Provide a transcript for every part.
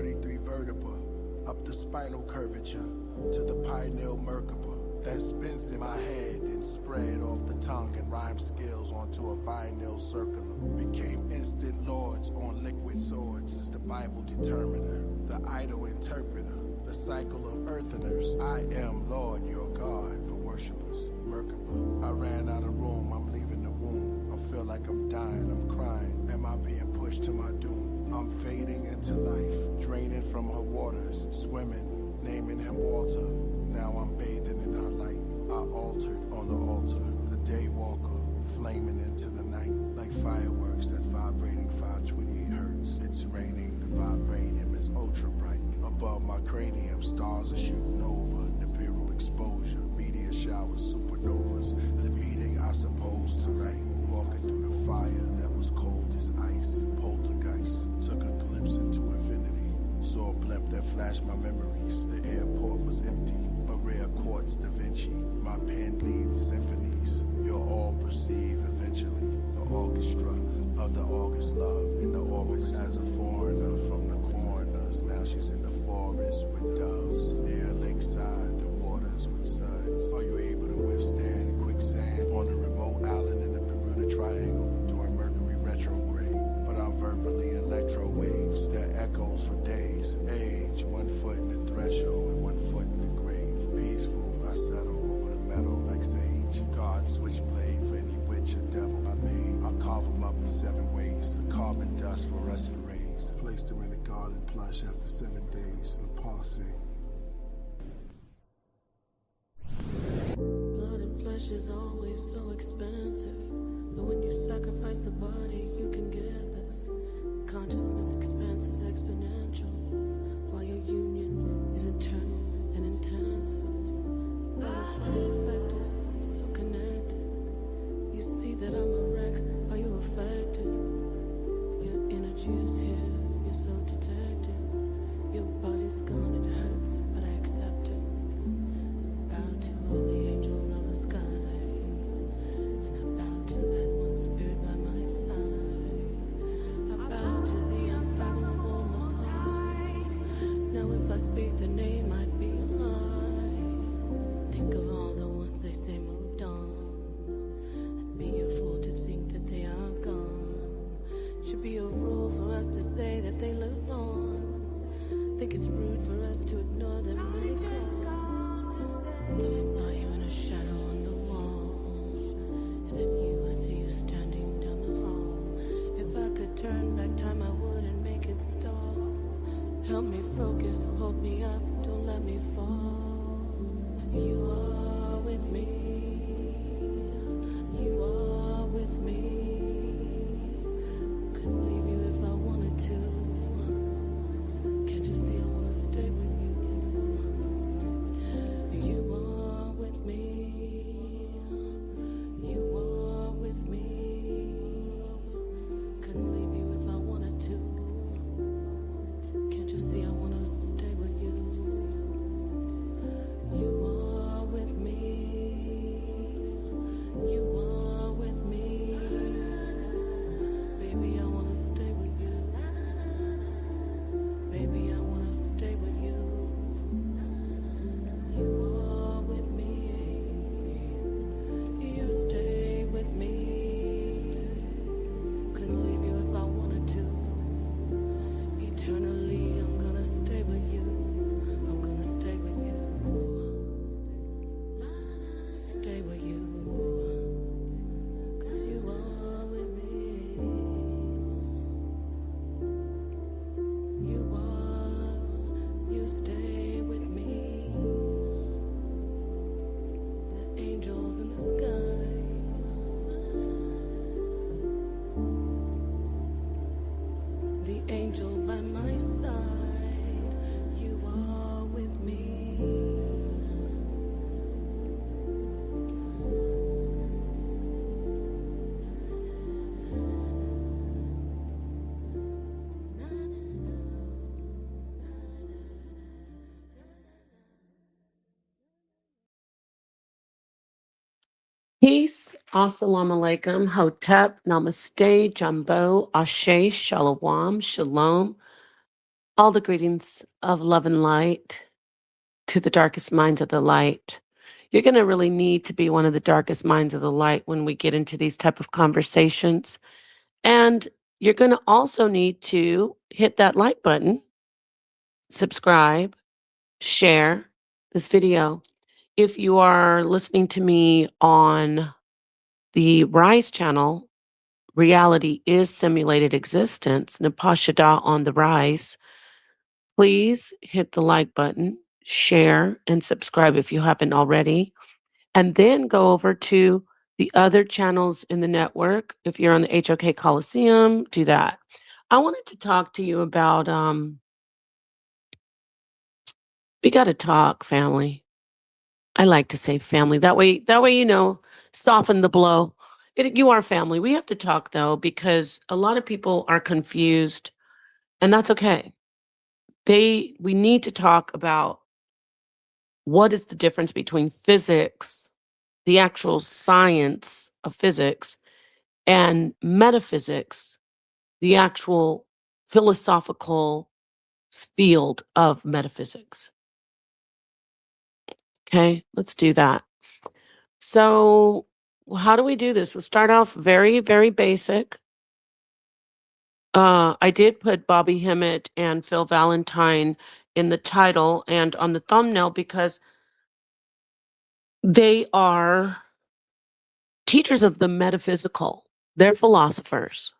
33 vertebra, up the spinal curvature to the pineal merkaba that spins in my head and spread off the tongue and rhyme skills onto a vinyl circular. Became instant lords on liquid swords, the Bible determiner, the idol interpreter, the cycle of eartheners. I am Lord your God for worshipers. Merkaba. I ran out of room, I'm leaving the womb. I feel like I'm dying, I'm crying. Am I being pushed to my doom? I'm fading into life, draining from her waters, swimming, naming him Walter. Now I'm bathing in her light. I altered on the altar, the day walker, flaming into the night like fireworks that's vibrating 528 hertz. It's raining, the vibranium is ultra bright. Above my cranium, stars are shooting over. Nibiru exposure, meteor showers, supernovas. The meeting I supposed to write. Walking through the fire that was cold as ice. Poltergeist, took a glimpse into infinity. Saw a blimp that flashed my memories. The airport was empty. A rare quartz Da Vinci. My pen leads symphonies. You'll all perceive eventually the orchestra of the August love in the orbits as a foreigner from the coroners. Now she's in the forest with doves. Near lakeside, the waters with suds. Are you able to withstand quicksand on a remote island in the Bermuda Triangle during Mercury retrograde? But I'm verbally electro waves that echoes for days. Age, 1 foot in the threshold and 1 foot in the grave. Peaceful, I settle over the metal like sage. God switchblade for any witch or devil I made. I'll carve them up in 7 ways. The carbon dust, fluorescent rays. Placed them in a garden plush after 7 days of parsing. Blood and flesh is always so expensive, but when you sacrifice the body, you can get this. Consciousness expanse is exponential, while your union is internal and intensive. Butterfly effect is so connected. You see that I'm a wreck, are you affected? Your energy is here, you're so detected. Your body's gone, it hurts, but I accept it. Bow to all the angels of the sky, and I bow to that one spirit by my side. I bow to the unfathomable Most High. Now if I speak the name, I'd be a lie. Think of all the ones they say moved on. I'd be a fool to think that they are gone. Should be a rule for us to say that they live on. Think it's rude for us to ignore them when they gone. Thought I saw you in a shadow on the wall. Is that you? I see you standing down the hall. If I could turn back time, I would and make it stall. Help me focus, hold me up, don't let me fall. You are with me. You are with me. Couldn't leave you if I wanted to. Can't you see I wanna stay with you? You are with me. You are with me. Couldn't leave you if I wanted to. Can't you see I wanna stay with you? You are with me. You are with me. Baby, I wanna stay with you. Baby, I wanna stay with you. You are with me. You stay with me. Couldn't leave you if I wanted to. Eternally, I'm gonna stay with you. I'm gonna stay with you. Stay with you. 'Cause you are with me. You are, you stay with me. The angels in the sky. The angel by my side. You are with me. Peace, assalamu alaikum, hotep, namaste, jambo, ashe, shalom, shalom. All the greetings of love and light to the darkest minds of the light. You're going to really need to be one of the darkest minds of the light when we get into these type of conversations. And you're going to also need to hit that like button, subscribe, share this video. If you are listening to me on the Rise channel, Reality is Simulated Existence, Napashada on the Rise, please hit the like button, share, and subscribe if you haven't already. And then go over to the other channels in the network. If you're on the HOK Coliseum, do that. I wanted to talk to you about, we got to talk, family. I like to say family. That way, soften the blow. You are family. We have to talk, though, because a lot of people are confused, and that's okay. We need to talk about what is the difference between physics, the actual science of physics, and metaphysics, the actual philosophical field of metaphysics. Okay, let's do that. So, how do we do this? We'll start off very, very basic. I did put Bobby Hemmett and Phil Valentine in the title and on the thumbnail because they are teachers of the metaphysical. They're philosophers.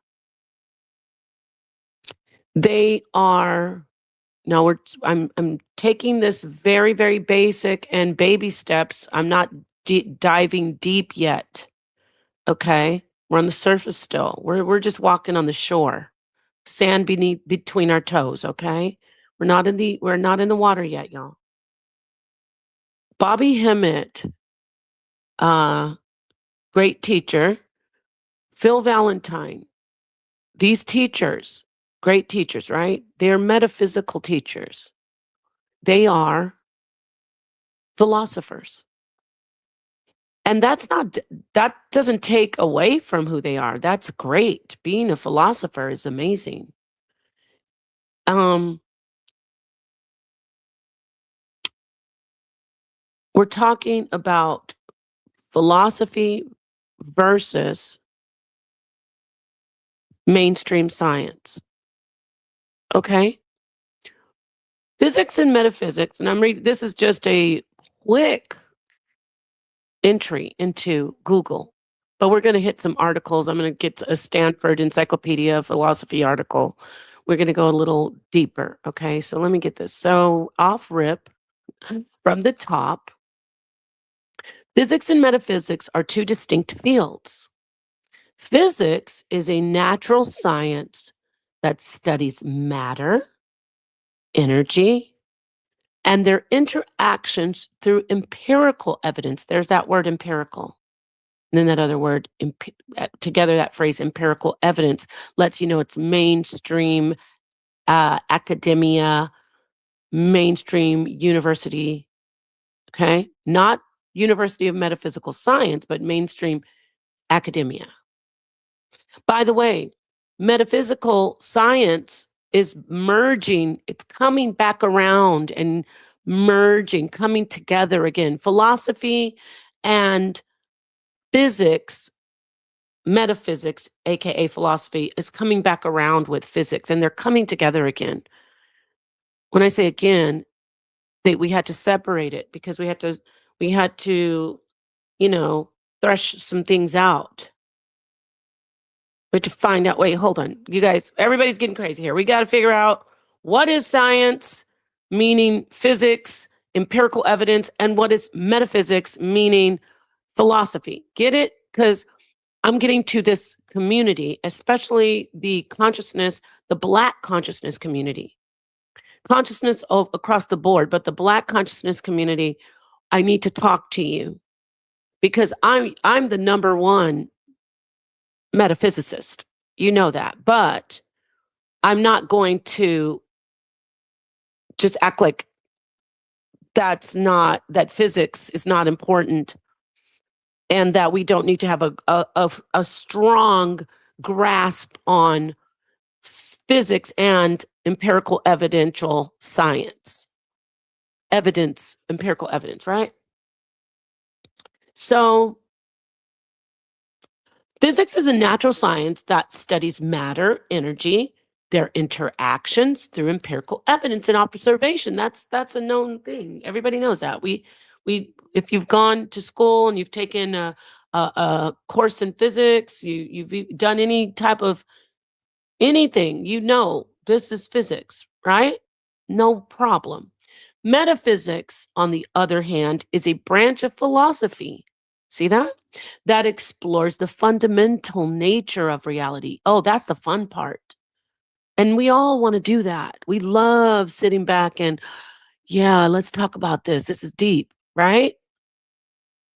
They are now I'm taking this very, very basic and baby steps. I'm not diving deep yet. Okay, we're on the surface still. We're just walking on the shore, sand between our toes. Okay, we're not in the water yet, y'all. Bobby Hemmett, great teacher. Phil Valentine, these teachers, great teachers, right? They're metaphysical teachers. They are philosophers. And that doesn't take away from who they are. That's great. Being a philosopher is amazing. We're talking about philosophy versus mainstream science. Okay? Physics and metaphysics, and I'm reading, this is just a quick entry into Google, but we're going to hit some articles. I'm going to get a Stanford Encyclopedia Philosophy article. We're going to go a little deeper. Okay, so let me get this. So off rip from the top, physics and metaphysics are two distinct fields. Physics is a natural science that studies matter, energy, and their interactions through empirical evidence. There's that word empirical. And then that other word, together that phrase empirical evidence lets you know it's mainstream academia, mainstream university, okay? Not University of Metaphysical Science, but mainstream academia. By the way, metaphysical science is merging, it's coming back around and merging, coming together again. Philosophy and physics, metaphysics, aka philosophy, is coming back around with physics, and they're coming together again. When I say again, we had to separate it because we had to, thresh some things out. We have to find out, wait, hold on. You guys, everybody's getting crazy here. We got to figure out what is science, meaning physics, empirical evidence, and what is metaphysics, meaning philosophy. Get it? Because I'm getting to this community, especially the consciousness, the Black consciousness community. Consciousness across the board, but the Black consciousness community, I need to talk to you because I'm the number one metaphysicist. You know that, but I'm not going to just act like that physics is not important and that we don't need to have a strong grasp on physics and empirical evidential science. Evidence, empirical evidence, right? So physics is a natural science that studies matter, energy, their interactions through empirical evidence and observation. That's a known thing. Everybody knows that. We if you've gone to school and you've taken a course in physics, you've done any type of anything, you know this is physics, right? No problem. Metaphysics, on the other hand, is a branch of philosophy. See that? That explores the fundamental nature of reality. Oh, that's the fun part. And we all want to do that. We love sitting back and, yeah, let's talk about this. This is deep, right?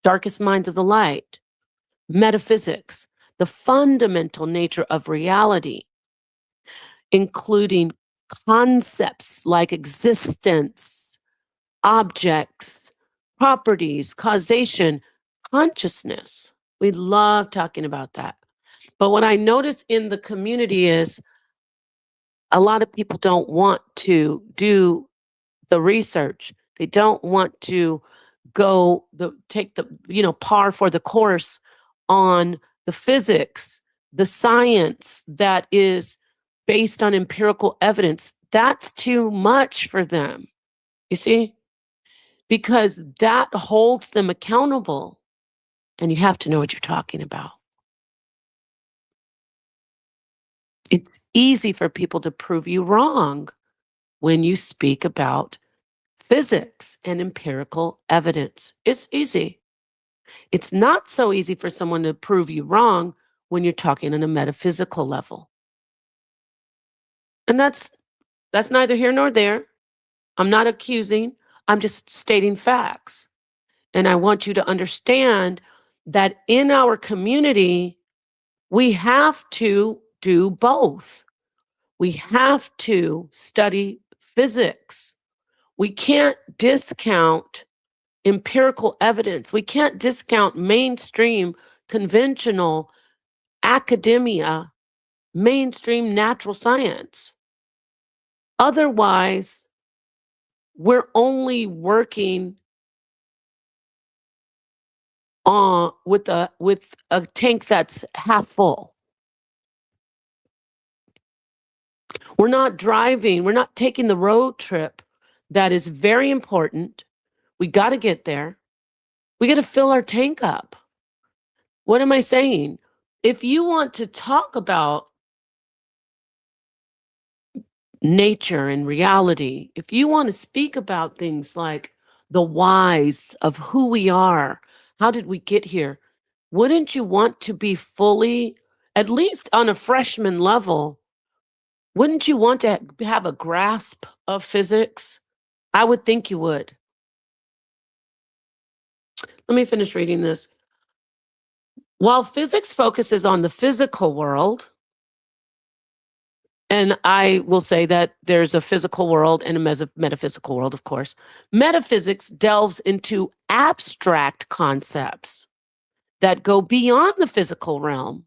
Darkest minds of the light. Metaphysics, the fundamental nature of reality, including concepts like existence, objects, properties, causation, consciousness. We love talking about that. But what I notice in the community is a lot of people don't want to do the research. They don't want to take the par for the course on the physics, the science that is based on empirical evidence. That's too much for them. You see? Because that holds them accountable, and you have to know what you're talking about. It's easy for people to prove you wrong when you speak about physics and empirical evidence. It's easy. It's not so easy for someone to prove you wrong when you're talking on a metaphysical level. And that's neither here nor there. I'm not accusing. I'm just stating facts. And I want you to understand that in our community, we have to do both. We have to study physics. We can't discount empirical evidence. We can't discount mainstream, conventional academia, mainstream natural science. Otherwise, we're only working with a tank that's half full. We're not driving, we're not taking the road trip that is very important. We got to get there. We got to fill our tank up. What am I saying? If you want to talk about nature and reality, if you want to speak about things like the whys of who we are, how did we get here? Wouldn't you want to be fully, at least on a freshman level, wouldn't you want to have a grasp of physics? I would think you would. Let me finish reading this. While physics focuses on the physical world, and I will say that there's a physical world and a metaphysical world, of course, metaphysics delves into abstract concepts that go beyond the physical realm.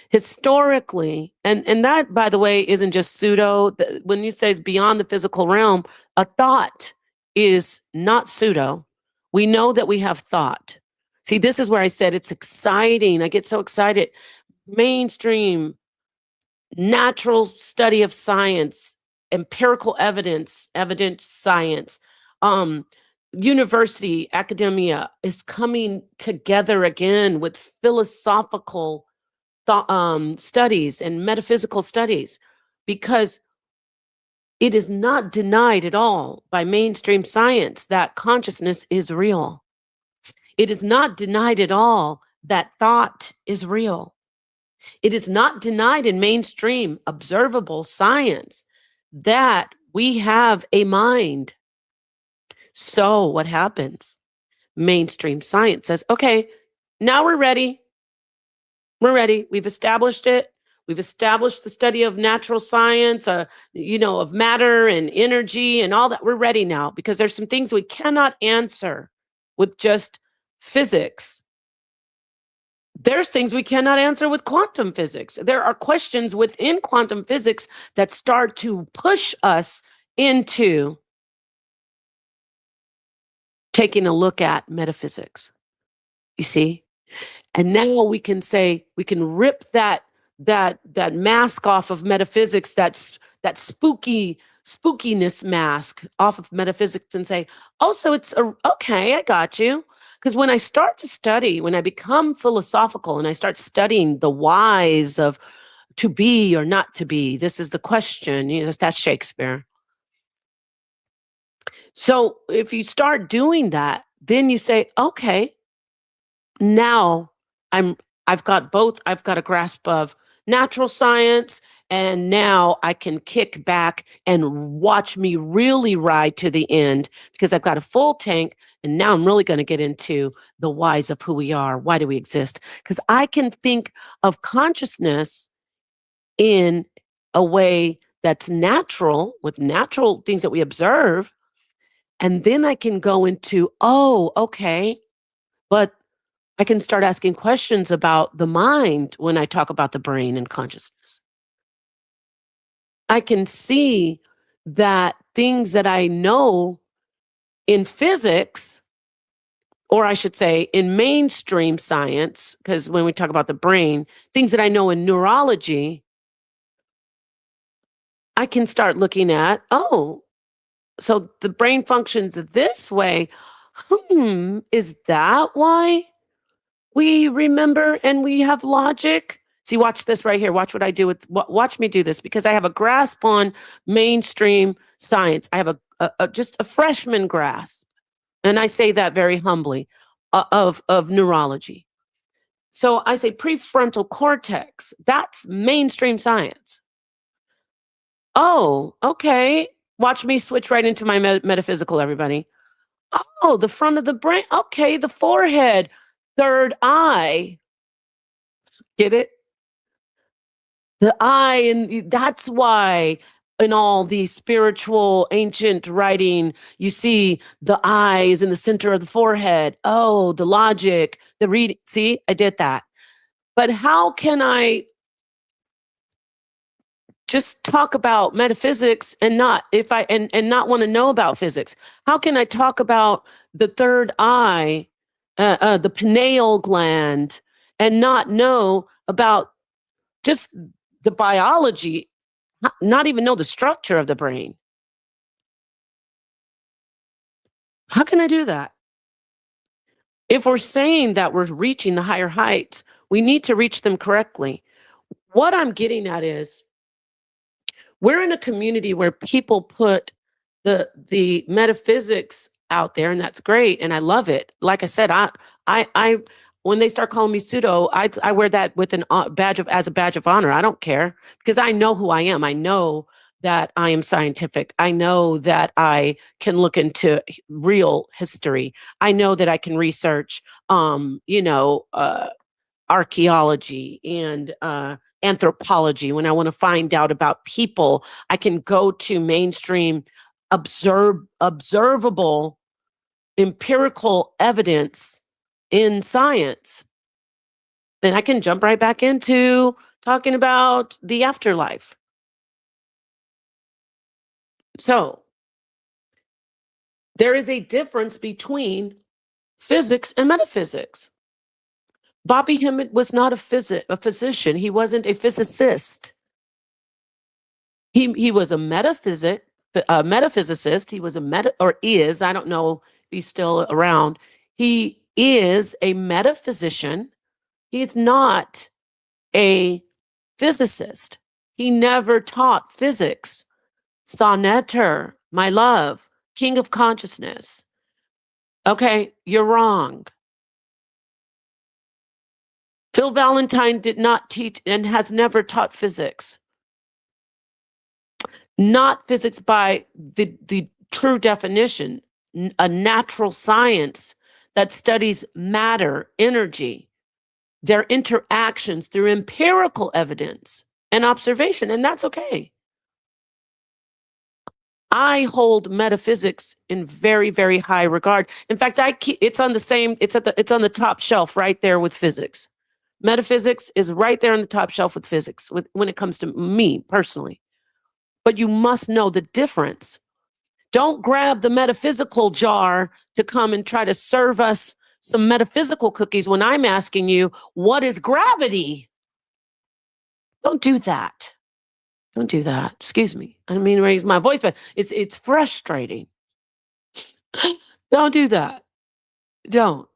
Historically, and that, by the way, isn't just pseudo. When you say it's beyond the physical realm, a thought is not pseudo. We know that we have thought. See, this is where I said it's exciting. I get so excited. Mainstream, natural study of science, empirical evidence science, university, academia is coming together again with philosophical studies and metaphysical studies, because it is not denied at all by mainstream science that consciousness is real. It is not denied at all that thought is real. It is not denied in mainstream observable science that we have a mind. So what happens? Mainstream science says, okay, now we're ready. We're ready. We've established it. We've established the study of natural science, of matter and energy and all that. We're ready now because there's some things we cannot answer with just physics. There's things we cannot answer with quantum physics. There are questions within quantum physics that start to push us into taking a look at metaphysics. You see? And now we can say, we can rip that mask off of metaphysics, that spookiness mask off of metaphysics, and say, oh, so it's okay, I got you. Because when I start to study, when I become philosophical and I start studying the whys of to be or not to be, this is the question. You know, that's Shakespeare. So if you start doing that, then you say, okay, now I've got both. I've got a grasp of natural science, and now I can kick back and watch me really ride to the end because I've got a full tank. And now I'm really going to get into the whys of who we are. Why do we exist? Because I can think of consciousness in a way that's natural, with natural things that we observe. And then I can go into, oh, okay, but I can start asking questions about the mind when I talk about the brain and consciousness. I can see that things that I know in physics, or I should say in mainstream science, because when we talk about the brain, things that I know in neurology, I can start looking at, oh, so the brain functions this way. Is that why we remember and we have logic? See, watch this right here. Watch what I do watch me do this, because I have a grasp on mainstream science. I have just a freshman grasp, and I say that very humbly, of neurology. So I say prefrontal cortex. That's mainstream science. Oh, okay. Watch me switch right into my metaphysical, everybody. Oh, the front of the brain. Okay, the forehead, third eye. Get it? The eye, and that's why in all the spiritual ancient writing, you see the eye is in the center of the forehead. Oh, the logic, the reading. See, I did that. But how can I just talk about metaphysics and not not want to know about physics? How can I talk about the third eye, the pineal gland, and not know about just the biology, not even know the structure of the brain? How can I do that? If we're saying that we're reaching the higher heights, we need to reach them correctly. What I'm getting at is, we're in a community where people put the metaphysics out there, and that's great, and I love it. Like I said, I when they start calling me pseudo, I wear that with as a badge of honor. I don't care, because I know who I am. I know that I am scientific. I know that I can look into real history. I know that I can research, archaeology and anthropology. When I want to find out about people, I can go to mainstream observable empirical evidence in science. Then I can jump right back into talking about the afterlife. So there is a difference between physics and metaphysics. Bobby Hemmett was not a physician. He wasn't a physicist. He was a metaphysicist. He was is, I don't know if he's still around. He is a metaphysician. He is not a physicist. He never taught physics. Sonneter, my love, king of consciousness. Okay, you're wrong. Phil Valentine did not teach and has never taught physics. Not physics by the true definition, a natural science that studies matter, energy, their interactions through empirical evidence and observation, and that's okay. I hold metaphysics in very, very high regard. In fact, it's on the top shelf right there with physics. Metaphysics is right there on the top shelf with physics when it comes to me personally. But you must know the difference. Don't grab the metaphysical jar to come and try to serve us some metaphysical cookies when I'm asking you, what is gravity? Don't do that. Don't do that. Excuse me. I didn't mean to raise my voice, but it's frustrating. Don't do that. Don't.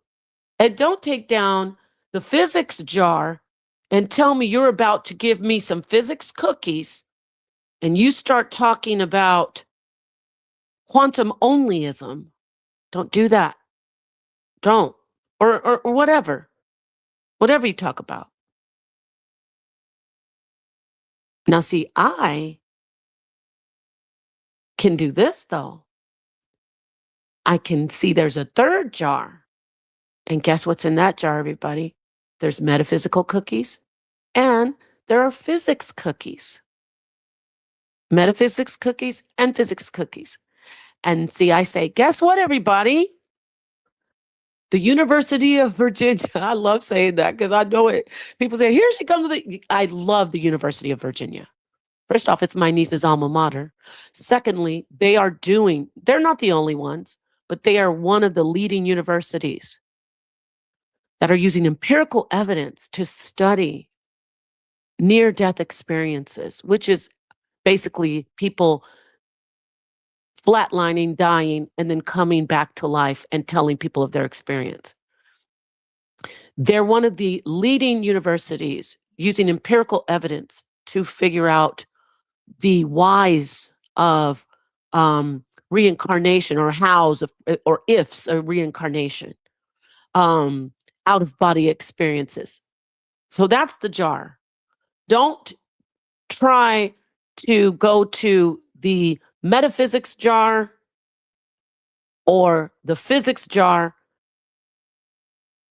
And don't take down the physics jar and tell me you're about to give me some physics cookies and you start talking about quantum onlyism. Don't do that. Don't. Or whatever. Whatever you talk about. Now, see, I can do this, though. I can see there's a third jar. And guess what's in that jar, everybody? There's metaphysical cookies and there are physics cookies. Metaphysics cookies and physics cookies. And see, I say, guess what, everybody? The University of Virginia. I love saying that because I know it. People say, here she comes. I love the University of Virginia. First off, it's my niece's alma mater. Secondly, they're not the only ones, but they are one of the leading universities that are using empirical evidence to study near-death experiences, which is basically people flatlining, dying, and then coming back to life and telling people of their experience. They're one of the leading universities using empirical evidence to figure out the whys of reincarnation or hows or ifs of reincarnation, out-of-body experiences. So that's the jar. Don't try to go to the metaphysics jar or the physics jar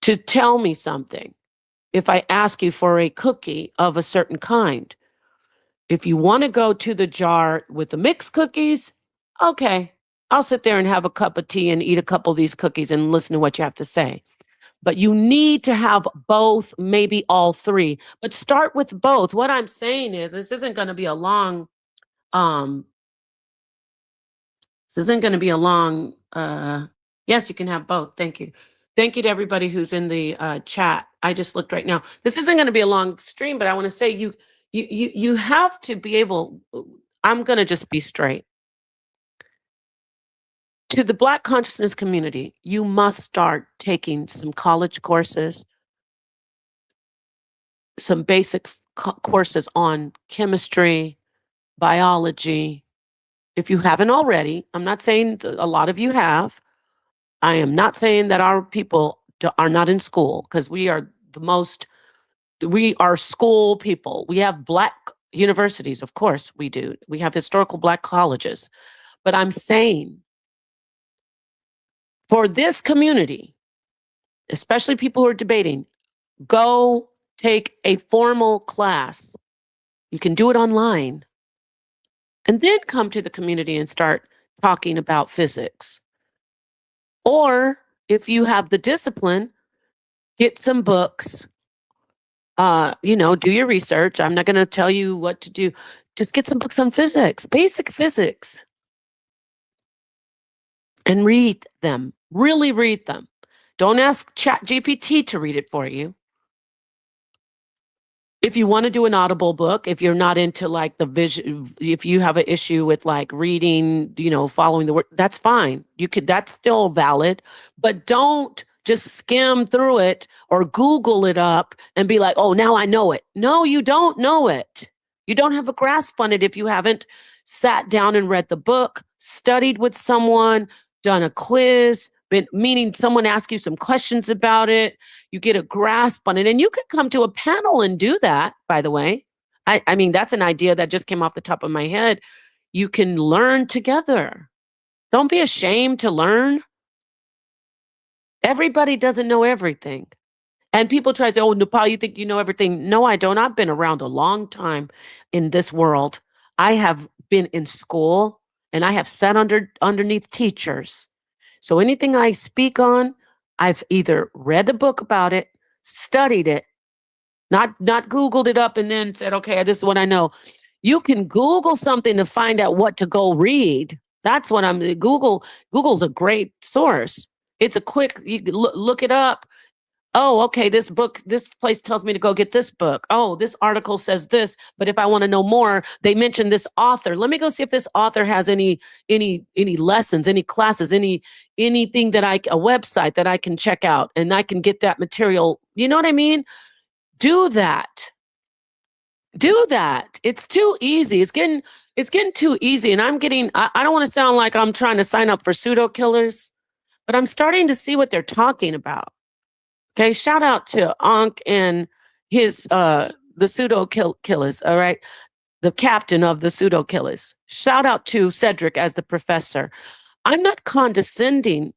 to tell me something if I ask you for a cookie of a certain kind. If you want to go to the jar with the mixed cookies, okay, I'll sit there and have a cup of tea and eat a couple of these cookies and listen to what you have to say. But you need to have both, maybe all three, but start with both. What I'm saying is this isn't going to be a long, yes, you can have both. Thank you. Thank you to everybody who's in the chat. I just looked right now. This isn't going to be a long stream, but I want to say you have to be able, I'm going to just be straight. To the Black consciousness community, you must start taking some college courses, some basic courses on chemistry, biology. If you haven't already, I'm not saying a lot of you have. I am not saying that our people are not in school, because we are school people. We have Black universities, of course we do. We have historical Black colleges. But I'm saying, for this community, especially people who are debating, go take a formal class. You can do it online. And then come to the community and start talking about physics. Or if you have the discipline, get some books. Do your research. I'm not going to tell you what to do. Just get some books on physics, basic physics. And read them. Really read them. Don't ask ChatGPT to read it for you. If you want to do an Audible book, if you're not into like the vision, if you have an issue with like reading, following the word, that's fine. That's still valid, but don't just skim through it or Google it up and be like, oh, now I know it. No, you don't know it. You don't have a grasp on it if you haven't sat down and read the book, studied with someone, done a quiz, meaning someone asks you some questions about it, you get a grasp on it, and you can come to a panel and do that, by the way. I mean, that's an idea that just came off the top of my head. You can learn together. Don't be ashamed to learn. Everybody doesn't know everything. And people try to say, oh, Nepal, you think you know everything? No, I don't. I've been around a long time in this world. I have been in school, and I have sat underneath teachers. So anything I speak on, I've either read a book about it, studied it, Not Googled it up and then said, okay, this is what I know. You can Google something to find out what to go read. That's what Google's a great source. It's a quick, you can look it up. Oh, okay, this place tells me to go get this book. Oh, this article says this, but if I want to know more, they mention this author. Let me go see if this author has any lessons, any classes, anything a website that I can check out and I can get that material. You know what I mean? Do that. It's too easy. It's getting too easy. And I don't want to sound like I'm trying to sign up for pseudo killers, but I'm starting to see what they're talking about. Okay, shout out to Ankh and his the pseudo killers, all right? The captain of the pseudo killers. Shout out to Cedric as the professor. I'm not condescending.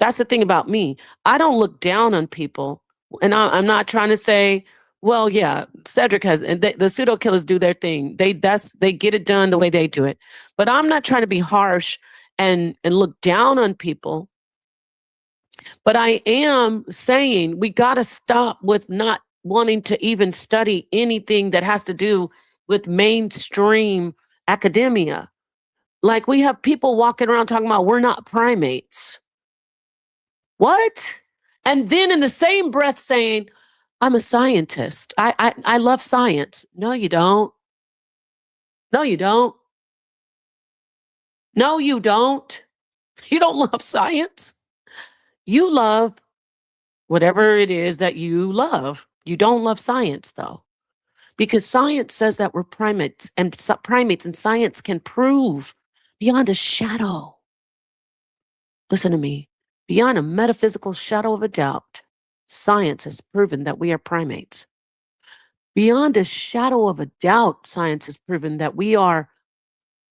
That's the thing about me. I don't look down on people. And I'm not trying to say, well, yeah, Cedric has, and the pseudo killers do their thing. They get it done the way they do it. But I'm not trying to be harsh and look down on people. But I am saying we got to stop with not wanting to even study anything that has to do with mainstream academia. Like we have people walking around talking about we're not primates. What? And then in the same breath saying, I'm a scientist. I love science. No, you don't. No, you don't. No, you don't. You don't love science. You love whatever it is that you love. You don't love science, though, because science says that we're primates and science can prove beyond a shadow. Listen to me. Beyond a metaphysical shadow of a doubt, science has proven that we are primates. Beyond a shadow of a doubt, science has proven that we are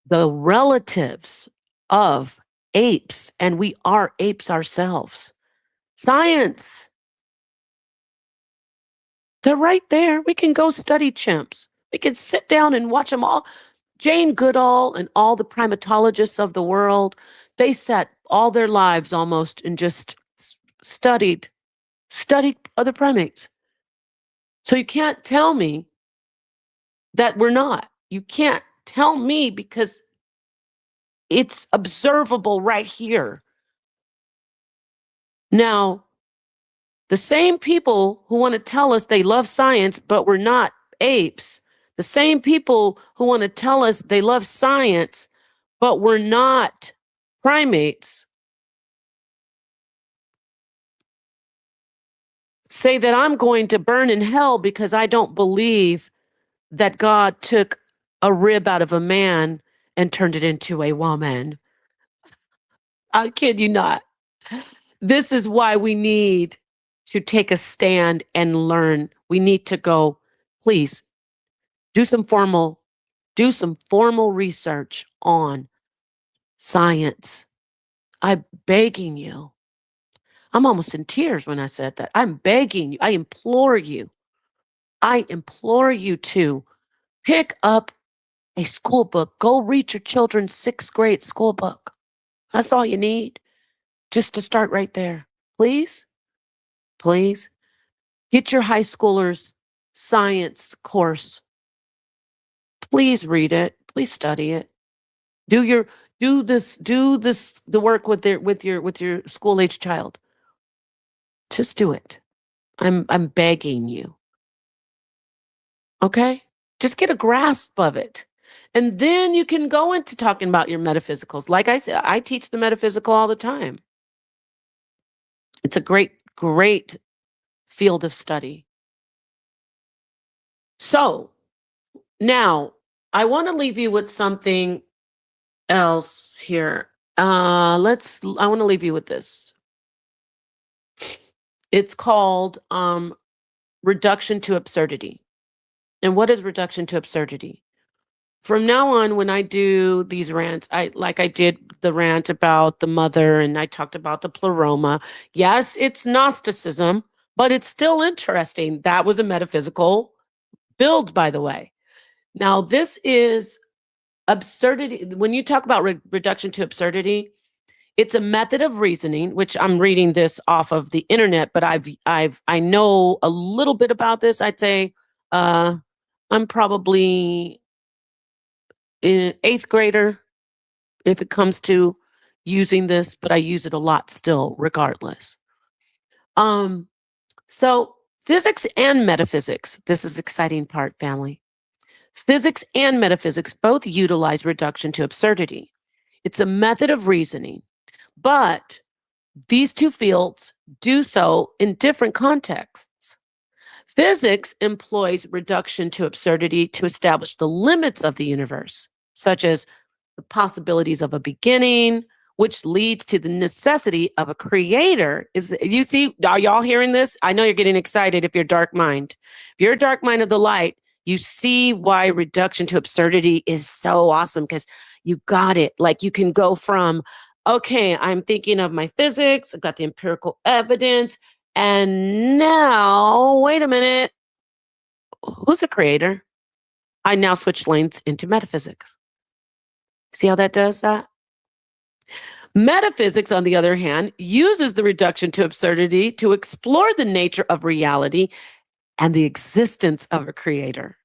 the relatives of apes, and we are apes ourselves. Science. They're right there. We can go study chimps. We can sit down and watch them all. Jane Goodall and all the primatologists of the world, they sat all their lives almost and just studied other primates. So you can't tell me that we're not. You can't tell me because it's observable right here. Now, the same people who want to tell us they love science, but we're not apes, the same people who want to tell us they love science, but we're not primates, say that I'm going to burn in hell because I don't believe that God took a rib out of a man and turned it into a woman. I kid you not. This is why we need to take a stand and learn. We need to go, please, do some formal research on science. I'm begging you. I'm almost in tears when I said that. I'm begging you. I implore you to pick up a school book. Go read your children's 6th grade school book. That's all you need, just to start right there. Please, please get your high schoolers' science course. Please read it. Please study it. Do the work with your school age child. Just do it. I'm begging you. Okay? Just get a grasp of it. And then you can go into talking about your metaphysicals. Like I said, I teach the metaphysical all the time. It's a great, great field of study. So now I want to leave you with something else here. I want to leave you with this. It's called reduction to absurdity. And what is reduction to absurdity? From now on, when I do these rants, I did the rant about the mother and I talked about the pleroma. Yes, it's Gnosticism, but it's still interesting. That was a metaphysical build, by the way. Now, this is absurdity. When you talk about reduction to absurdity, It's a method of reasoning, which I'm reading this off of the internet, but I know a little bit about this. I'd say I'm probably an 8th grader if it comes to using this, but I use it a lot still, regardless. So physics and metaphysics, this is exciting part, family. Physics and metaphysics both utilize reduction to absurdity. It's a method of reasoning, but these two fields do so in different contexts. Physics employs reduction to absurdity to establish the limits of the universe, such as the possibilities of a beginning, which leads to the necessity of a creator. You see, are y'all hearing this? I know you're getting excited if you're dark mind. If you're a dark mind of the light, you see why reduction to absurdity is so awesome, because you got it. Like, you can go from, okay, I'm thinking of my physics, I've got the empirical evidence, and now, wait a minute, who's the creator? I now switch lanes into metaphysics. See how that does that? Metaphysics, on the other hand, uses the reduction to absurdity to explore the nature of reality and the existence of a creator.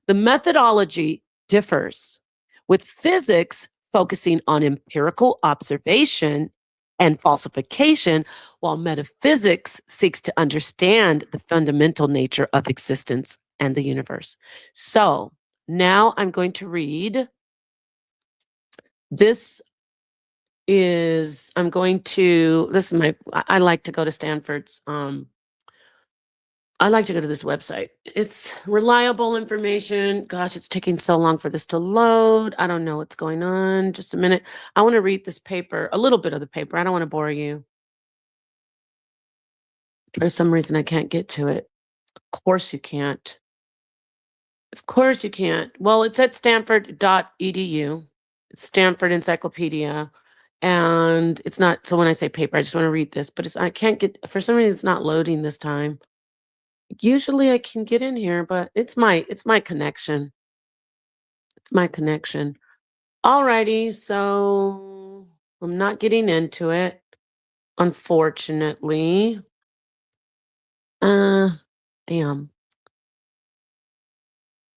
The methodology differs, with physics focusing on empirical observation and falsification, while metaphysics seeks to understand the fundamental nature of existence and the universe. So now I'm going to read. This is I like to go to Stanford's, I like to go to this website. It's reliable information. Gosh, it's taking so long for this to load. I don't know what's going on. Just a minute. I want to read this paper, a little bit of the paper. I don't want to bore you. For some reason, I can't get to it. Of course you can't. Of course you can't. Well, it's at stanford.edu. It's Stanford Encyclopedia. And it's not, so when I say paper, I just want to read this, but I can't get, for some reason, it's not loading this time. Usually I can get in here, but it's my connection. It's my connection. Alrighty, so I'm not getting into it, unfortunately. Damn.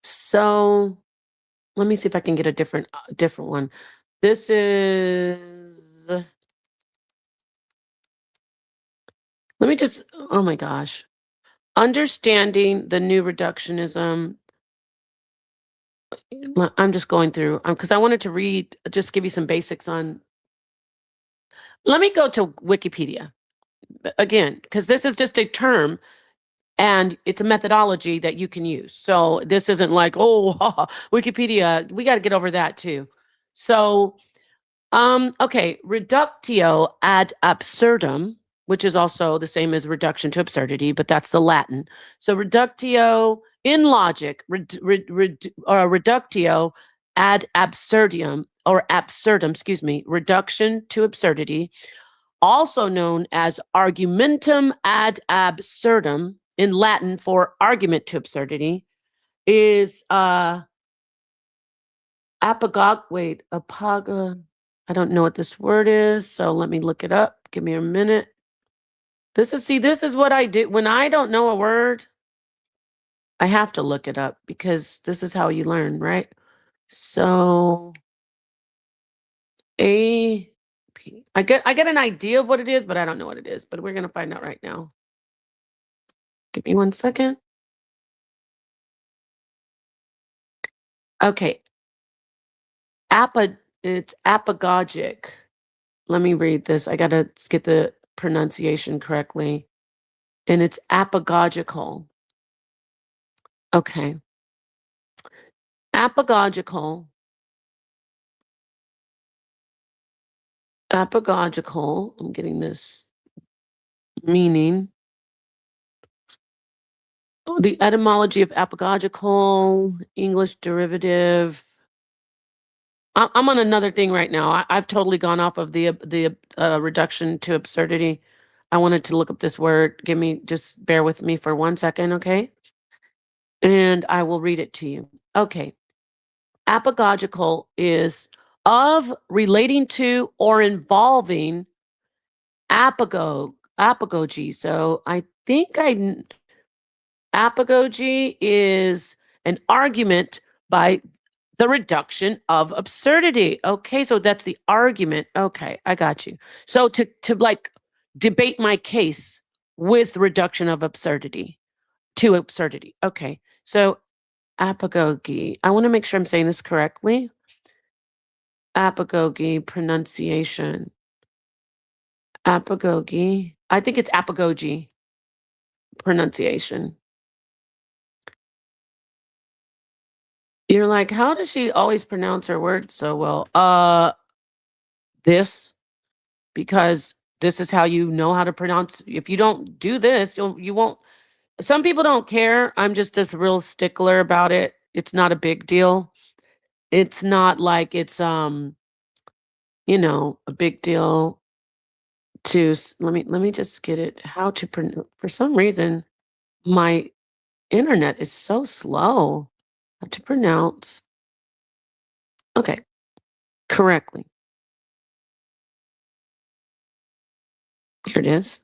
So let me see if I can get a different one. This is, let me just, oh my gosh. Understanding the new reductionism. I'm just going through, because I wanted to read, just give you some basics on. Let me go to Wikipedia again, because this is just a term and it's a methodology that you can use. So this isn't like, oh, Wikipedia, we got to get over that too. So, okay, reductio ad absurdum, which is also the same as reduction to absurdity, but that's the Latin. So reductio in logic, reductio ad absurdum, or absurdum, reduction to absurdity, also known as argumentum ad absurdum, in Latin for argument to absurdity, is I don't know what this word is, so let me look it up. Give me a minute. This is what I do. When I don't know a word, I have to look it up, because this is how you learn, right? So I get an idea of what it is, but I don't know what it is. But we're going to find out right now. Give me 1 second. Okay. It's apagogic. Let me read this. I got to get the pronunciation correctly. And it's apagogical. Okay. Apagogical. Apagogical. I'm getting this meaning. The etymology of apagogical, English derivative. I'm on another thing right now. I've totally gone off of the reduction to absurdity. I wanted to look up this word. Just bear with me for 1 second, okay? And I will read it to you. Okay. Apagogical is of, relating to, or involving apagogy. So I think apagogy is an argument by the reduction of absurdity. Okay, so that's the argument. Okay, I got you. So to like debate my case with reduction of absurdity to absurdity. Okay, so apagogy. I want to make sure I'm saying this correctly. Apagogy pronunciation. Apagogy. I think it's apagogy pronunciation. You're like, how does she always pronounce her words so well? This, because this is how you know how to pronounce. If you don't do this, you won't. Some people don't care. I'm just this real stickler about it. It's not a big deal. It's not like it's a big deal to let me just get it how to pronounce. For some reason, my internet is so slow. How to pronounce. Okay, correctly. Here it is.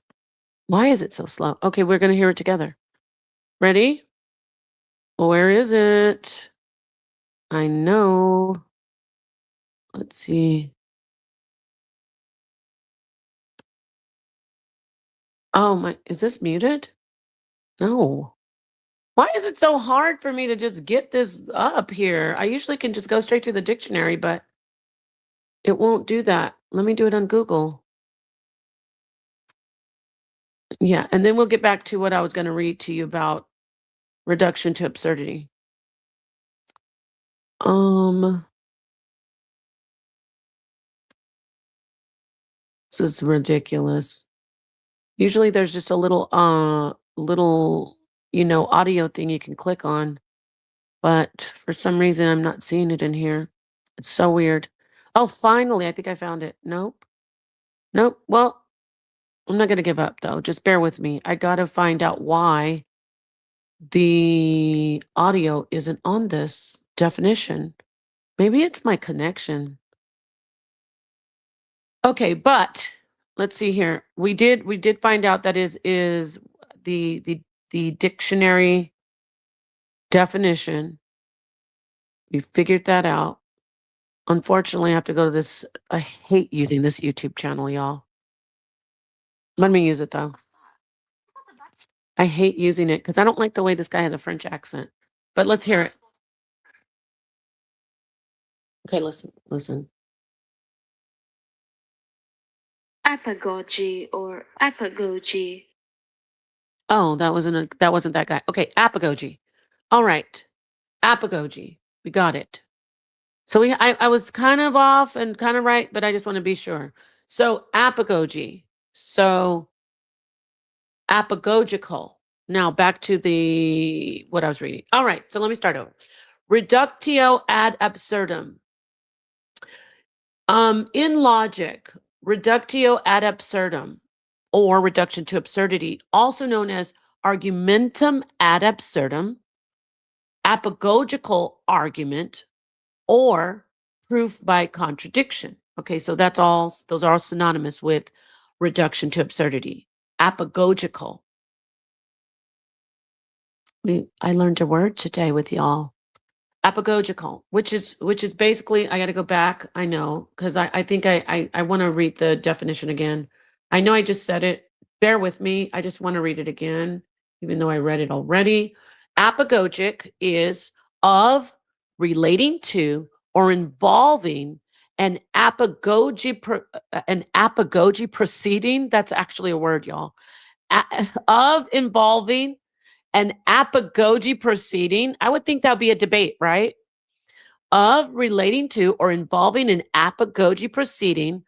Why is it so slow? Okay, we're going to hear it together. Ready? Where is it? I know. Let's see. Oh my, is this muted? No. Why is it so hard for me to just get this up here? I usually can just go straight to the dictionary, but it won't do that. Let me do it on Google. Yeah, and then we'll get back to what I was going to read to you about reduction to absurdity. This is ridiculous. Usually there's just a little audio thing you can click on, but for some reason I'm not seeing it in here. It's so weird. Oh, finally, I think I found it. Nope. Well, I'm not going to give up though. Just bear with me. I got to find out why the audio isn't on this definition. Maybe it's my connection. Okay, but let's see here. We did find out that is the dictionary definition. We figured that out. Unfortunately, I have to go to this. I hate using this YouTube channel, y'all. Let me use it though. I hate using it because I don't like the way this guy has a French accent. But let's hear it. Okay, listen. Apagogy or apagogy. Oh, that wasn't that guy. Okay, apagogy. All right, apagogy. We got it. So I was kind of off and kind of right, but I just want to be sure. So apagogy. So apagogical. Now back to what I was reading. All right, so let me start over. Reductio ad absurdum. In logic, reductio ad absurdum, or reduction to absurdity, also known as argumentum ad absurdum, apagogical argument, or proof by contradiction. Okay, so those are all synonymous with reduction to absurdity. Apagogical. I learned a word today with y'all. Apagogical, which is basically, I got to go back. I know, because I think I want to read the definition again. I know I just said it. Bear with me. I just want to read it again, even though I read it already. Apagogic is of, relating to, or involving an apagogy proceeding. That's actually a word, y'all. Of involving an apagogy proceeding. I would think that would be a debate, right? Of, relating to, or involving an apagogy proceeding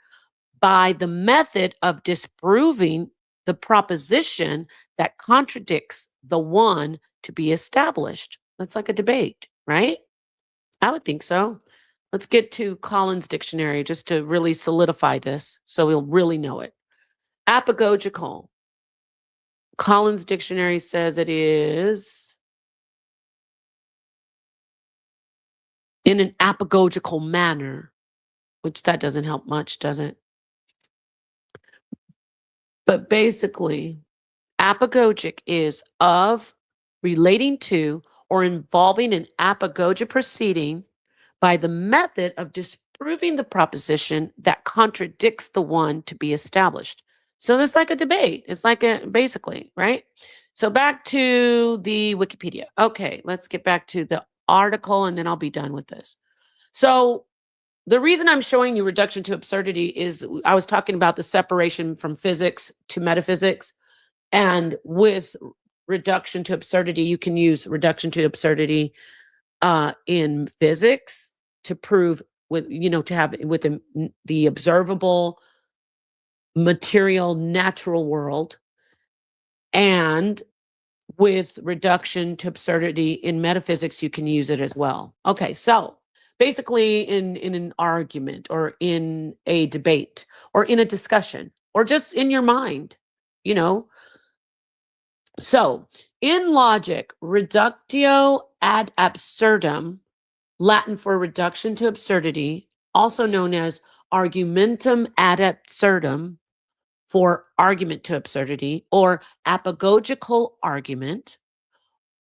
by the method of disproving the proposition that contradicts the one to be established. That's like a debate, right? I would think so. Let's get to Collins Dictionary just to really solidify this so we'll really know it. Apagogical. Collins Dictionary says it is in an apagogical manner. which that doesn't help much, does it? But basically, apagogic is of, relating to, or involving an apagogic proceeding by the method of disproving the proposition that contradicts the one to be established. So it's like a debate. It's like basically, right? So back to the Wikipedia. Okay, let's get back to the article and then I'll be done with this. So the reason I'm showing you reduction to absurdity is I was talking about the separation from physics to metaphysics. And with reduction to absurdity, you can use reduction to absurdity in physics to prove to have with the observable material natural world, and with reduction to absurdity in metaphysics, you can use it as well. Okay, so basically in an argument or in a debate or in a discussion or just in your mind, So in logic, reductio ad absurdum, Latin for reduction to absurdity, also known as argumentum ad absurdum, for argument to absurdity, or apagogical argument,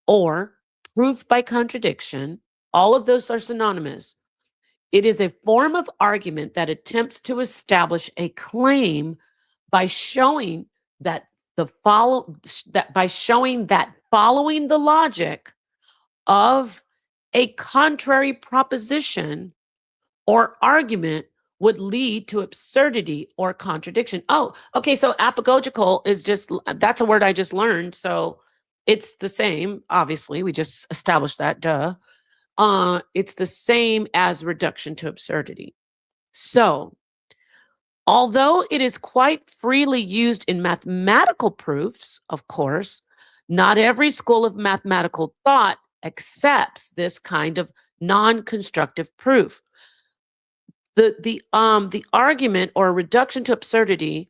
or proof by contradiction. All of those are synonymous. It is a form of argument that attempts to establish a claim by showing that following the logic of a contrary proposition or argument would lead to absurdity or contradiction. Oh, okay. So apagogical is that's a word I just learned. So it's the same. Obviously, we just established that. Duh. It's the same as reduction to absurdity. So, although it is quite freely used in mathematical proofs, of course, not every school of mathematical thought accepts this kind of non-constructive proof. The argument or reduction to absurdity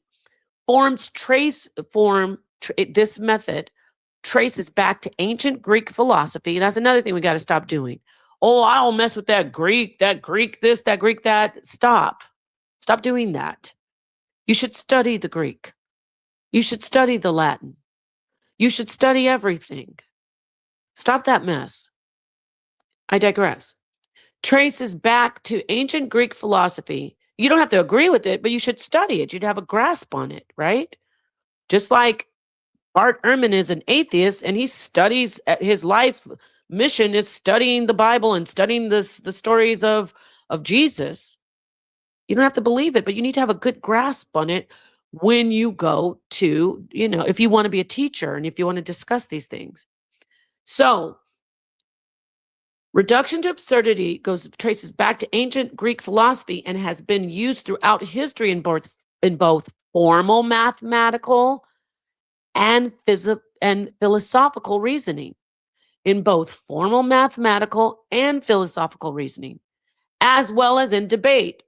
this method traces back to ancient Greek philosophy. That's another thing we got to stop doing. Oh, I don't mess with that Greek this, that Greek that. Stop doing that. You should study the Greek. You should study the Latin. You should study everything. Stop that mess. I digress. Traces back to ancient Greek philosophy. You don't have to agree with it, but you should study it. You'd have a grasp on it, right? Just like Bart Ehrman is an atheist and he studies, his life mission is studying the Bible and studying the stories of Jesus. You don't have to believe it, but you need to have a good grasp on it when you go to, if you want to be a teacher and if you want to discuss these things. So, reduction to absurdity traces back to ancient Greek philosophy and has been used throughout history in both formal mathematical and philosophical reasoning. In both formal mathematical and philosophical reasoning, as well as in debate.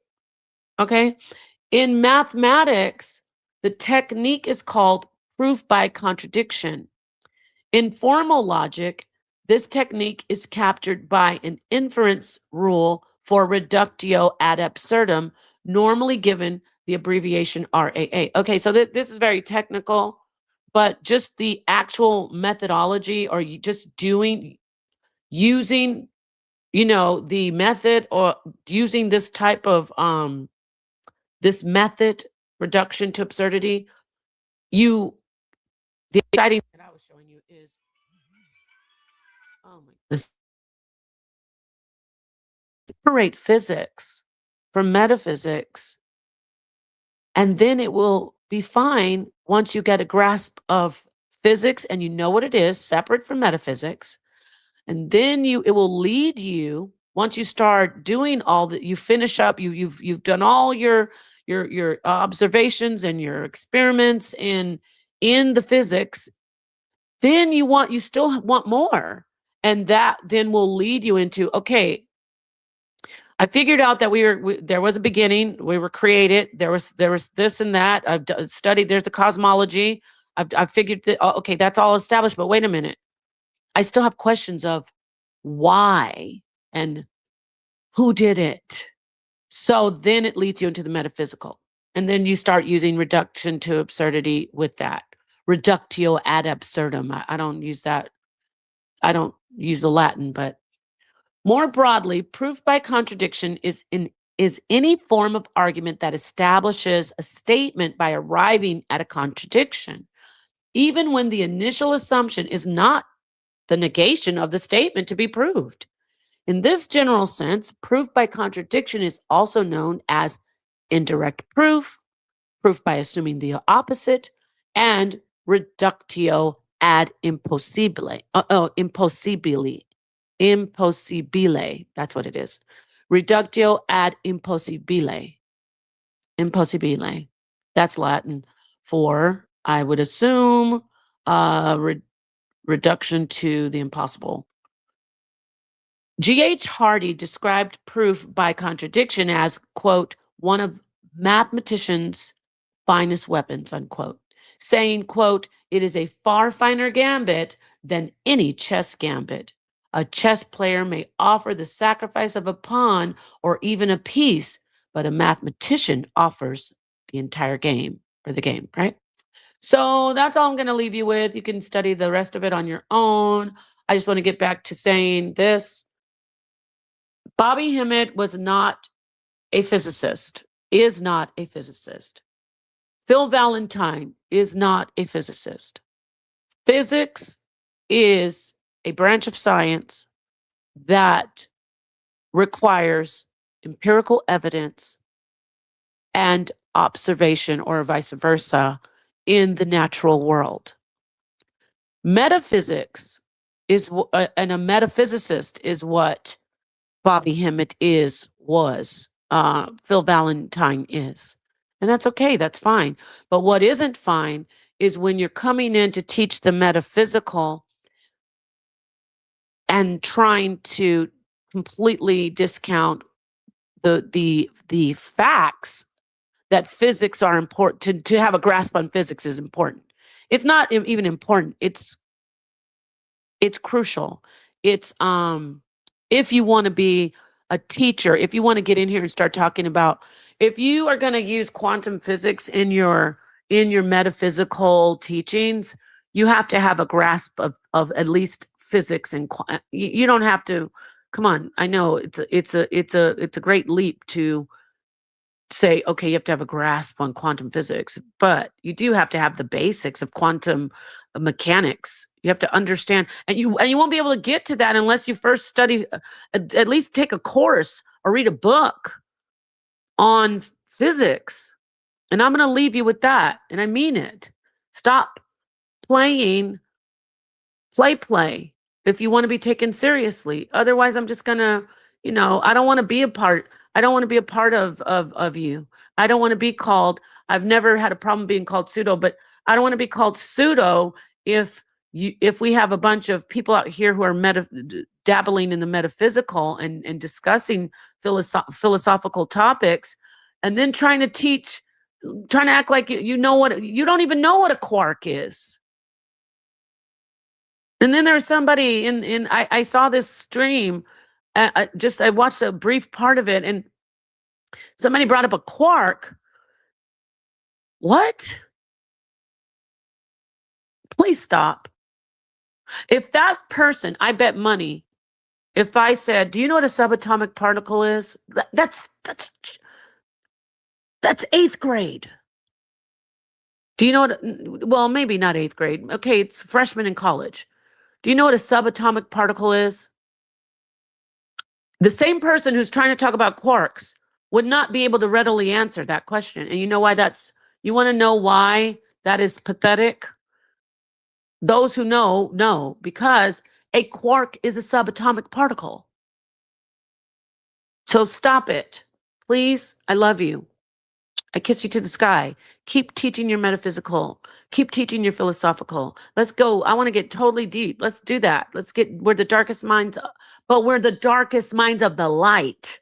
Okay? In mathematics, the technique is called proof by contradiction. In formal logic, this technique is captured by an inference rule for reductio ad absurdum, normally given the abbreviation RAA. Okay, so this is very technical, but just the actual methodology, or you just using, the method, or using this type of, this method, reduction to absurdity, the exciting thing that I was showing you is, oh my goodness, separate physics from metaphysics, and then it will be fine once you get a grasp of physics and you know what it is, separate from metaphysics. And then it will lead you, once you start doing all that, you finish up, you've done all your observations and your experiments in the physics, then you still want more. And that then will lead you into, okay, I figured out that there was a beginning, we were created, there was this and that. I've studied, there's the cosmology. I've figured that, okay, that's all established, but wait a minute. I still have questions of why and who did it. So then it leads you into the metaphysical. And then you start using reduction to absurdity with that. Reductio ad absurdum. I don't use that. I don't use the Latin, but more broadly, proof by contradiction is any form of argument that establishes a statement by arriving at a contradiction, even when the initial assumption is not the negation of the statement to be proved. In this general sense, proof by contradiction is also known as indirect proof, proof by assuming the opposite, and reductio ad impossibile. Impossibile. That's what it is. Reductio ad impossibile. Impossibile. That's Latin for, I would assume, reduction to the impossible. G.H. Hardy described proof by contradiction as, quote, one of mathematicians' finest weapons, unquote, saying, quote, it is a far finer gambit than any chess gambit. A chess player may offer the sacrifice of a pawn or even a piece, but a mathematician offers the entire game, or the game, right? So that's all I'm going to leave you with. You can study the rest of it on your own. I just want to get back to saying this. Bobby Hemmitt was not a physicist, is not a physicist. Phil Valentine is not a physicist. Physics is a branch of science that requires empirical evidence and observation, or vice versa, in the natural world. Metaphysics is, and a metaphysicist is what Bobby Hemmitt was, Phil Valentine is. And that's okay, that's fine. But what isn't fine is when you're coming in to teach the metaphysical and trying to completely discount the facts that physics are important. To have a grasp on physics is important. It's not even important. It's crucial. It's if you want to be a teacher, if you want to get in here and start talking about, if you are going to use quantum physics in your metaphysical teachings, you have to have a grasp of at least physics, and you don't have to. Come on, I know it's a great leap to say, okay, you have to have a grasp on quantum physics, but you do have to have the basics of quantum mechanics. You have to understand, and you won't be able to get to that unless you first study, at least take a course or read a book on physics. And I'm going to leave you with that, and I mean it. Stop playing play if you want to be taken seriously. Otherwise, I'm just going to, I don't want to be a part. I don't want to be a part of you. I don't want to be called, I've never had a problem being called pseudo, but I don't want to be called pseudo if we have a bunch of people out here who are dabbling in the metaphysical and discussing philosophical topics, and then trying to act like you don't even know what a quark is. And then there's somebody I saw this stream, I watched a brief part of it, and somebody brought up a quark. What? Please stop. If that person, I bet money, if I said, do you know what a subatomic particle is? That's 8th grade. Do you know what, well, maybe not 8th grade. Okay, it's freshman in college. Do you know what a subatomic particle is? The same person who's trying to talk about quarks would not be able to readily answer that question. And you know why you want to know why that is pathetic? Those who know, because a quark is a subatomic particle. So stop it. Please, I love you. I kiss you to the sky. Keep teaching your metaphysical. Keep teaching your philosophical. Let's go. I want to get totally deep. Let's do that. We're the darkest minds, but we're the darkest minds of the light.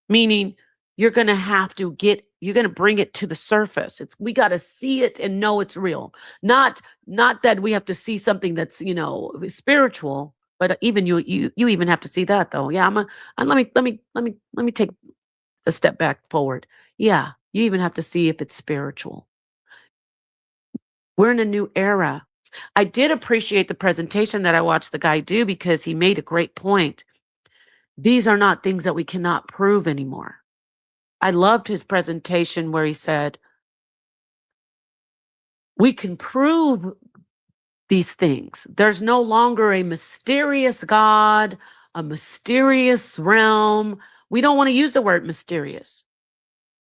Meaning you're going to bring it to the surface. We got to see it and know it's real. Not that we have to see something that's, spiritual, but even you even have to see that though. Yeah, let me take a step back forward. Yeah, you even have to see if it's spiritual. We're in a new era. I did appreciate the presentation that I watched the guy do because he made a great point. These are not things that we cannot prove anymore. I loved his presentation where he said, we can prove these things. There's no longer a mysterious God, a mysterious realm. We don't want to use the word mysterious.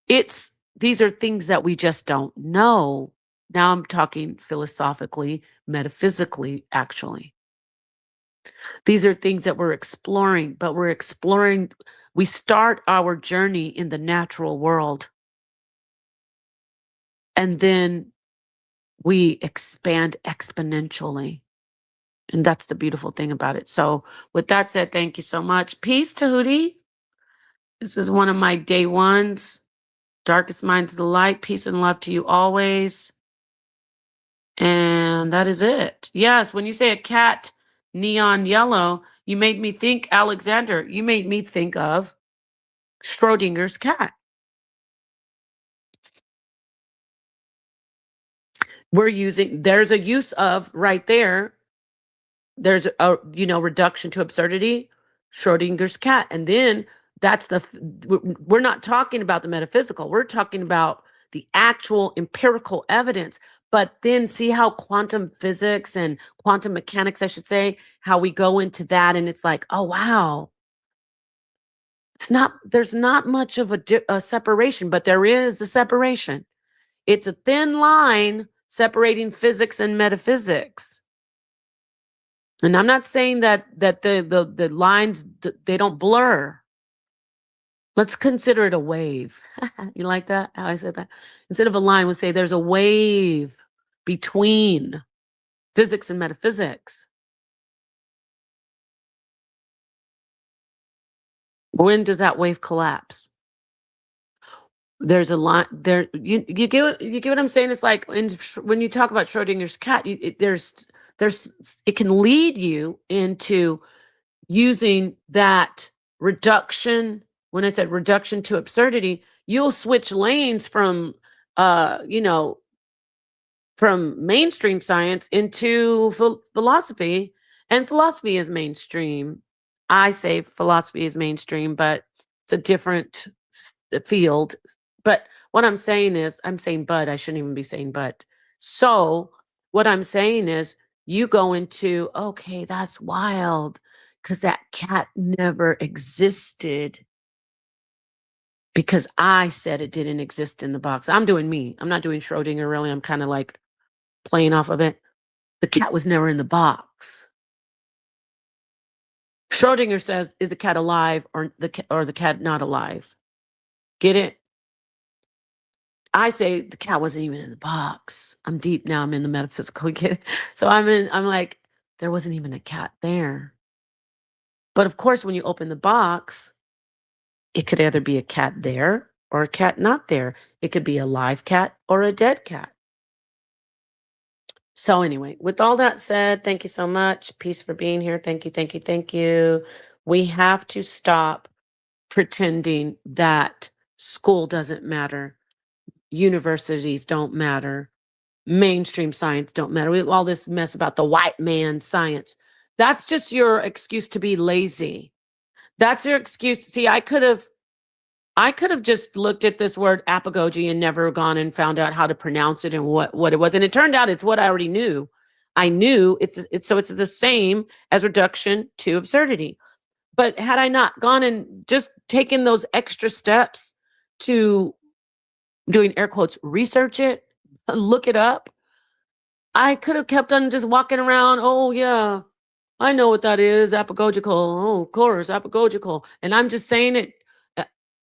These are things that we just don't know. Now I'm talking philosophically, metaphysically, actually. These are things that we're exploring, but we start our journey in the natural world. And then we expand exponentially. And that's the beautiful thing about it. So with that said, thank you so much. Peace, Tahuti. This is one of my day ones. Darkest minds of the light. Peace and love to you always. And that is it. Yes, when you say a cat neon yellow, you made me think, Alexander, you made me think of Schrodinger's cat. There's a use of right there. There's a, reduction to absurdity, Schrodinger's cat. And then we're not talking about the metaphysical. We're talking about the actual empirical evidence. But then see how quantum physics and quantum mechanics, I should say, how we go into that. And it's like, oh, wow. There's not much of a separation, but there is a separation. It's a thin line separating physics and metaphysics. And I'm not saying that the lines, they don't blur. Let's consider it a wave. You like that? How I said that? Instead of a line, we'll say there's a wave between physics and metaphysics. When does that wave collapse? There's a line there. You get what I'm saying? It's like when you talk about Schrodinger's cat, it can lead you into using that reduction. When I said reduction to absurdity, you'll switch lanes from mainstream science into philosophy, and philosophy is mainstream. I say philosophy is mainstream, but it's a different field. But what I'm saying is, I shouldn't even be saying but. So what I'm saying is, you go into, okay, that's wild, because that cat never existed because I said it didn't exist in the box. I'm doing me. I'm not doing Schrodinger, really. I'm kind of like playing off of it. The cat was never in the box. Schrodinger says, is the cat alive or the cat not alive? Get it? I say the cat wasn't even in the box. I'm deep now. I'm in the metaphysical. Get it? So I'm like, there wasn't even a cat there. But of course, when you open the box, it could either be a cat there or a cat not there. It could be a live cat or a dead cat. So anyway, with all that said, thank you so much. Peace for being here. Thank you, thank you, thank you. We have to stop pretending that school doesn't matter. Universities don't matter. Mainstream science don't matter. We have all this mess about the white man science. That's just your excuse to be lazy. That's your excuse. See, I could have just looked at this word apagogy and never gone and found out how to pronounce it and what it was. And it turned out it's what I already knew. I knew it's the same as reduction to absurdity. But had I not gone and just taken those extra steps to, doing air quotes, research it, look it up, I could have kept on just walking around. Oh yeah, I know what that is, apagogical. Oh, of course, apagogical. And I'm just saying it.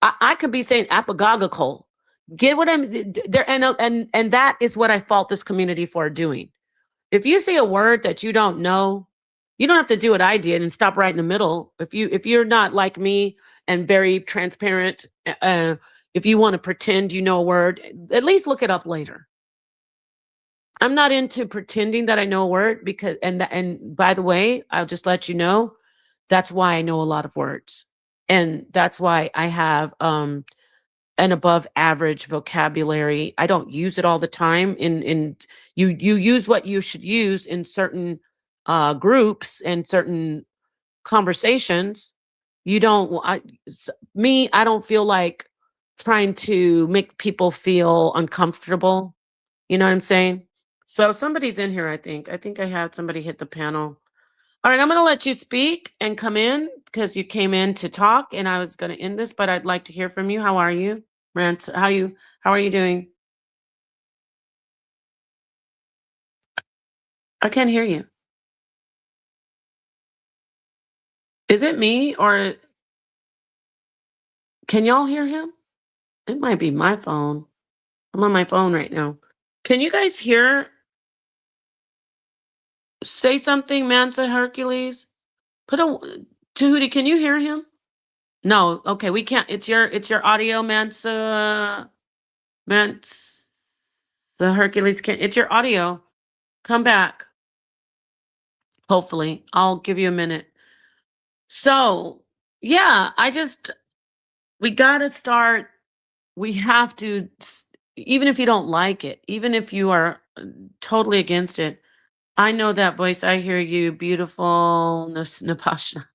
I could be saying apagogical. Get what I'm there, and that is what I fault this community for doing. If you see a word that you don't know, you don't have to do what I did and stop right in the middle. If you're not like me and very transparent, if you want to pretend you know a word, at least look it up later. I'm not into pretending that I know a word because, and by the way, I'll just let you know, that's why I know a lot of words. And that's why I have an above average vocabulary. I don't use it all the time. You use what you should use in certain groups and certain conversations. You don't. I don't feel like trying to make people feel uncomfortable. You know what I'm saying? So somebody's in here. I think I had somebody hit the panel. All right, I'm going to let you speak and come in because you came in to talk, and I was going to end this, but I'd like to hear from you. How are you, Rance? How are you doing? I can't hear you. Is it me or can y'all hear him? It might be my phone. I'm on my phone right now. Can you guys hear? Say something, Mansa Hercules. Tahuti, can you hear him? No. Okay, we can't. It's your audio, Mansa Hercules. It's your audio. Come back. Hopefully. I'll give you a minute. So, yeah, we got to start. We have to, even if you don't like it, even if you are totally against it. I know that voice. I hear you. Beautiful, Napasha.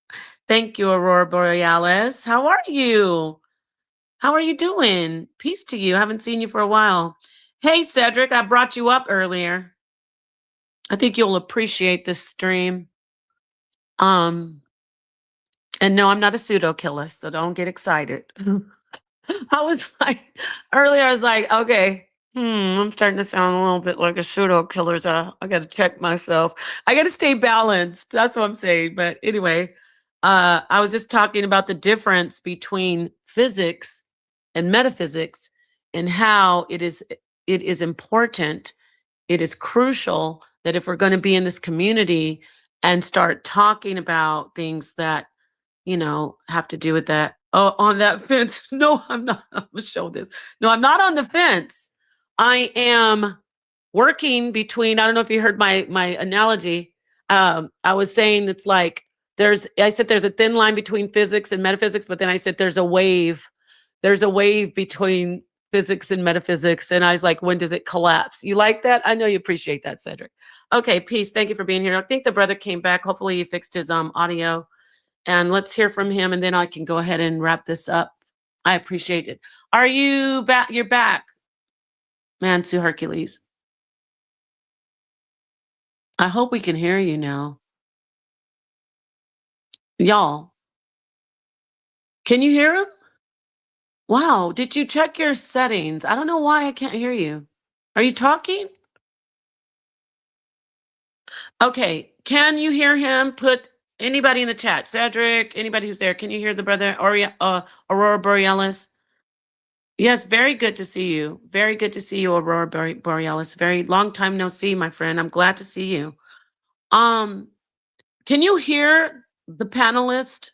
Thank you, Aurora Borealis. How are you? How are you doing? Peace to you. I haven't seen you for a while. Hey, Cedric, I brought you up earlier. I think you'll appreciate this stream. And no, I'm not a pseudo killer, so don't get excited. I was like, earlier, I was like, okay, I'm starting to sound a little bit like a pseudo killer. So I got to check myself. I got to stay balanced. That's what I'm saying. But anyway, I was just talking about the difference between physics and metaphysics and how it is important. It is crucial that if we're going to be in this community and start talking about things that, have to do with that. Oh, on that fence. No, I'm not. I'm going to show this. No, I'm not on the fence. I am working between, I don't know if you heard my analogy. I was saying it's like, I said there's a thin line between physics and metaphysics, but then I said there's a wave. There's a wave between physics and metaphysics. And I was like, when does it collapse? You like that? I know you appreciate that, Cedric. Okay, peace. Thank you for being here. I think the brother came back. Hopefully he fixed his audio. And let's hear from him, and then I can go ahead and wrap this up. I appreciate it. Are you back? You're back, Mansu Hercules. I hope we can hear you now. Y'all, can you hear him? Wow, did you check your settings? I don't know why I can't hear you. Are you talking? Okay, can you hear him? Put anybody in the chat. Cedric, anybody who's there, can you hear the brother Aurora Borealis? Yes, very good to see you. Very good to see you, Aurora Borealis. Very long time no see, my friend. I'm glad to see you. Can you hear the panelist?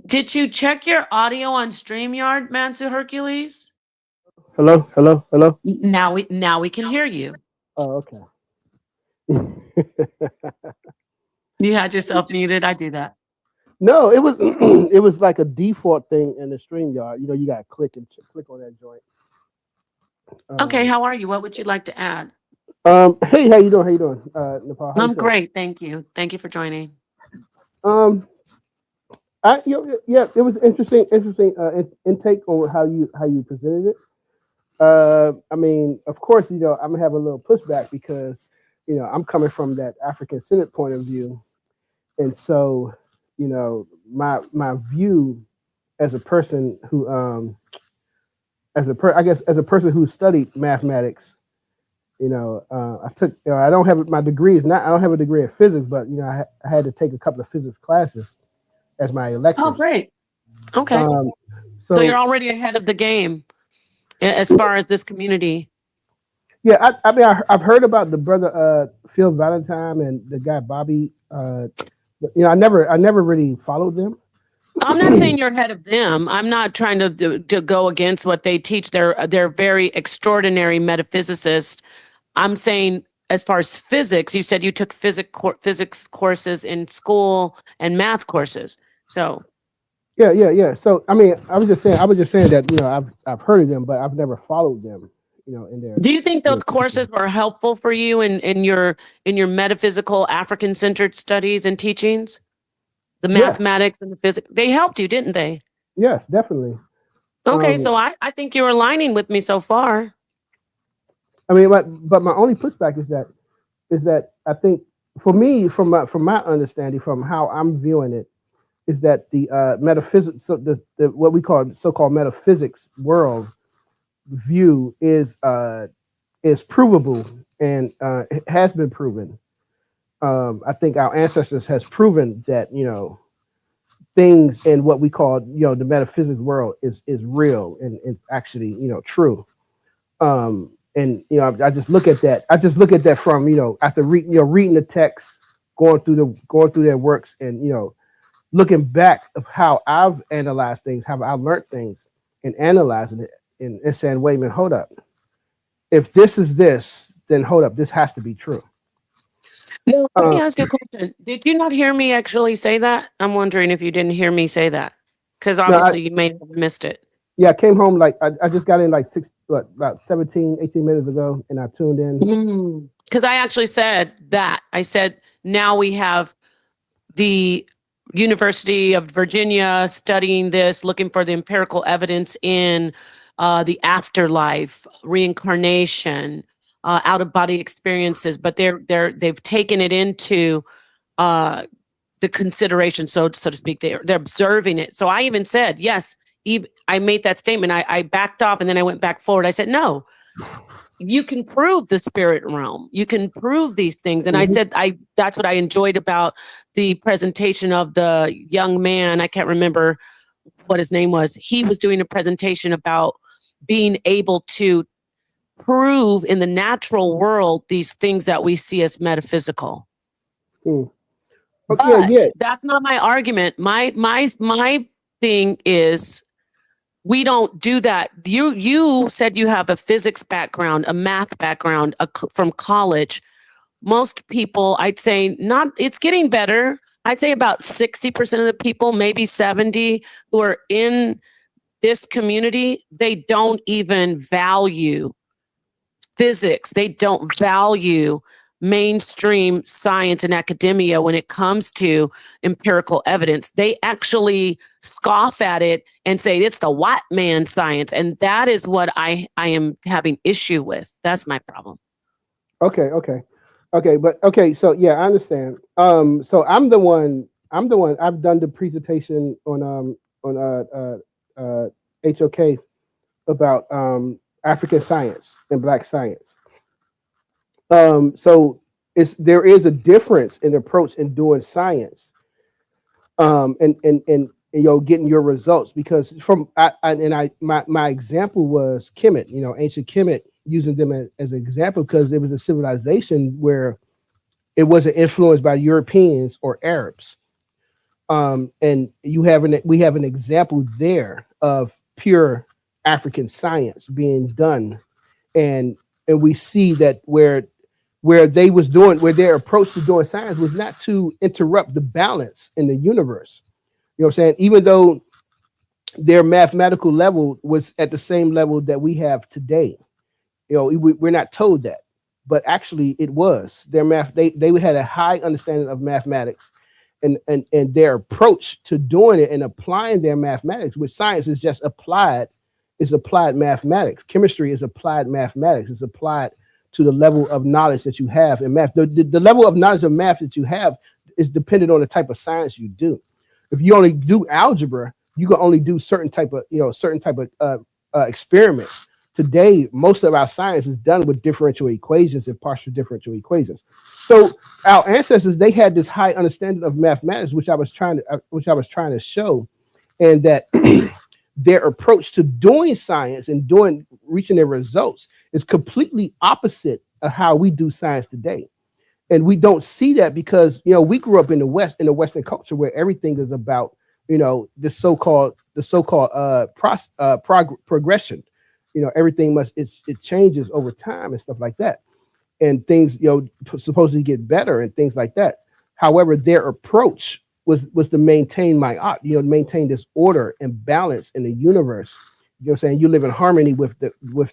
Did you check your audio on StreamYard, Mansu Hercules? Hello. Now we can hear you. Oh, okay. You had yourself muted. I do that. No, it was it was like a default thing in the StreamYard. You got to click on that joint. Okay, how are you? What would you like to add? Hey, how you doing? Nepal, I'm great, thank you. Thank you for joining. It was interesting intake on how you presented it. I mean, of course, I'm gonna have a little pushback because I'm coming from that African-centered point of view, and so my view as a person who as a person who studied mathematics, I don't have my degrees. I don't have a degree in physics, but I had to take a couple of physics classes as my electives. Oh, great. Okay. So you're already ahead of the game as far as this community. Yeah, I mean, I've heard about the brother Phil Valentine and the guy Bobby. I never really followed them. I'm not saying you're ahead of them. I'm not trying to go against what they teach. They're very extraordinary metaphysicists. I'm saying as far as physics, you said you took physics courses in school and math courses. So Yeah. So I mean, I was just saying that, you know, I've heard of them, but I've never followed them, you know, in their, Do you think you those know, particular. courses were helpful for you in your metaphysical African centered studies and teachings? The Yeah, mathematics and the physics, they helped you, didn't they? yes, definitely. Okay, Um, so I think you're aligning with me so far. I mean, but my only pushback is that I think for me, from my understanding, from how I'm viewing it, is that the metaphysics, so the what we call so-called metaphysics world view is provable, and it has been proven. I think our ancestors has proven that, you know, things in what we call, you know, the metaphysics world is real and actually, you know, true. And you know, I just look at that. I just look at that from, you know, after reading the text, going through their works, and, you know, looking back of how I've analyzed things, how I learned things, and analyzing it, and saying, wait a minute, hold up. If this is this, then hold up, this has to be true. Now, let me Uh, ask you a question. Did you not hear me actually say that? I'm wondering if you didn't hear me say that, because no, obviously you may have missed it. yeah, I came home like I just got in like about 17, 18 minutes ago, and I tuned in. Because I actually said that. I said, now we have the University of Virginia studying this, looking for the empirical evidence in the afterlife, reincarnation, out of body experiences, but they've taken it into the consideration, so to speak. They're observing it. So I even said, yes, I made that statement. I backed off and then I went back forward. I said, no, you can prove the spirit realm. You can prove these things. And I Mhm. said, that's what I enjoyed about the presentation of the young man. I can't remember what his name was. He was doing a presentation about being able to prove in the natural world these things that we see as metaphysical. Mm. Okay, But yeah. that's not my argument. My thing is, we don't do that. You said you have a physics background, a math background from college. Most people, I'd say, not. It's getting better. I'd say about 60% of the people, maybe 70, who are in this community, they don't even value physics. They don't value mainstream science and academia when it comes to empirical evidence. They actually scoff at it and say it's the white man science. And that is what I am having issue with. That's my problem. Okay, but okay, so yeah, I understand. So I'm the one I've done the presentation on HOK about African science and Black science. So there is a difference in approach in doing science, and you know, getting your results, because my example was Kemet, you know, ancient Kemet, using them as an example because it was a civilization where it wasn't influenced by Europeans or Arabs. And we have an example there of pure African science being done, and we see that where their approach to doing science was not to interrupt the balance in the universe. You know what I'm saying? Even though their mathematical level was at the same level that we have today, you know, we're not told that, but actually it was their math. They had a high understanding of mathematics, and their approach to doing it and applying their mathematics, which science is just applied, is applied mathematics. Chemistry is applied mathematics. It's applied to the level of knowledge that you have in math. The level of knowledge of math that you have is dependent on the type of science you do. If you only do algebra, you can only do certain type of experiments. Today, most of our science is done with differential equations and partial differential equations. So our ancestors, they had this high understanding of mathematics, which I was trying to show, and that their approach to doing science and reaching their results is completely opposite of how we do science today. And we don't see that because, you know, we grew up in the Western culture where everything is about, you know, the so-called progression. You know, everything it changes over time and stuff like that, and things, you know, supposedly get better and things like that. However, their approach was to maintain my art, maintain this order and balance in the universe. You know what I'm saying? You live in harmony with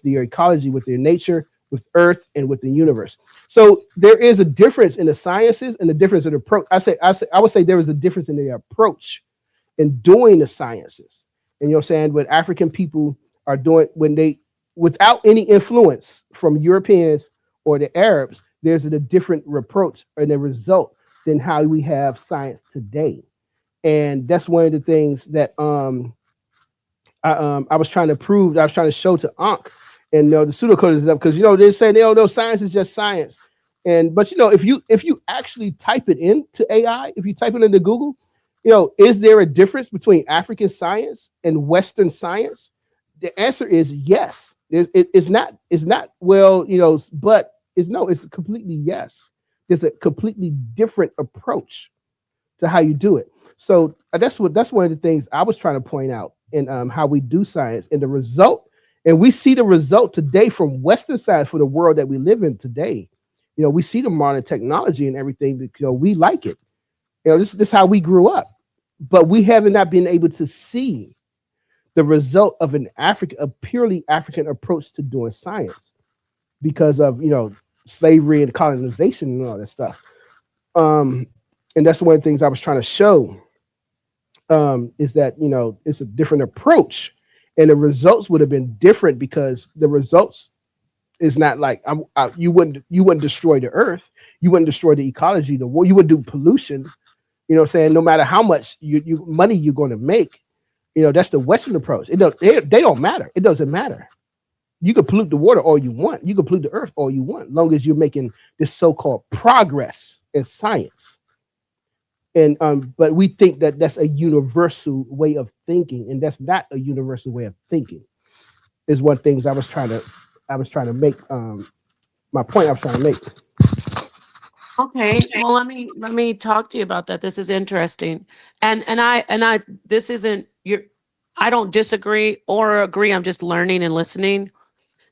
your ecology, with your nature, with Earth, and with the universe. So there is a difference in the sciences and the difference in the approach. I would say there is a difference in the approach in doing the sciences. And what I'm saying, what African people are doing when they, without any influence from Europeans or the Arabs, there's a different approach and a result than how we have science today. And that's one of the things that I was trying to prove, I was trying to show to Ankh, and the pseudocode is up because they say they don't know science is just science, but if you actually type it into AI, if you type it into Google, is there a difference between African science and Western science? The answer is yes. It's not well, but it's no, it's completely yes. There's a completely different approach to how you do it. So that's one of the things I was trying to point out in how we do science and the result. And we see the result today from Western science for the world that we live in today. We see the modern technology and everything because we like it. This is how we grew up, but we have not been able to see the result of a purely African approach to doing science because of slavery and colonization and all that stuff. And that's one of the things I was trying to show is that it's a different approach, and the results would have been different because the results is not like you wouldn't destroy the earth, you wouldn't destroy the ecology, the world, you would do pollution. Saying no matter how much money you're going to make, that's the Western approach. They don't matter. It doesn't matter. You can pollute the water all you want. You can pollute the earth all you want, long as you're making this so-called progress in science. And but we think that that's a universal way of thinking, and that's not a universal way of thinking. Is one things I was trying to make. My point I was trying to make. Okay, well, let me talk to you about that. This is interesting, and I this isn't your. I don't disagree or agree. I'm just learning and listening.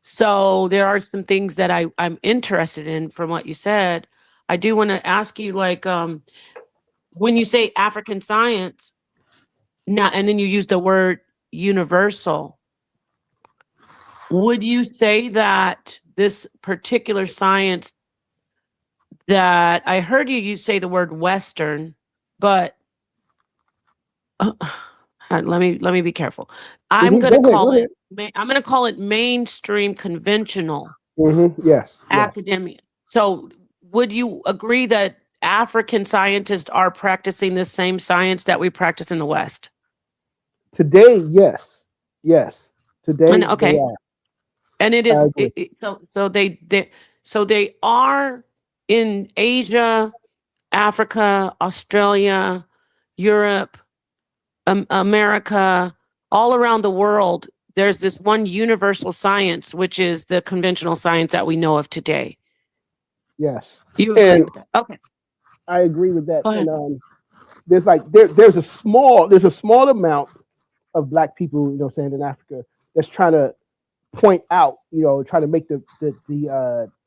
So there are some things that I'm interested in from what you said. I do want to ask you, like, when you say African science, now and then you use the word universal. Would you say that this particular science that I heard you say the word Western, but let me be careful. I'm going to call it mainstream conventional Yes. academia. So would you agree that African scientists are practicing the same science that we practice in the West? Today, yes. Today, okay. They are. And it is so they are in Asia, Africa, Australia, Europe, America, all around the world. There's this one universal science, which is the conventional science that we know of today. Yes. You agree with that? Okay. I agree with that. And there's a small amount of Black people, in Africa that's trying to point out, trying to make the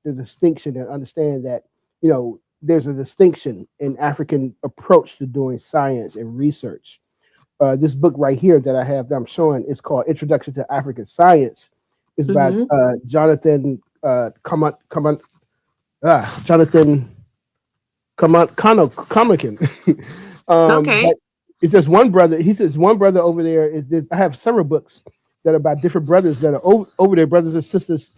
distinction and understand that, there's a distinction in African approach to doing science and research. This book right here that I have that I'm showing is called Introduction to African Science. It's by Jonathan Comerkin. Okay. It's just one brother. He says one brother over there is this. I have several books that are about different brothers that are over there, brothers and sisters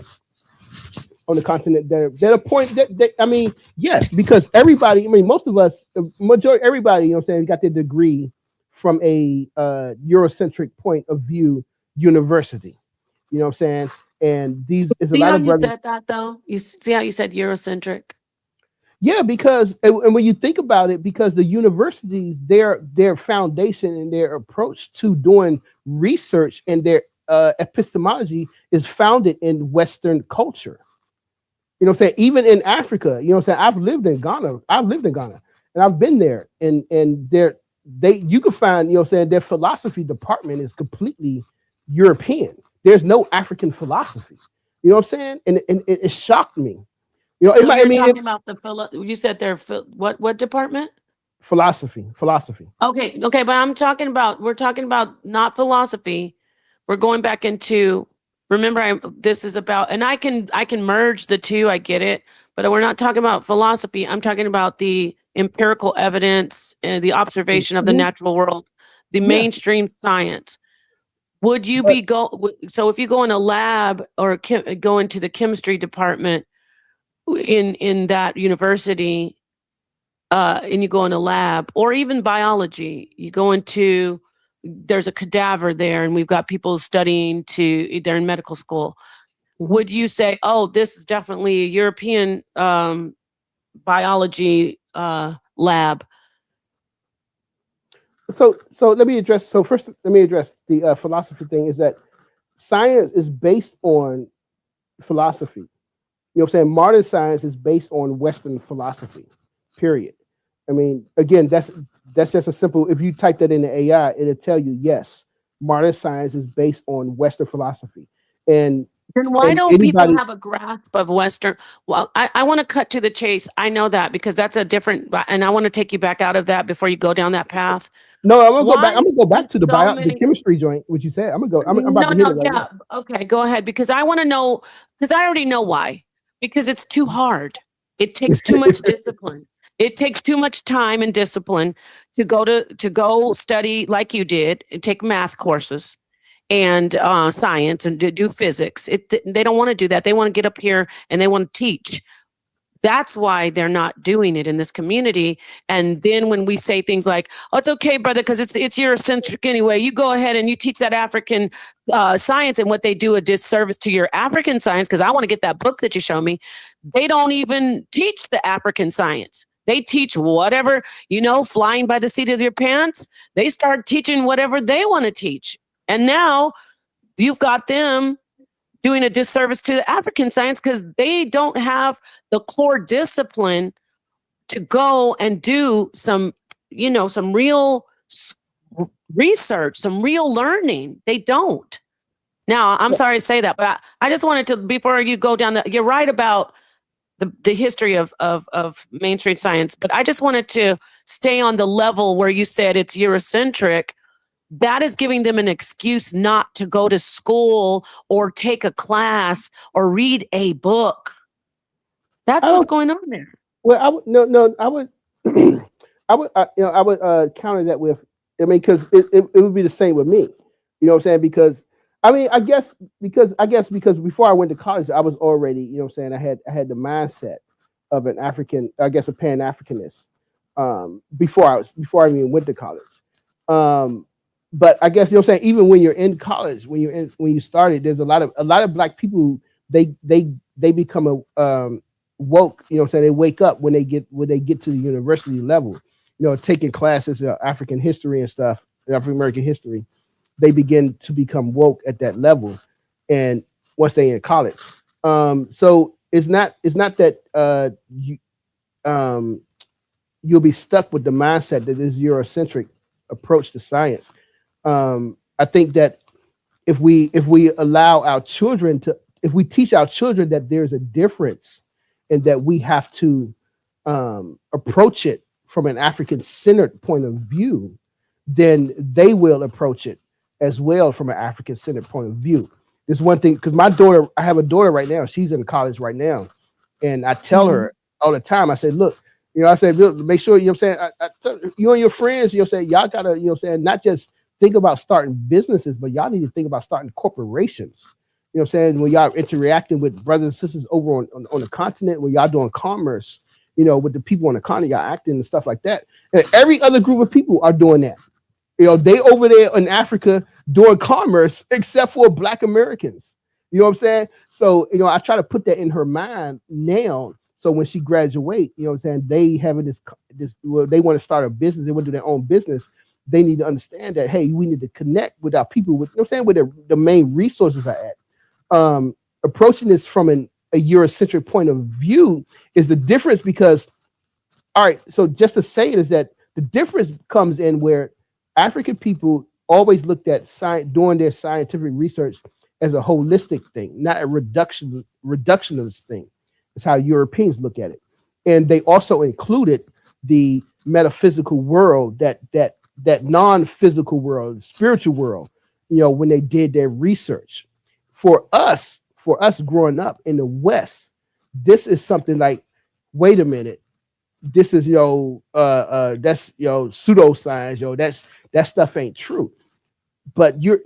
on the continent that are point that I mean, yes, because everybody, most of us, majority, everybody, got their degree from a Eurocentric point of view university. And these is a lot of brothers. You said that though. You see how you said Eurocentric? Yeah, because and when you think about it, because the universities, their foundation and their approach to doing research and their epistemology is founded in Western culture. Even in Africa, I've lived in Ghana, and I've been there, and you can find, their philosophy department is completely European. There's no African philosophy. And it shocked me. Talking about you said they're what department? Philosophy. Okay, but we're talking about not philosophy. We're going back into, remember, this is about, and I can merge the two, I get it, but we're not talking about philosophy. I'm talking about the empirical evidence and the observation of the natural world, the mainstream science. Would you so if you go in a lab or go into the chemistry department in that university, and you go in a lab, or even biology, you go into, there's a cadaver there and we've got people studying they're in medical school. Would you say, oh, this is definitely a European biology lab? So let me address. So first, let me address the philosophy thing. Is that science is based on philosophy? You know what I'm saying? Modern science is based on Western philosophy. Period. I mean, again, that's just a simple. If you type that in the AI, it'll tell you yes. Modern science is based on Western philosophy. And then why don't people have a grasp of Western? Well, I want to cut to the chase. I know that because that's a different, and I want to take you back out of that before you go down that path. No, I'm gonna go back to the chemistry joint, what you said. I'm about to hit it right now. Okay, go ahead, because I want to know, because I already know why. Because it's too hard. It takes too much discipline. It takes too much time and discipline to go study like you did and take math courses and science and do physics. They don't want to do that. They want to get up here and they want to teach. That's why they're not doing it in this community. And then when we say things like, "Oh, it's okay, brother, because it's Eurocentric anyway. You go ahead and you teach that African science," and what they do a disservice to your African science, because I want to get that book that you show me. They don't even teach the African science. They teach whatever, flying by the seat of your pants. They start teaching whatever they want to teach. And now you've got them doing a disservice to the African science because they don't have the core discipline to go and do some real research, some real learning. They don't. Now, I'm sorry to say that, but I just wanted to, before you go down you're right about the history of mainstream science, but I just wanted to stay on the level where you said it's Eurocentric. That is giving them an excuse not to go to school or take a class or read a book. That's what's going on there. Well, I would counter that with, because it would be the same with me. You know what I'm saying? Because I guess before I went to college, I was already, I had the mindset of an African, I guess a Pan-Africanist, before I even went to college. But I guess, even when you're in college, when you started, there's a lot of Black people, they become woke, they wake up when they get to the university level, taking classes of African history and stuff, African American history. They begin to become woke at that level, and once they're in college, so it's not that you'll be stuck with the mindset that this Eurocentric approach to science. I think that if we allow our children if we teach our children that there's a difference and that we have to approach it from an African-centered point of view, then they will approach it as well from an African-centered point of view. There's one thing, because I have a daughter right now. She's in college right now. And I tell her all the time, I said, look, I said, make sure, you and your friends, y'all gotta, not just think about starting businesses, but y'all need to think about starting corporations. When y'all interacting with brothers and sisters over on the continent, when y'all doing commerce, with the people on the continent, y'all acting and stuff like that. And every other group of people are doing that. They over there in Africa doing commerce, except for Black Americans. You know what I'm saying? So, I try to put that in her mind now. So when she graduates, they having this, they want to start a business, they want to do their own business. They need to understand that, hey, we need to connect with our people, where the main resources are at. Approaching this from a Eurocentric point of view is the difference, because, all right, so just to say it is that the difference comes in where African people always looked at doing their scientific research as a holistic thing, not a reductionist thing. It's how Europeans look at it. And they also included the metaphysical world, that non-physical world, spiritual world, when they did their research. For us growing up in the West, this is something like, wait a minute, this is that's pseudoscience, that stuff ain't true. But you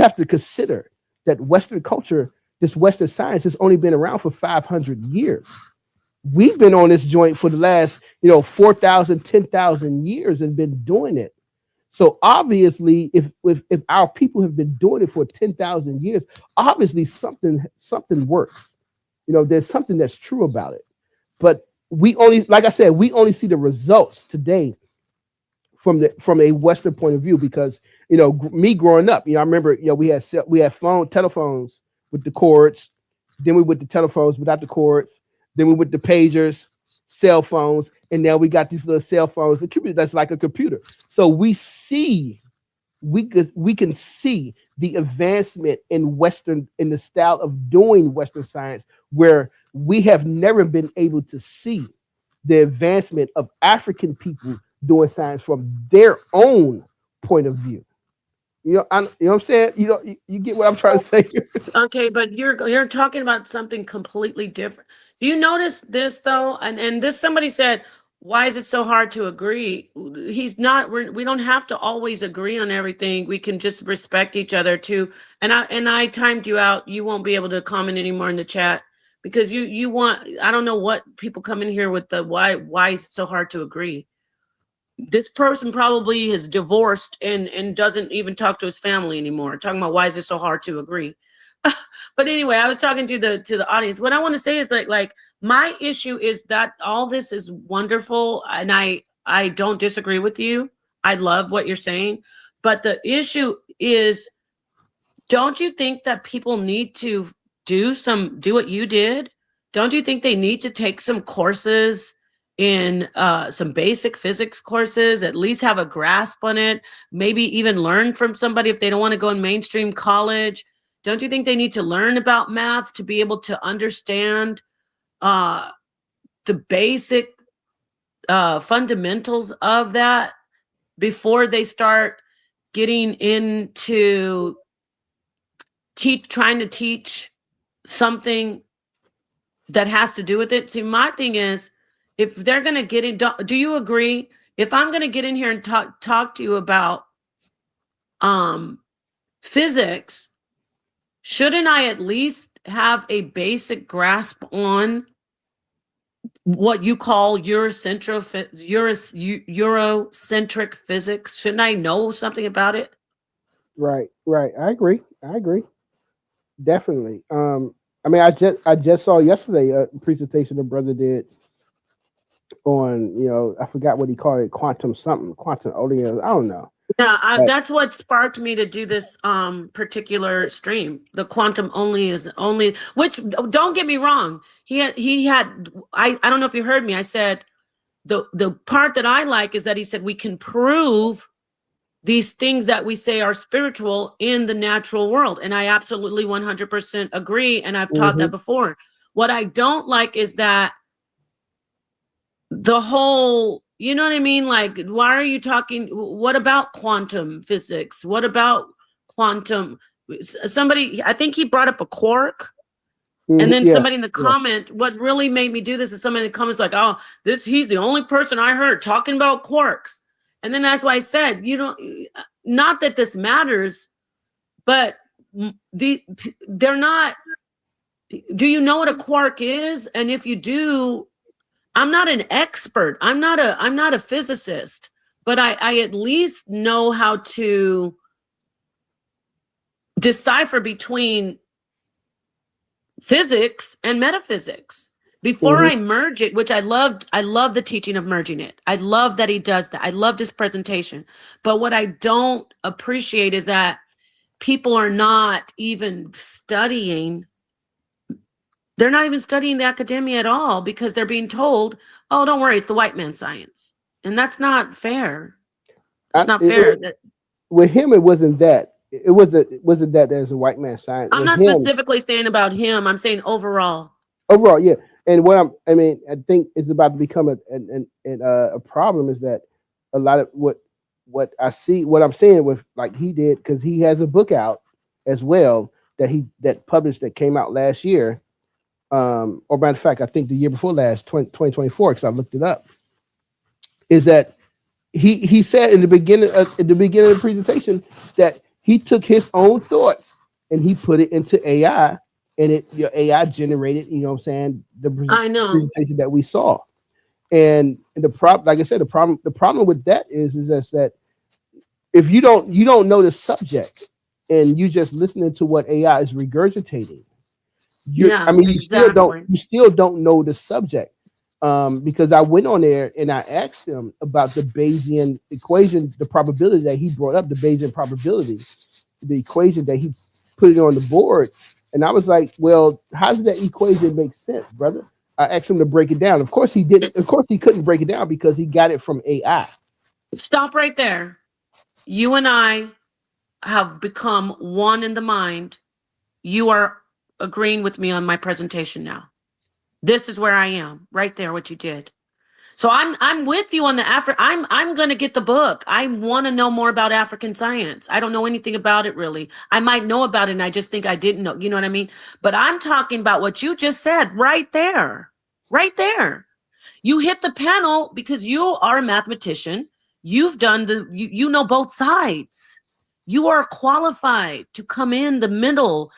have to consider that Western culture, this Western science, has only been around for 500 years. We've been on this joint for the last 4,000, 10,000 years and been doing it. So obviously, if our people have been doing it for 10,000 years, obviously something works. There's something that's true about it. But we only, like I said, we only see the results today from a Western point of view, because me growing up, I remember we had telephones with the cords, then we went to telephones without the cords, then we went to pagers, cell phones, and now we got these little cell phones, the computer that's like a computer. So we can see the advancement in the style of doing Western science, where we have never been able to see the advancement of African people doing science from their own point of view. You know what I'm saying? You get what I'm trying to say? Okay, but you're talking about something completely different. Do you notice this though? And this, somebody said, why is it so hard to agree? We don't have to always agree on everything. We can just respect each other too. And I timed you out. You won't be able to comment anymore in the chat, because you want, I don't know what people come in here with the why is it so hard to agree? This person probably is divorced and doesn't even talk to his family anymore, talking about why is it so hard to agree. But anyway, I was talking to the audience. What I want to say is that, like, my issue is that all this is wonderful, and I don't disagree with you. I love what you're saying, but the issue is, don't you think that people need to do what you did? Don't you think they need to take some courses in some basic physics courses, at least have a grasp on it, maybe even learn from somebody if they don't want to go in mainstream college? Don't you think they need to learn about math to be able to understand the basic fundamentals of that before they start getting into trying to teach something that has to do with it? See, my thing is, if they're going to get in, do you agree? If I'm going to get in here and talk to you about physics, shouldn't I at least have a basic grasp on what you call Eurocentric physics? Shouldn't I know something about it? Right. I agree. Definitely. I mean, I just saw yesterday a presentation the brother did on, I forgot what he called it, quantum oleum. I don't know. Yeah, that's what sparked me to do this particular stream. The quantum only, which, don't get me wrong, he had I don't know if you heard me. I said the part that I like is that he said we can prove these things that we say are spiritual in the natural world, and I absolutely 100% agree, and I've taught that before. What I don't like is that the whole, you know what I mean? Like, why are you talking? What about quantum physics? What about quantum? Somebody, I think he brought up a quark. And then somebody in the comment, what really made me do this is somebody in the comments like, oh, he's the only person I heard talking about quarks. And then that's why I said, not that this matters, but they're not. Do you know what a quark is? And if you do, I'm not an expert. I'm not a physicist, but I at least know how to decipher between physics and metaphysics before I merge it, which I love the teaching of merging it. I love that he does that. I loved his presentation. But what I don't appreciate is that people are not even studying. They're not even studying the academia at all, because they're being told, oh, don't worry, it's the white man's science. And that's not fair. It's not fair. With him, it wasn't that. It wasn't that there's a white man's science. I'm not specifically saying about him. I'm saying overall. Overall, yeah. And I think it's about to become a problem is that a lot of what I'm saying with like he did, because he has a book out as well that published that came out last year, or matter of fact, I think the year before last, 2024, because I looked it up, is that he said in the beginning of the presentation that he took his own thoughts and he put it into AI, and your AI generated, you know what I'm saying, the presentation that we saw. And the problem, like I said, the problem with that is that if you don't know the subject and you just listening to what AI is regurgitating, you still don't know the subject. Because I went on there and I asked him about the Bayesian equation, the probability that he brought up, the Bayesian probability, the equation that he put it on the board. And I was like, well, how does that equation make sense, brother? I asked him to break it down. Of course he didn't. Of course he couldn't break it down because he got it from AI. Stop right there. You and I have become one in the mind. You are agreeing with me on my presentation now. This is where I am, right there, what you did. So I'm with you on the I'm going to get the book. I want to know more about African science. I don't know anything about it really. I might know about it and I just think I didn't know. You know what I mean? But I'm talking about what you just said right there. Right there. You hit the panel because you are a mathematician. You've done you know both sides. You are qualified to come in the middle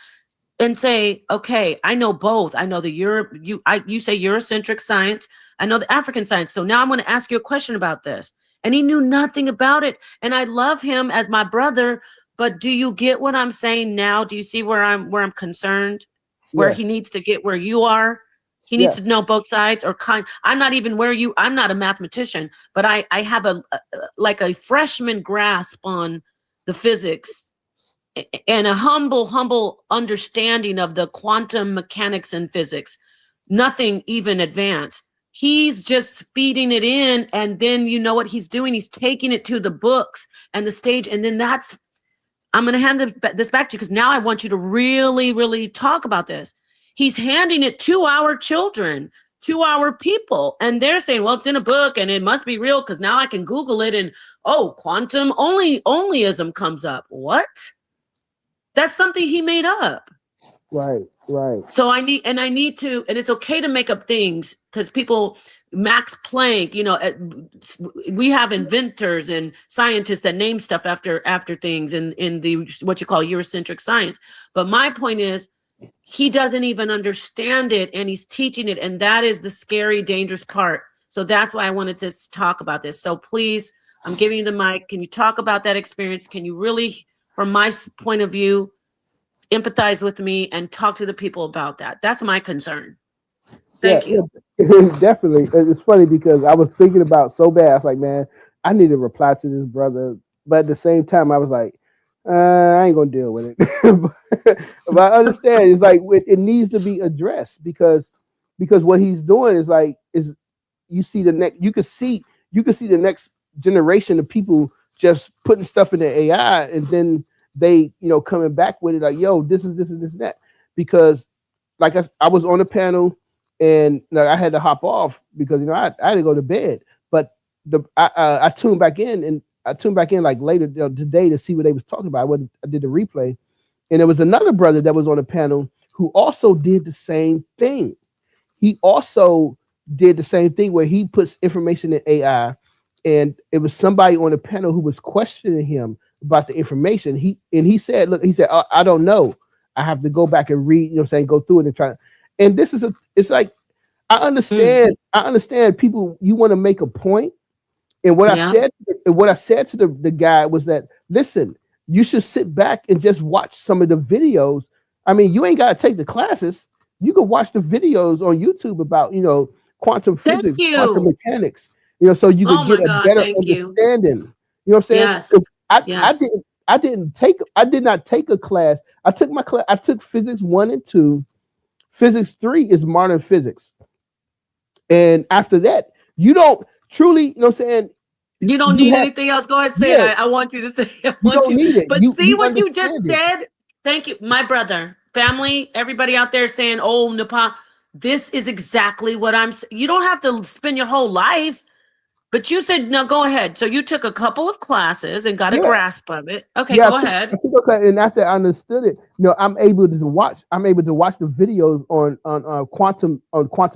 and say, okay, I know both. I know the you say Eurocentric science. I know the African science. So now I'm going to ask you a question about this. And he knew nothing about it. And I love him as my brother. But do you get what I'm saying now? Do you see where I'm concerned? Where he needs to get where you are? He needs to know both sides. I'm not even I'm not a mathematician, but I have a freshman grasp on the physics and a humble understanding of the quantum mechanics and physics. Nothing even advanced. He's just feeding it in, and then you know what he's doing? He's taking it to the books and the stage, and then I'm going to hand this back to you because now I want you to really, really talk about this. He's handing it to our children, to our people, and they're saying, well, it's in a book and it must be real because now I can Google it and, quantum onlyism comes up. What? That's something he made up. Right. So I need to, and it's okay to make up things because people, Max Planck, we have inventors and scientists that name stuff after things in the, what you call Eurocentric science. But my point is, he doesn't even understand it and he's teaching it. And that is the scary, dangerous part. So that's why I wanted to talk about this. So please, I'm giving you the mic. Can you talk about that experience? Can you really, from my point of view, empathize with me and talk to the people about that? That's my concern. Thank you. Definitely. It's funny because I was thinking about so bad. I was like, man, I need to reply to this brother. But at the same time, I was like, I ain't gonna deal with it. But I understand it's like it needs to be addressed because what he's doing is you see the next you can see the next generation of people just putting stuff in the AI and then they coming back with it like, yo, this is that. Because like I was on the panel and I had to hop off because I had to go to bed. But I tuned back in like later today to see what they was talking about. I did the replay, and there was another brother that was on the panel who also did the same thing. He also did the same thing where he puts information in AI, and it was somebody on the panel who was questioning him about the information. He said, I don't know. I have to go back and read, go through it and try. And it's like, I understand people, you want to make a point. And what I said to the guy was that, listen, you should sit back and just watch some of the videos. I mean, you ain't got to take the classes. You can watch the videos on YouTube about, quantum physics, quantum mechanics, so you can get a better understanding. You know what I'm saying? Yes. I did not take a class. I took my class. I took physics 1 and 2. Physics 3 is modern physics. And after that, you don't truly, you know what I'm saying? You don't need anything else. Go ahead, say it. I want you to say it. You don't need it. But see what you just said? Thank you. My brother, family, everybody out there saying, oh, Nepal. this is exactly what you don't have to spend your whole life. But you said, no, go ahead. So you took a couple of classes and got a grasp of it. Okay, go ahead. And after I understood it, I'm able to watch the videos on quantum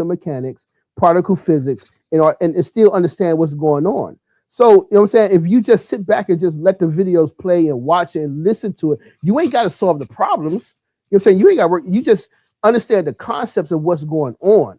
mechanics, particle physics, and still understand what's going on. So, you know what I'm saying? If you just sit back and just let the videos play and watch it and listen to it, you ain't got to solve the problems. You know what I'm saying? You ain't got to work. You just understand the concepts of what's going on.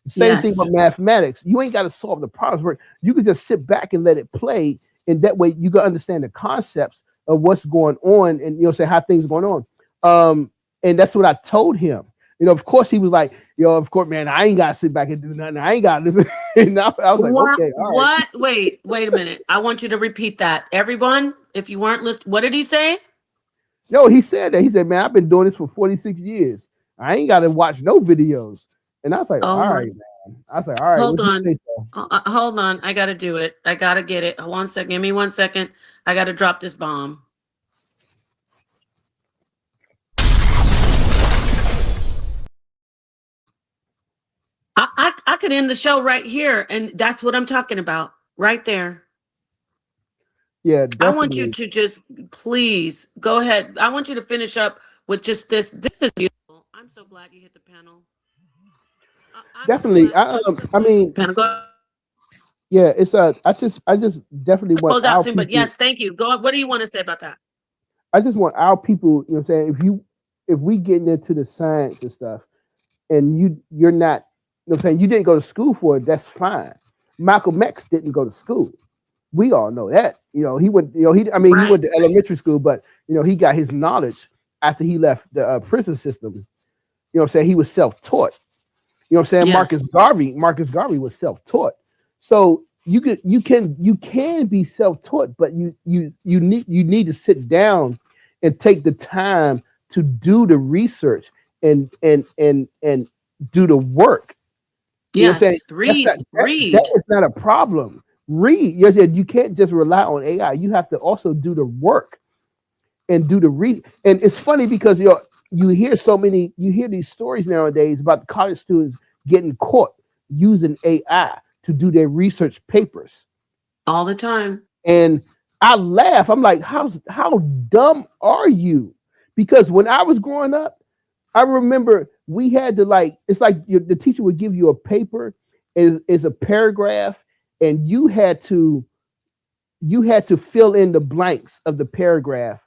Same thing with mathematics. You ain't got to solve the problems. You can just sit back and let it play. And that way you can understand the concepts of what's going on and, say how things are going on. And that's what I told him. Of course he was like, of course, man, I ain't got to sit back and do nothing. I ain't got to listen. And I was like, okay, all right. What? Wait a minute. I want you to repeat that. Everyone, if you weren't listening, what did he say? No, he said that. He said, man, I've been doing this for 46 years. I ain't got to watch no videos. And I was like, all right, man. I was like, all right. Hold on. Hold on. I got to do it. I got to get it. 1 second. Give me 1 second. I got to drop this bomb. I could end the show right here. And that's what I'm talking about. Right there. Yeah, definitely. I want you to just please go ahead. I want you to finish up with just this. This is beautiful. I'm so glad you hit the panel. Definitely. Yeah, it's I just definitely want close out soon, but yes, thank you. Go on. What do you want to say about that? I just want our people, you know what I'm saying, if we getting into the science and stuff and you're not, you know what I'm saying, you didn't go to school for it, that's fine. Malcolm X didn't go to school. We all know that. He went, he went to elementary school, but he got his knowledge after he left the prison system. You know what I'm saying? He was self-taught. You know what I'm saying? Yes. Marcus Garvey was self-taught. So you can be self-taught, but you need to sit down and take the time to do the research and do the work. Yes, you know what I'm saying? Read. That is not a problem. Read. You can't just rely on AI. You have to also do the work and do the read. And it's funny because you hear these stories nowadays about college students getting caught using AI to do their research papers all the time. And I laugh. I'm like, how dumb are you? Because when I was growing up, I remember we had to it's like the teacher would give you a paper is a paragraph, and you had to fill in the blanks of the paragraph.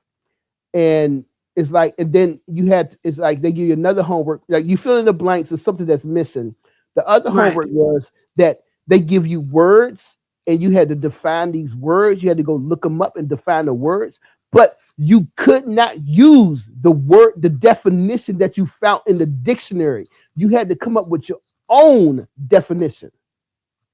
And it's like, and then it's like they give you another homework. Like you fill in the blanks of something that's missing. The other homework was that they give you words and you had to define these words. You had to go look them up and define the words, but you could not use the definition that you found in the dictionary. You had to come up with your own definition.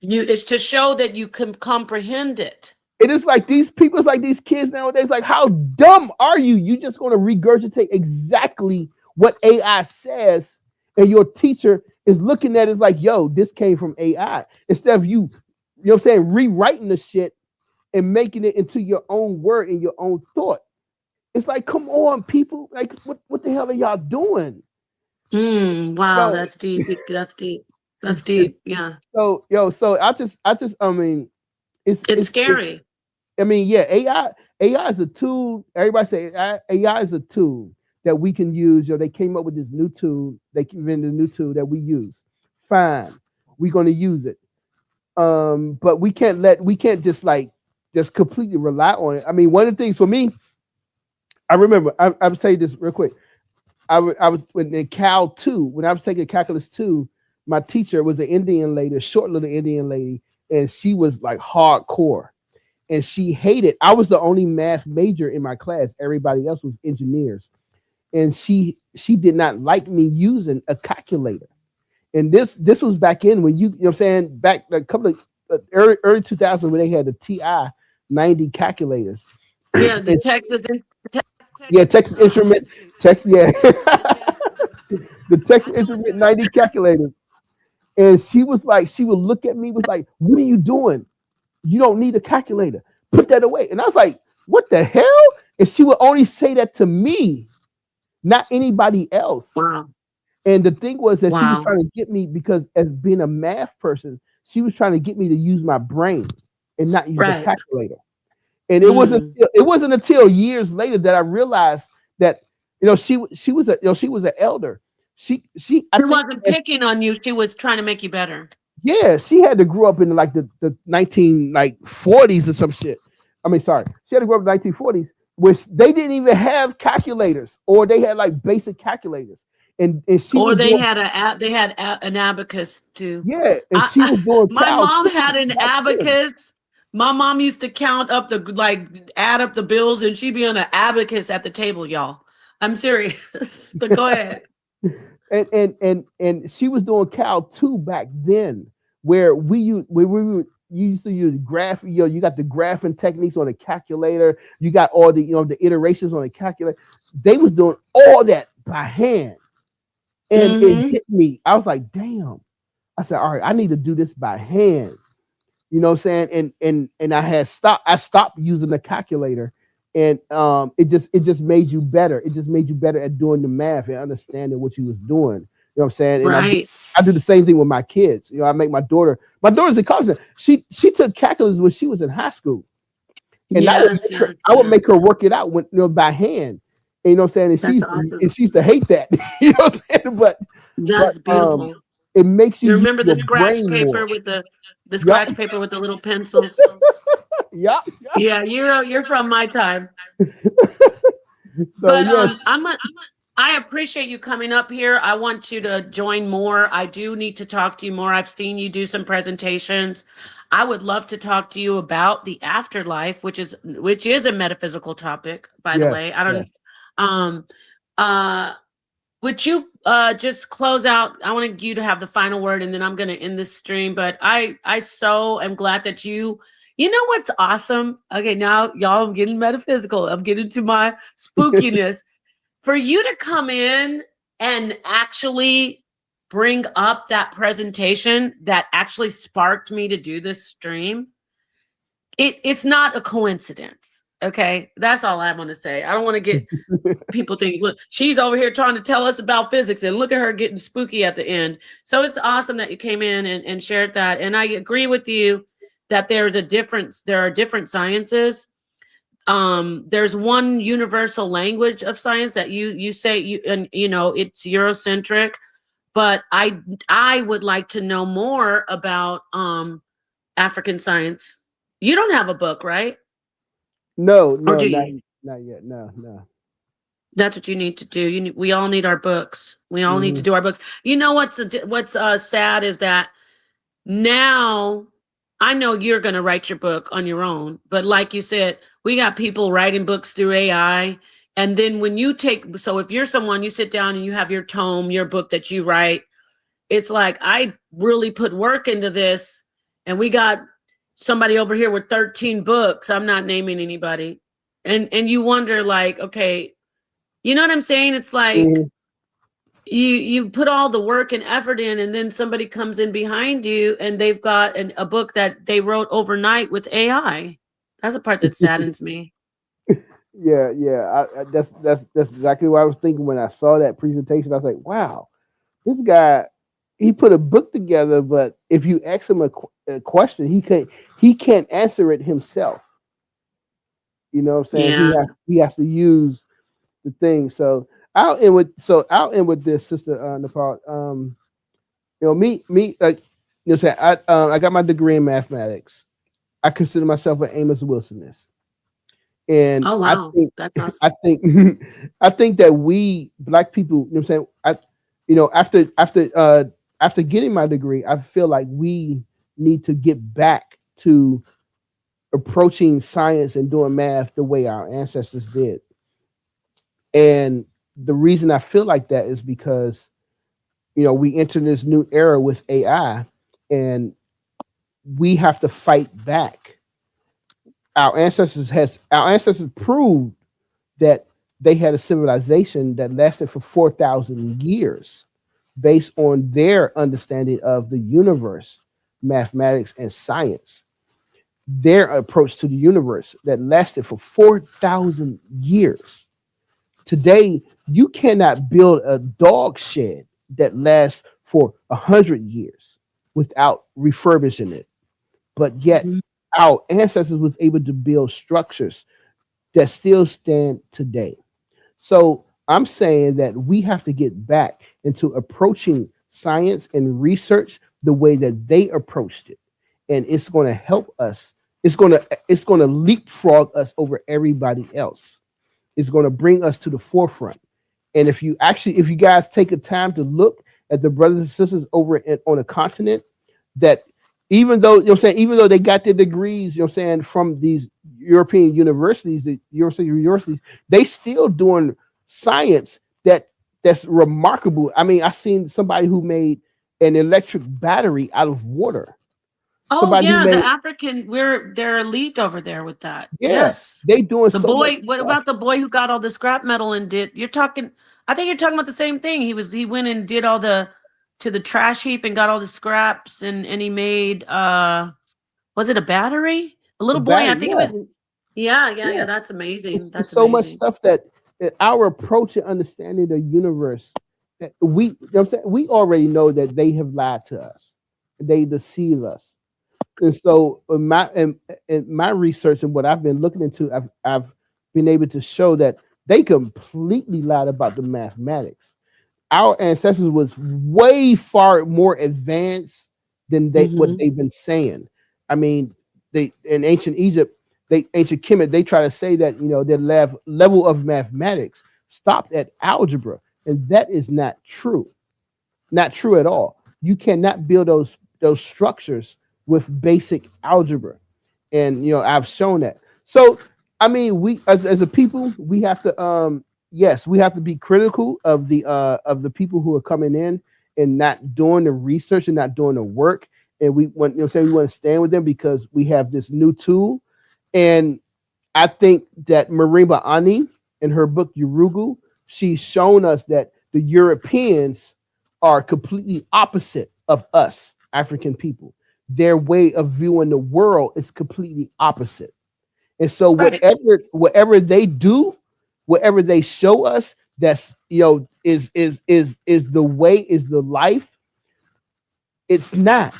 It's to show that you can comprehend it. It is like these people, it's like these kids nowadays, like, how dumb are you? You just going to regurgitate exactly what AI says, and your teacher is looking at it as like, yo, this came from AI. Instead of you know what I'm saying, rewriting the shit and making it into your own word and your own thought. It's like, come on, people. Like, what the hell are y'all doing? Wow, that's deep. That's deep. Yeah. So I just I mean, it's scary. I mean, yeah, AI is a tool. Everybody say AI is a tool that we can use. They came up with this new tool. They invented a new tool that we use. Fine, we're going to use it. But we can't just completely rely on it. I mean, one of the things for me, I remember, I would say this real quick. I was in Cal 2, when I was taking Calculus 2, my teacher was an Indian lady, a short little Indian lady, and she was like hardcore. And she hated, I was the only math major in my class. Everybody else was engineers. And she did not like me using a calculator. And this was back in when you know what I'm saying, back a couple of early 2000s when they had the TI 90 calculators. Yeah, the Texas Instrument. The Texas Instrument 90 calculators. And she would look at me, was like, what are you doing? You don't need a calculator. Put that away. And I was like, what the hell? And she would only say that to me, not anybody else. Wow. And the thing was that she was Wow. trying to get me, because as being a math person, she was trying to get me to use my brain and not use a Right. calculator. And it Mm. wasn't until years later that I realized that she was an elder. She I She think wasn't picking on you. She was trying to make you better. yeah, she had to grow up in like the 1940s or some shit. I mean, sorry, she had to grow up in the 1940s, which they didn't even have calculators, or they had like basic calculators, and she Or was they doing had an abacus too. yeah, and she was doing My cow mom too had an back then. abacus. My mom used to count up add up the bills, and she'd be on an abacus at the table, y'all. I'm serious. But go ahead. And she was doing cow too back then, where you used to use graph. You got the graphing techniques on a calculator. You got all the the iterations on a calculator. They was doing all that by hand, and it Mm-hmm. hit me. I was like, damn. I said, all right, I need to do this by hand. You know what I'm saying? And I stopped using the calculator, and it just made you better. It just made you better at doing the math and understanding what you was doing. You know what I'm saying? And Right. I do the same thing with my kids. I make my daughter's in college now. She took calculus when she was in high school. And Yes, yes, I would yes. make her work it out when, by hand. And, you know what I'm saying? That's awesome. And she used to hate that. You know what I'm saying? But That's beautiful. it makes you You use remember the your scratch brain more. paper with the Yup. scratch paper with the little pencils? Yup. Yeah, you're from my time. So But yes, I appreciate you coming up here. I want you to join more. I do need to talk to you more. I've seen you do some presentations. I would love to talk to you about the afterlife, which is a metaphysical topic, by the yes, way. I yes. don't um uh would you just close out? I want you to have the final word, and then I'm going to end this stream. But I so am glad that you know what's awesome. Okay, now y'all, I'm getting metaphysical. I'm getting to my spookiness. For you to come in and actually bring up that presentation that actually sparked me to do this stream, it's not a coincidence. Okay, that's all I want to say. I don't want to get people think, look, she's over here trying to tell us about physics, and look at her getting spooky at the end. So it's awesome that you came in and shared that. And I agree with you that there's a difference. There are different sciences. There's one universal language of science that you say and it's Eurocentric, but I would like to know more about African science. You don't have a book, right? No, Or no, do you? not yet. No, no. That's what you need to do. We all need our books. We all need to Hmm. do our books. You know what's sad is that now I know you're going to write your book on your own, but like you said, we got people writing books through AI. And then when you so if you're someone, you sit down and you have your tome, your book that you write, it's like, I really put work into this, and we got somebody over here with 13 books. I'm not naming anybody. And you wonder, like, okay, you know what I'm saying? It's like Hmm. you put all the work and effort in, and then somebody comes in behind you and they've got a book that they wrote overnight with AI. That's the part that saddens me. Yeah, yeah. That's exactly what I was thinking when I saw that presentation. I was like, wow, this guy, he put a book together, but if you ask him a question, he can't answer it himself. You know what I'm saying? Yeah. He has to use the thing. So I'll end with this, Sister Nepal. Me like say I got my degree in mathematics. I consider myself an Amos Wilsonist. And Oh, wow. That's awesome. I think I think that we black people, you know what I'm saying? After getting my degree, I feel like we need to get back to approaching science and doing math the way our ancestors did. And the reason I feel like that is because we enter this new era with AI, and we have to fight back. Our ancestors proved that they had a civilization that lasted for 4,000 years based on their understanding of the universe, mathematics, and science. Their approach to the universe that lasted for 4,000 years. Today, you cannot build a dog shed that lasts for 100 years without refurbishing it. But yet Mhm. our ancestors was able to build structures that still stand today. So I'm saying that we have to get back into approaching science and research the way that they approached it. And it's going to help us. It's going to leapfrog us over everybody else. It's going to bring us to the forefront. And if you guys take a time to look at the brothers and sisters on a continent, that even though, even though they got their degrees, from these European universities, they still doing science that's remarkable. I mean, I seen somebody who made an electric battery out of water. Oh Somebody who yeah, the made, African, they're elite over there with that. yeah, Yes. they doing The so much boy, what stuff. about the boy who got all the scrap metal and I think you're talking about the same thing. He went and did all to the trash heap and got all the scraps and he made was it a battery? A The little boy, I battery, think it yeah, was. Yeah, yeah, yeah. yeah, that's amazing. It's That's so much amazing. stuff that our approach and understanding the universe that we already know that they have lied to us, they deceive us. And so in my research and what I've been looking into, I've been able to show that they completely lied about the mathematics. Our ancestors was way far more advanced than what Hmm. they've been saying. I mean, they in ancient Egypt, ancient Kemet, they try to say that their level of mathematics stopped at algebra, and that is not true. Not true at all. You cannot build those structures with basic algebra, and I've shown that. So I mean, we as a people, we have to yes, we have to be critical of the people who are coming in and not doing the research and not doing the work. And we want say we want to stand with them because we have this new tool. And I think that Marimba Ani in her book Urugu, she's shown us that the Europeans are completely opposite of us, African people. Their way of viewing the world is completely opposite. And so Right. whatever they do, whatever they show us, that's is the way, is the life. It's not.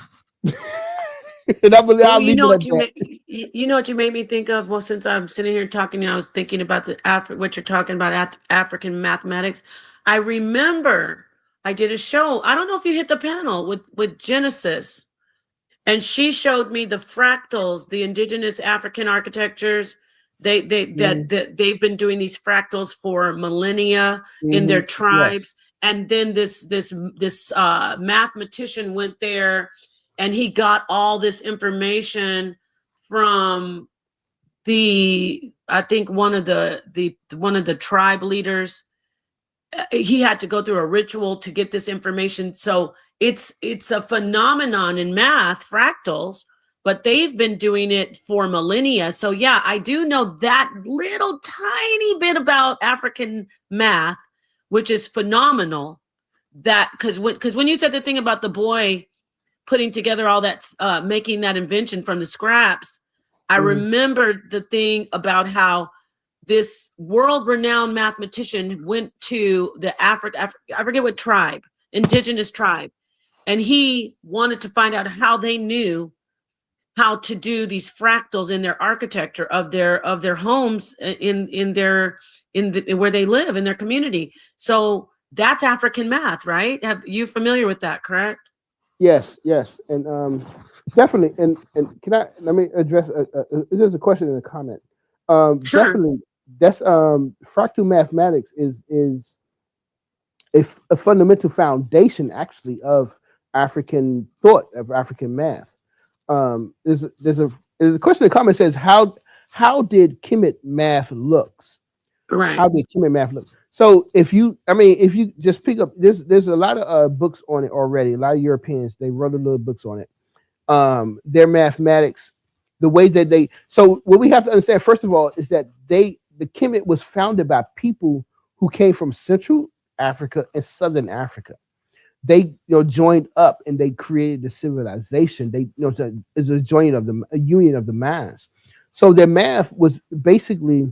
And Oh, I'll leave it at that. you know what you made me think of? Well, since I'm sitting here talking, I was thinking about what you're talking about, African mathematics. I remember I did a show. I don't know if you hit the panel with Genesis, and she showed me the fractals, the indigenous African architectures. They've been doing these fractals for millennia in their Yes. tribes, and then this mathematician went there, and he got all this information from I think one of the tribe leaders. He had to go through a ritual to get this information. So it's a phenomenon in math, fractals, but they've been doing it for millennia. So yeah, I do know that little tiny bit about African math, which is phenomenal. That because when you said the thing about the boy putting together all that, making that invention from the scraps, I remembered the thing about how this world-renowned mathematician went to the I forget what tribe, indigenous tribe, and he wanted to find out how they knew how to do these fractals in their architecture of their homes where they live in their community. So that's African math, right? Have you familiar with that? Correct? Yes, yes, and definitely. And can I let me address? There's a question and a comment. Sure. Definitely, that's fractal mathematics is a fundamental foundation actually of African thought, of African math. There's a question in the comment says how did Kemet math looks? Right. How did Kemet math look? So if you just pick up, there's a lot of books on it already. A lot of Europeans, they wrote a little books on it. Their mathematics, the way that so what we have to understand first of all is that the Kemet was founded by people who came from Central Africa and Southern Africa. They joined up and they created the civilization. They it's a joining of a union of the minds. So their math was basically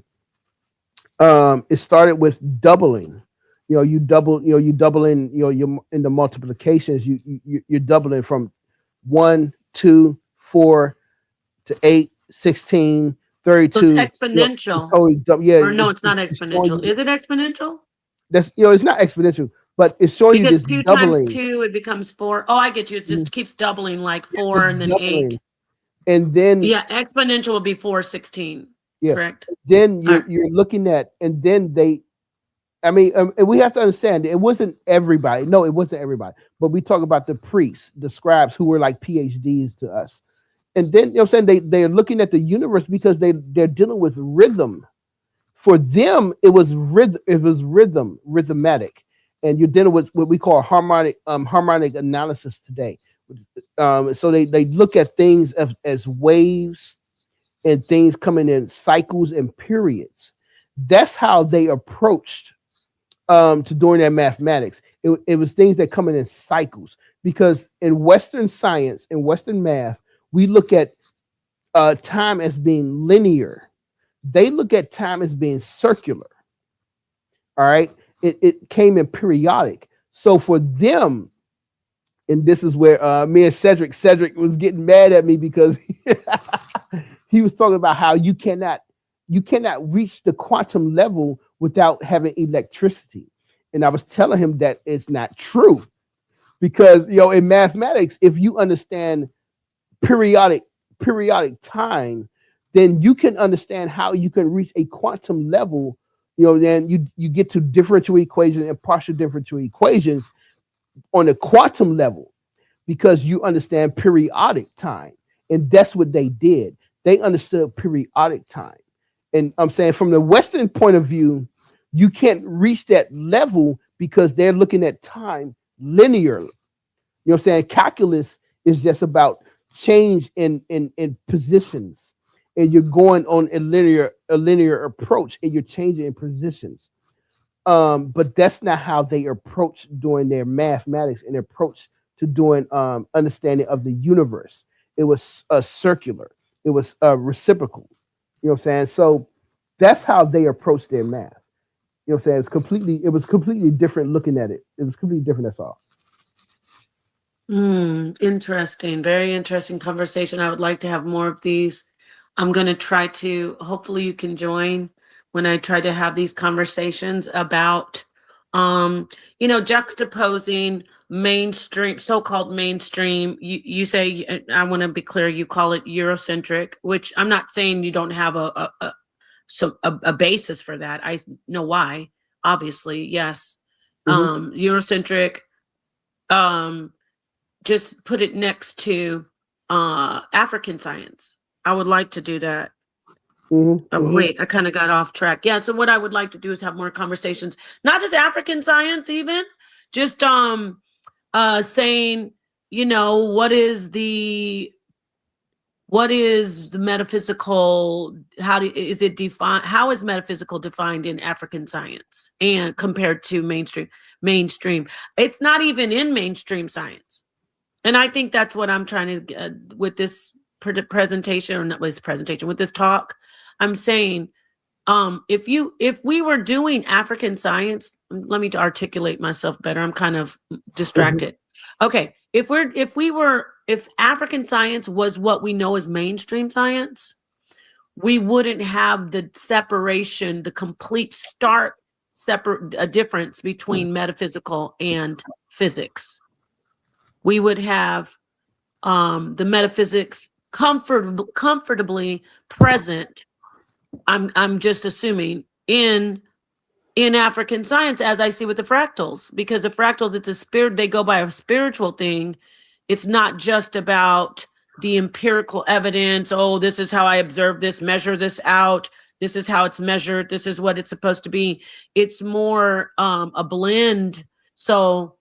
it started with doubling. You double, you double in, you're in the multiplications, you're doubling from 1, 2, 4 to 8, 16, So it's 32. It's exponential. always yeah, Or no, it's not it's showing exponential. you Is it exponential? that's it's not exponential, but it's showing you Because this 2 times doubling. 2, it becomes 4. Oh, I get you. It Mhm. just keeps doubling, like It's 4 and then 8. doubling, and then Yeah, exponential would be 416. yeah, Correct? then All right. you're looking at, and then they. I mean, and we have to understand it wasn't everybody. No, it wasn't everybody. But we talk about the priests, the scribes, who were like PhDs to us. And then I'm saying they're looking at the universe because they're dealing with rhythm. For them, it was rhythm. It was rhythmatic, and you're dealing with what we call harmonic analysis today. So they look at things as waves and things coming in cycles and periods. That's how they approached to doing their mathematics. It was things that come in cycles, because in Western science, in Western math, we look at time as being linear. They look at time as being circular. All right. It came in periodic. So for them, and this is where me and Cedric was getting mad at me because he was talking about how you cannot reach the quantum level without having electricity. And I was telling him that it's not true, because in mathematics, if you understand periodic time, then you can understand how you can reach a quantum level. Then you get to differential equations and partial differential equations on the quantum level, because you understand periodic time. And that's what they did. They understood periodic time. And I'm saying, from the Western point of view, you can't reach that level because they're looking at time linearly. What I'm saying? Calculus is just about change in positions, and you're going on a linear approach, and you're changing in positions. But that's not how they approach doing their mathematics and approach to doing understanding of the universe. It was circular. It was reciprocal. You know what I'm saying? So that's how they approach their math. You know what I'm saying? It was completely different looking at it. It was completely different, that's all. Interesting. Very interesting conversation. I would like to have more of these. I'm going to try to, hopefully you can join when I try to have these conversations about, juxtaposing mainstream, so-called mainstream. You say, I want to be clear, you call it Eurocentric, which I'm not saying you don't have a basis for that. I know why, obviously, yes. Eurocentric, just put it next to African science. I would like to do that. Wait, I kind of got off track. Yeah, so what I would like to do is have more conversations, not just African science, even just saying, what is the metaphysical, is it defined, how is metaphysical defined in African science and compared to mainstream? It's not even in mainstream science. And I think that's what I'm trying to, with this presentation, or not with this presentation, with this talk, I'm saying, if we were doing African science, let me articulate myself better. I'm kind of distracted. Okay. If African science was what we know as mainstream science, we wouldn't have the separation, the complete stark difference between metaphysical and physics. We would have the metaphysics comfortably present. I'm just assuming in African science, as I see with the fractals, because the fractals, it's a spirit. They go by a spiritual thing. It's not just about the empirical evidence. Oh, this is how I observe this, measure this out. This is how it's measured. This is what it's supposed to be. It's more a blend. So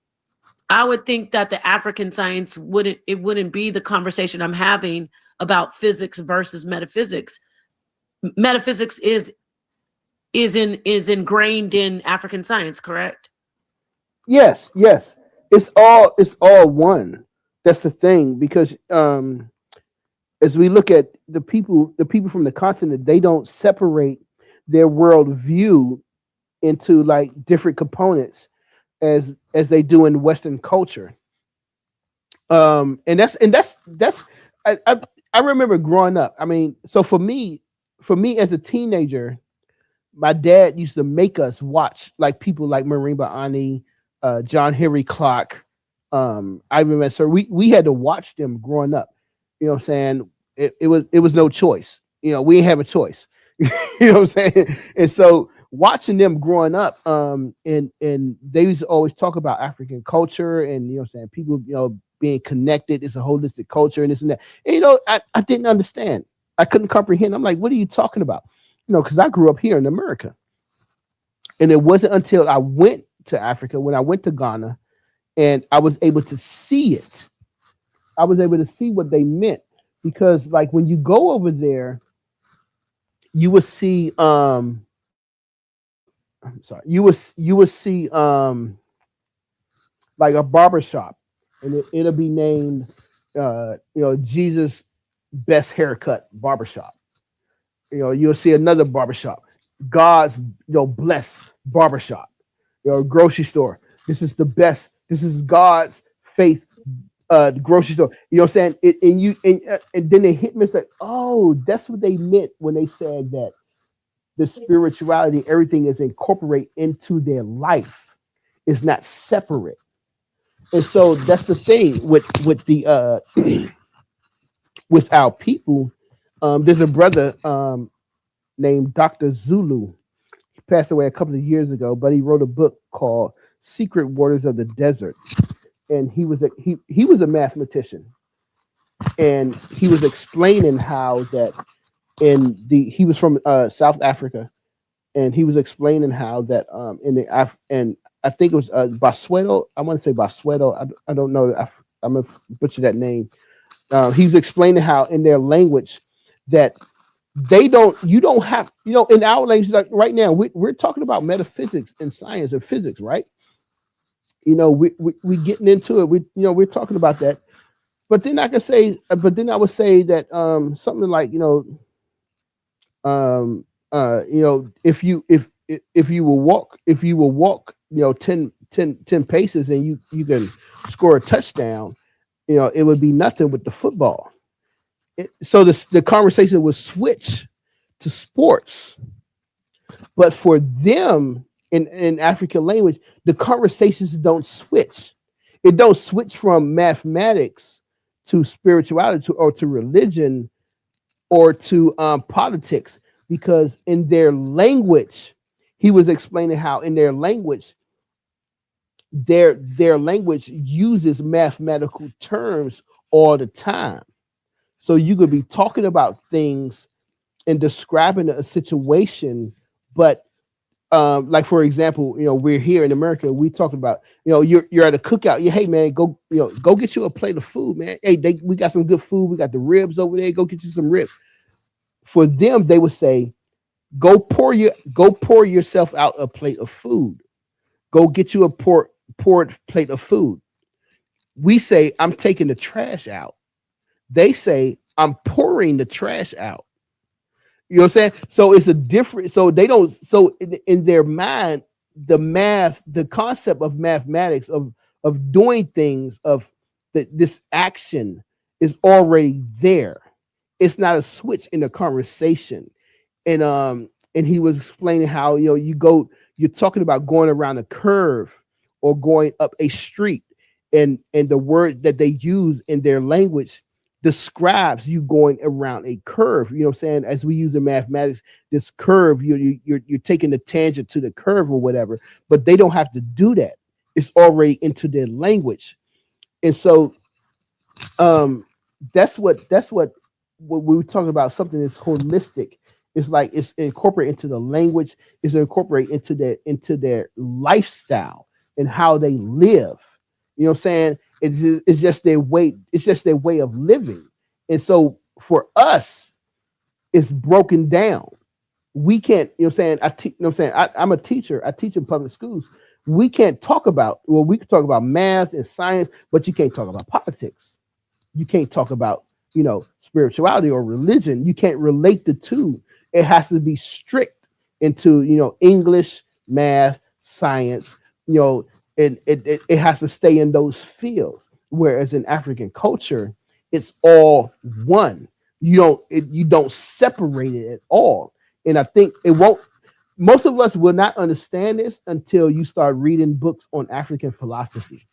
I would think that the African science wouldn't be the conversation I'm having about physics versus metaphysics. Metaphysics is ingrained in African science, correct? Yes. It's all one. That's the thing, because as we look at the people from the continent, they don't separate their worldview into like different components as they do in Western culture. And that's I remember growing up. I mean, so for me as a teenager, my dad used to make us watch like people like Marimba Ani, John Henry Clark, Ivan Messer. We had to watch them growing up. You know what I'm saying? It was no choice. We didn't have a choice. You know what I'm saying? And so watching them growing up, and they used to always talk about African culture and what I'm saying, people, being connected. It's a holistic culture and this and that. And I didn't understand. I couldn't comprehend. I'm like, what are you talking about? Because I grew up here in America. And it wasn't until I went to Africa, when I went to Ghana, and I was able to see it. I was able to see what they meant. Because like when you go over there, you will see you will see like a barber shop, and it'll be named Jesus Best Haircut Barbershop. You'll see another barbershop, God's blessed barbershop. Grocery store. This is the best. This is God's faith grocery store. You know what I'm saying? And then it hit me. It's like, oh, that's what they meant when they said that the spirituality, everything is incorporated into their life. It's not separate. And so that's the thing with the with our people. There's a brother named Dr. Zulu. He passed away a couple of years ago, but he wrote a book called Secret Waters of the Desert. And he was a mathematician. And he was explaining how that he was from South Africa, and he was explaining how that and I think it was Basueto. I want to say Basueto. I don't know. I'm gonna butcher that name. He was explaining how in their language that you don't have, in our language, like right now, we're talking about metaphysics and science and physics, right? We getting into it. We're talking about that. But then I would say that something like, if you will walk 10 paces and you can score a touchdown, it would be nothing with the football. So the conversation would switch to sports. But for them in African language, the conversations don't switch. It don't switch from mathematics to spirituality or to religion or to politics, because in their language, he was explaining how in their language, their language uses mathematical terms all the time. So you could be talking about things and describing a situation, but like for example, we're here in America. We talking about, you're at a cookout. Hey man, go get you a plate of food, man. Hey, we got some good food. We got the ribs over there. Go get you some ribs. For them, they would say, go pour yourself out a plate of food. Go get you a poured plate of food. We say, I'm taking the trash out. They say, I'm pouring the trash out. You know what I'm saying? So it's a different, so they don't, so in their mind, the concept of mathematics, of doing things, of this action is already there. It's not a switch in the conversation. And he was explaining how, you're talking about going around a curve or going up a street, and the word that they use in their language describes you going around a curve. You know what I'm saying? As we use in mathematics, this curve, you're taking the tangent to the curve or whatever, but they don't have to do that. It's already into their language. And so that's what we were talking about, something that's holistic. It's like it's incorporated into the language, it's incorporated into their lifestyle and how they live. You know what I'm saying? It's just their way. It's just their way of living. And so for us, it's broken down. We can't. You know what I'm saying? I'm a teacher. I teach in public schools. We can't talk about. Well, we can talk about math and science, but you can't talk about politics. You can't talk about spirituality or religion. You can't relate the two. It has to be strict into English, math, science, and it has to stay in those fields. Whereas in African culture, it's all one. You don't separate it at all. And I think it won't. Most of us will not understand this until you start reading books on African philosophy.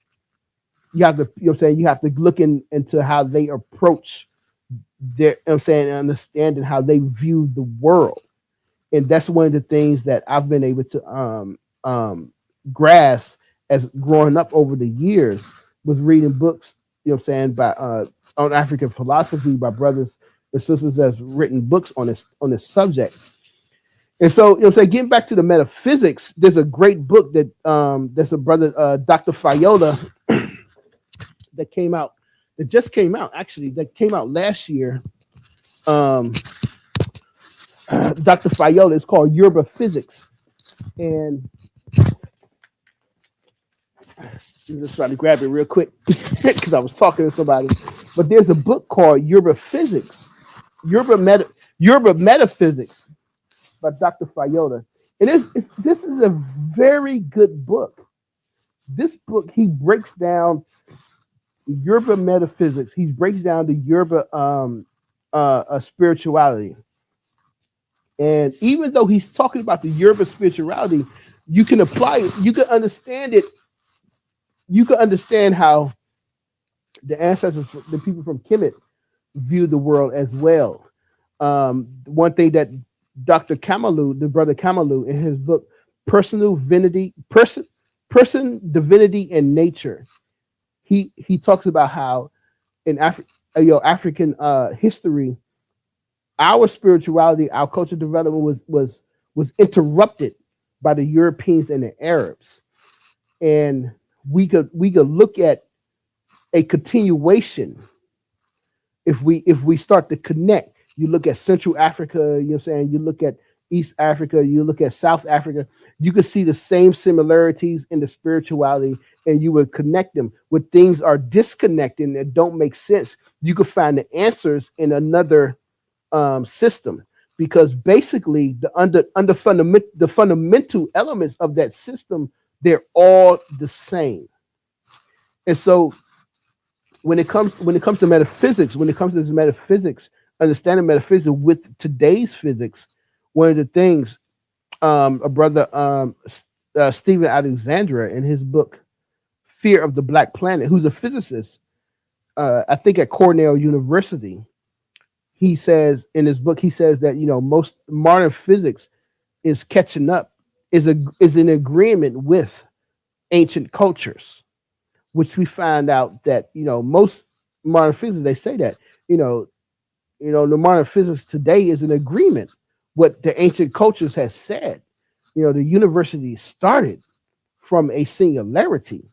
You have to, you have to look into how they approach their, understanding how they view the world. And that's one of the things that I've been able to grasp as growing up over the years, was reading books, by on African philosophy by brothers and sisters that's written books on this subject. And so, getting back to the metaphysics, there's a great book that there's a brother, Dr. Fayola, that just came out last year. Dr. Fayola, is called Yoruba Physics. And I'm just trying to grab it real quick because I was talking to somebody. But there's a book called Yoruba Physics, Yoruba Metaphysics by Dr. Fayola. And this is a very good book. This book, he breaks down Yoruba metaphysics. He breaks down the Yoruba spirituality. And even though he's talking about the Yoruba spirituality, you can apply it. You can understand it. You can understand how the ancestors, the people from Kemet, view the world as well. One thing that Dr. Kamalu, the brother Kamalu, in his book Person, Divinity, and Nature, he talks about how in African history, our spirituality, our cultural development was interrupted by the Europeans and the Arabs, and we could look at a continuation if we start to connect. You look at Central Africa, you look at East Africa, you look at South Africa, you can see the same similarities in the spirituality, and you would connect them. When things are disconnected and don't make sense, you could find the answers in another system, because basically the fundamental elements of that system, they're all the same. And so when it comes to metaphysics, understanding metaphysics with today's physics, one of the things a brother Stephen Alexandra, in his book Fear of the Black Planet, who's a physicist, I think at Cornell University, he says in his book, that most modern physics is catching up, is in agreement with ancient cultures, which we find out that most modern physics, they say that the modern physics today is in agreement what the ancient cultures has said. The university started from a singularity.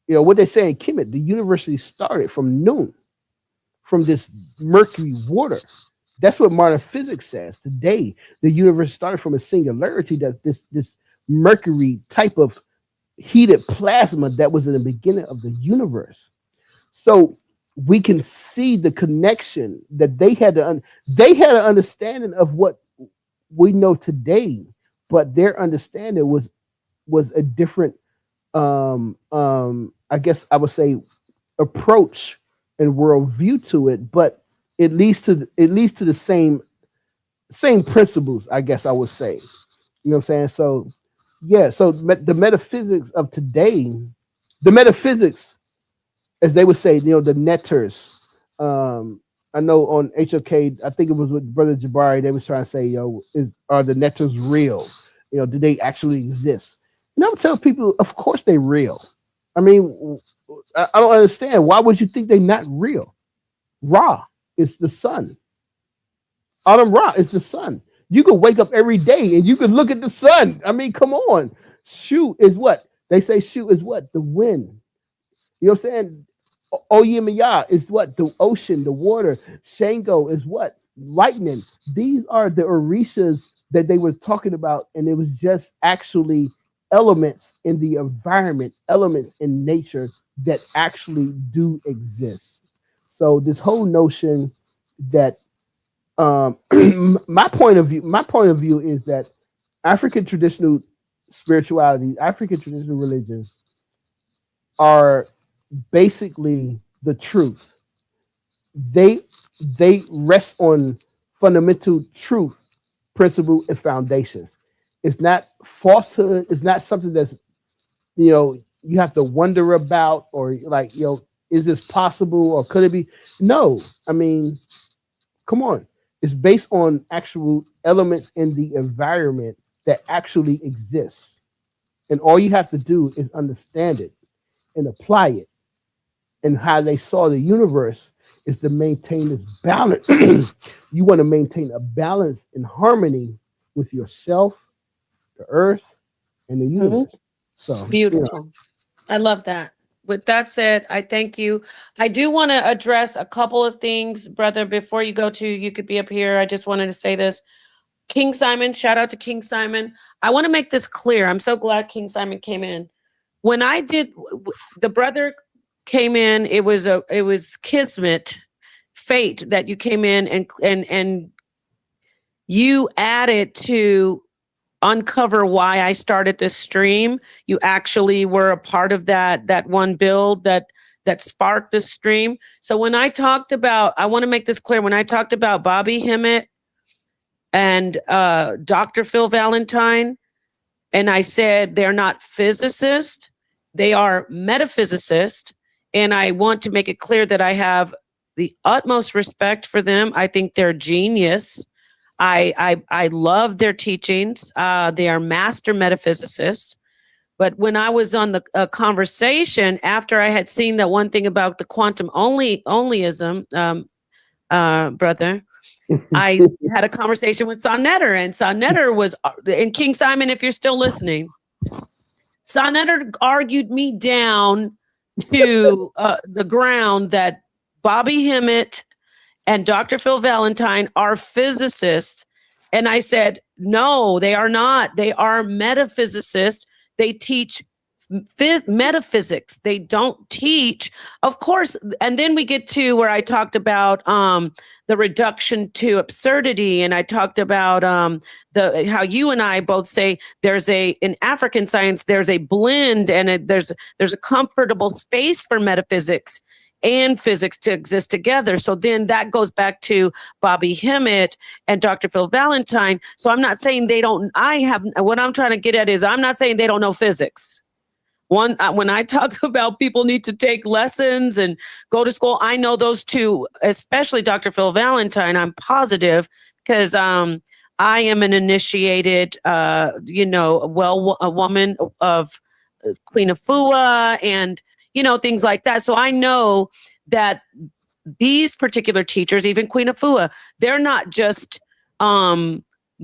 What they say in Kemet, the university started from noon, from this mercury water. That's what modern physics says. Today, the universe started from a singularity, that this mercury type of heated plasma that was in the beginning of the universe. So we can see the connection that they had an understanding of what we know today, but their understanding was a different I guess I would say approach and worldview to it, but it leads to the same principles, I guess I would say. You know what I'm saying? So yeah, so the metaphysics of today, the metaphysics, as they would say, the netters. I know on HOK, I think it was with Brother Jabari, they was trying to say, are the netters real? Do they actually exist? And I would tell people, of course they're real. I mean, I don't understand. Why would you think they're not real? Ra is the sun. Autumn Ra is the sun. You could wake up every day and you could look at the sun. I mean, come on. Shu is what? They say Shu is what? The wind. You know what I'm saying? Oyemaya is what? The ocean, the water. Shango is what? Lightning. These are the orishas that they were talking about, and it was just actually elements in the environment, elements in nature that actually do exist. So this whole notion that my point of view is that African traditional spirituality, African traditional religions are basically the truth. They rest on fundamental truth, principle, and foundations. It's not falsehood. It's not something that's, you have to wonder about, or like, is this possible or could it be? No, I mean, come on. It's based on actual elements in the environment that actually exists. And all you have to do is understand it and apply it. And how they saw the universe is to maintain this balance. You want to maintain a balance and harmony with yourself, the earth, and the universe. So beautiful. I love that. With that said, I thank you. I do want to address a couple of things, brother, before you go to, you could be up here. I just wanted to say this. King Simon, shout out to King Simon. I want to make this clear. I'm so glad King Simon came in. When I did, the brother came in, it was kismet, fate that you came in and you added to uncover why I started this stream. You actually were a part of that one build that sparked this stream. So when I talked about, I want to make this clear, when I talked about Bobby Hemmett and Dr. Phil Valentine, and I said they're not physicists, they are metaphysicists, and I want to make it clear that I have the utmost respect for them. I think they're genius. I love their teachings. They are master metaphysicists. But when I was on the conversation, after I had seen that one thing about the quantum onlyism, brother, I had a conversation with Sonnetter, and Sonnetter was, and King Simon, if you're still listening, Sonnetter argued me down to the ground that Bobby Hemmett and Dr. Phil Valentine are physicists. And I said, no, they are not. They are metaphysicists. They teach metaphysics. They don't teach, of course. And then we get to where I talked about the reduction to absurdity. And I talked about how you and I both say in African science, there's a blend and there's a comfortable space for metaphysics and physics to exist together. So then that goes back to Bobby Hemmett and Dr. Phil Valentine. So I'm not saying they don't, what I'm trying to get at is I'm not saying they don't know physics. When I talk about people need to take lessons and go to school, I know those two, especially Dr. Phil Valentine, I'm positive, because I am an initiated, a woman of Queen Afua and things like that. So I know that these particular teachers, even Queen Afua, they're not just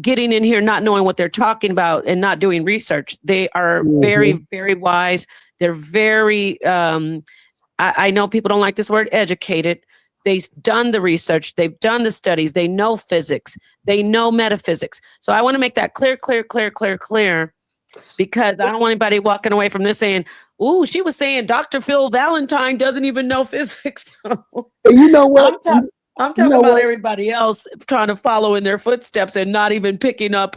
getting in here not knowing what they're talking about and not doing research. They are very, very wise. They're very, I know people don't like this word, educated. They've done the research. They've done the studies. They know physics. They know metaphysics. So I want to make that clear, because I don't want anybody walking away from this saying, "Ooh, she was saying Dr. Phil Valentine doesn't even know physics." And you know what? I'm talking about everybody else trying to follow in their footsteps and not even picking up,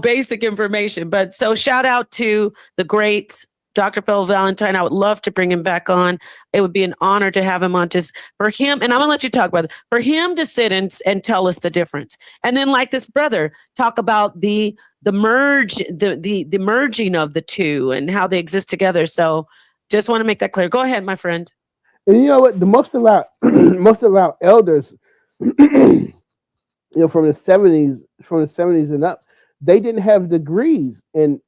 basic information. But so shout out to the greats, Dr. Phil Valentine. I would love to bring him back on. It would be an honor to have him on, just for him. And I'm gonna let you talk about it, for him to sit and tell us the difference. And then, like this brother, talk about the merge, the merging of the two and how they exist together. So just want to make that clear. Go ahead, my friend. And you know what? The most of our elders, from the 70s and up, they didn't have degrees in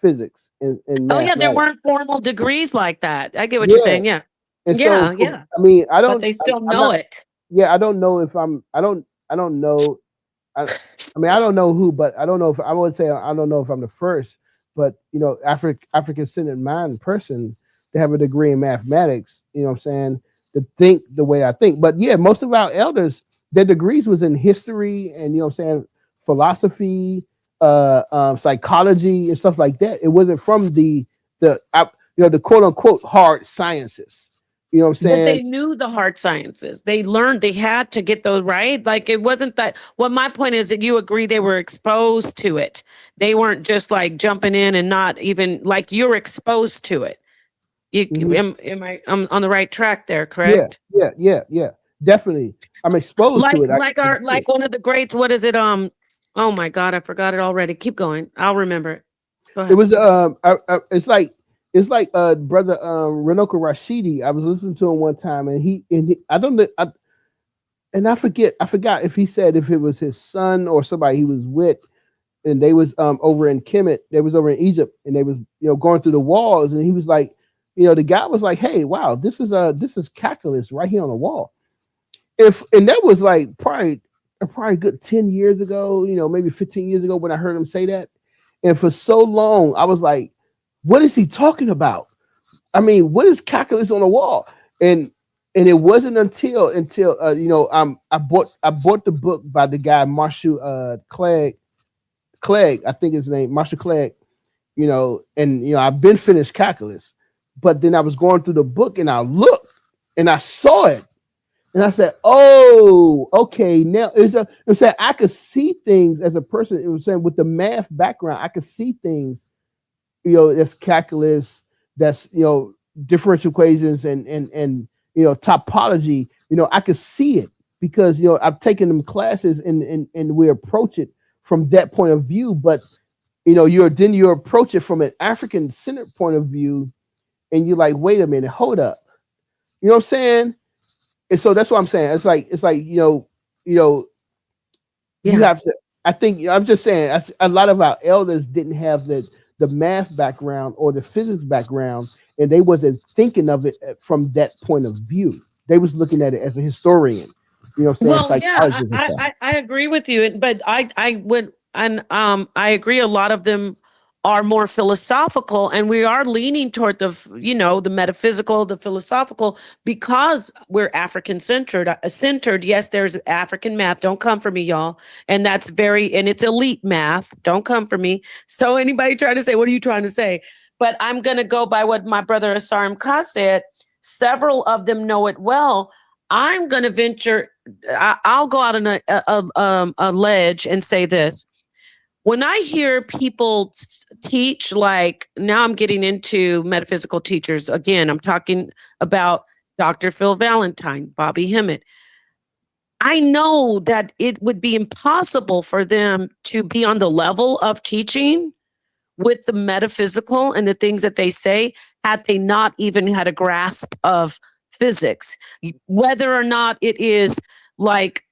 physics and mathematics. There weren't formal degrees like that. I get what you're saying. Yeah. And yeah. I mean, I don't. But they still know it. Yeah, I don't know if I'm. I don't know. I mean, I don't know who, but I don't know if I would say I don't know if I'm the first. But African Centered Mind person to have a degree in mathematics. You know what I'm saying? To think the way I think. But yeah, most of our elders, their degrees was in history and philosophy, psychology and stuff like that. It wasn't from the quote unquote hard sciences. You know what I'm That they saying? knew the hard sciences. They learned, they had to get those right. Like it wasn't that. Well, my point is that you agree they were exposed to it. They weren't just like jumping in and not even like you're exposed to it. You Mhm. I'm on the right track there, Yeah, correct? yeah. Definitely. I'm exposed to it. I can see it. Like one of the greats, what is it? Oh my God, I forgot it already. Keep going. I'll remember it. Go It ahead. was it's like brother Renoko Rashidi. I was listening to him one time, and he I don't know and I forgot if he said if it was his son or somebody he was with, and they was over in Kemet, they was over in Egypt, and they was going through the walls, and he was like, the guy was like, hey, wow, this is calculus right here on the wall. And that was like probably good 10 years ago, maybe 15 years ago when I heard him say that. And for so long, I was like, what is he talking about? I mean, what is calculus on the wall? And it wasn't until I bought the book by the guy Marshall Clegg, I think his name, Marshall Clegg, and I've been finished calculus, but then I was going through the book and I looked and I saw it. And I said, "Oh, okay. Now I'm saying I could see things as a person. It was saying with the math background, I could see things. That's calculus. That's differential equations and topology. I could see it because I've taken them classes and we approach it from that point of view. But you approach it from an African centered point of view, and you're like, wait a minute, hold up. You know what I'm saying? And so that's what I'm saying. It's like you have to. I think I'm just saying a lot of our elders didn't have the math background or the physics background, and they wasn't thinking of it from that point of view. They was looking at it as a historian. You know what I'm saying? Well, yeah, Psychologist and stuff. I agree with you, but I would and I agree. A lot of them are more philosophical, and we are leaning toward the metaphysical, the philosophical, because we're African centered. Centered, yes. There's African math. Don't come for me, y'all. And and it's elite math. Don't come for me. So anybody trying to say, what are you trying to say? But I'm gonna go by what my brother Asarim Ka said. Several of them know it well. I'm going to venture. I'll go out on a ledge and say this. When I hear people teach, like now I'm getting into metaphysical teachers. Again, I'm talking about Dr. Phil Valentine, Bobby Hemmett. I know that it would be impossible for them to be on the level of teaching with the metaphysical and the things that they say had they not even had a grasp of physics, whether or not it is like,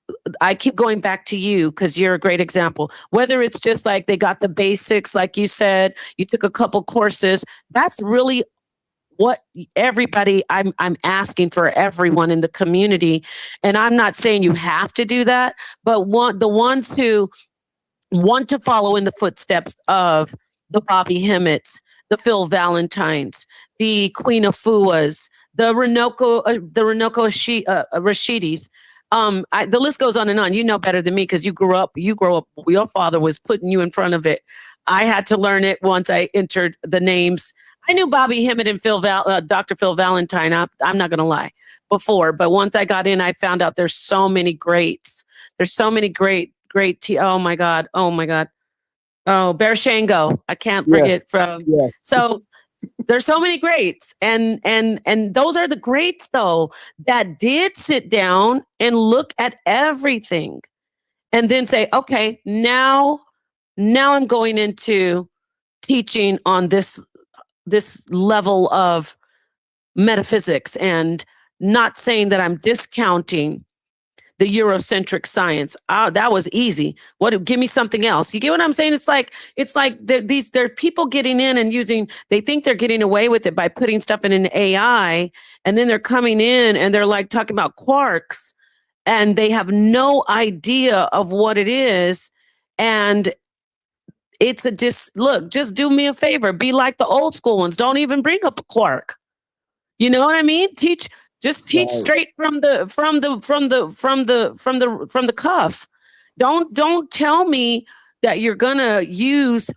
I keep going back to you because you're a great example. Whether it's just like they got the basics, like you said, you took a couple courses. That's really what everybody I'm asking for everyone in the community. And I'm not saying you have to do that, but the ones who want to follow in the footsteps of the Bobby Hemmets, the Phil Valentines, the Queen of Fuas, the Rashidis. The list goes on and on. You know better than me because you grew up. Your father was putting you in front of it. I had to learn it once I entered the names. I knew Bobby Hemmett and Dr. Phil Valentine. I'm not going to lie before, but once I got in, I found out there's so many greats. There's so many great. Oh my God. Oh, Bear Shango. I can't forget from. Yeah. So there's so many greats, and those are the greats though that did sit down and look at everything, and then say, okay, now I'm going into teaching on this level of metaphysics, and not saying that I'm discounting the Eurocentric science. That was easy. Give me something else. You get what I'm saying? It's like there are people getting in and they think they're getting away with it by putting stuff in an AI, and then they're coming in and they're like talking about quarks, and they have no idea of what it is. And it's look, just do me a favor. Be like the old school ones. Don't even bring up a quark. You know what I mean? Teach straight from the cuff. Don't tell me that you're gonna use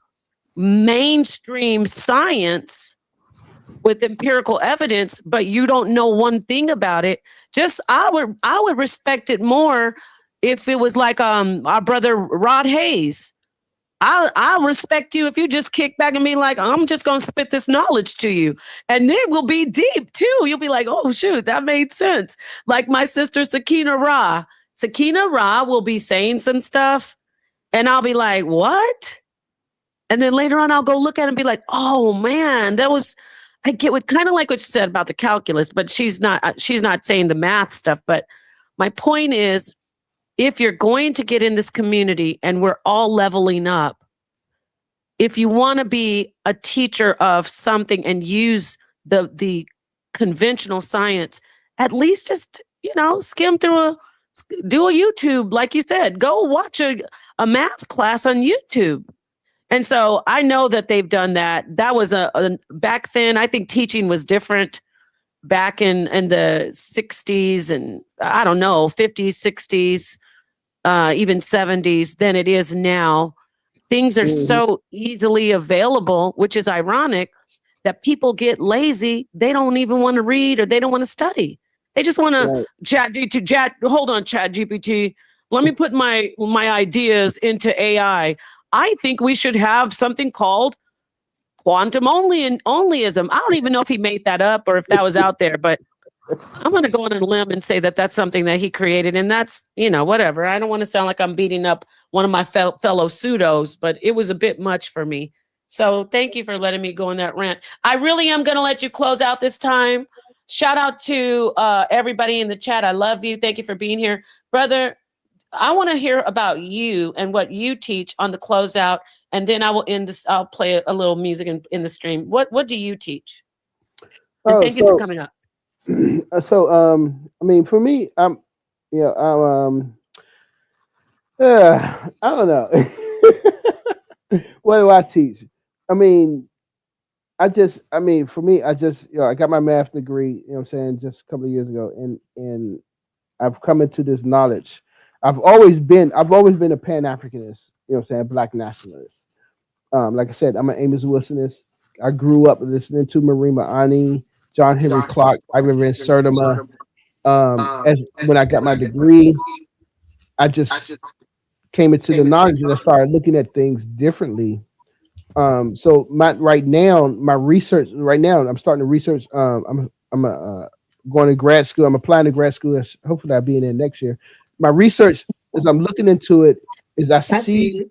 mainstream science with empirical evidence, but you don't know one thing about it. Just I would respect it more if it was like our brother Rod Hayes. I'll respect you if you just kick back and be like, I'm just gonna spit this knowledge to you. And it will be deep too. You'll be like, oh shoot, that made sense. Like my sister Sakina Ra. Sakina Ra will be saying some stuff, and I'll be like, what? And then later on, I'll go look at it and be like, oh man, I get what kind of like what you said about the calculus, but she's not saying the math stuff. But my point is, if you're going to get in this community and we're all leveling up, if you want to be a teacher of something and use the conventional science, at least just, skim through do a YouTube, like you said, go watch a math class on YouTube. And so I know that they've done that. That was back then, I think teaching was different back in the 60s and I don't know, 50s, 60s, even 70s than it is now. Things are so easily available, which is ironic that people get lazy. They don't even want to read or they don't want to study. They just want to hold on, Chat GPT. Let me put my ideas into AI. I think we should have something called quantum onlyism. I don't even know if he made that up or if that was out there, but I'm going to go on a limb and say that that's something that he created. And that's, whatever. I don't want to sound like I'm beating up one of my fellow pseudos, but it was a bit much for me. So thank you for letting me go on that rant. I really am going to let you close out this time. Shout out to everybody in the chat. I love you. Thank you for being here. Brother, I want to hear about you and what you teach on the closeout. And then I will end this. I'll play a little music in the stream. What do you teach? And thank you for coming up. So, I mean, for me, I don't know. What do I teach? For me, I got my math degree, just a couple of years ago, and I've come into this knowledge. I've always been a Pan-Africanist, Black nationalist. Like I said, I'm an Amos Wilsonist. I grew up listening to Marima Ani, John Henry Clark, Ivan Van Sertima. When I got my degree, I just came into the knowledge and I started looking at things differently. So right now, I'm starting to research. I'm going to grad school. I'm applying to grad school. Hopefully I'll be in there next year. My research, as I'm looking into it, is I see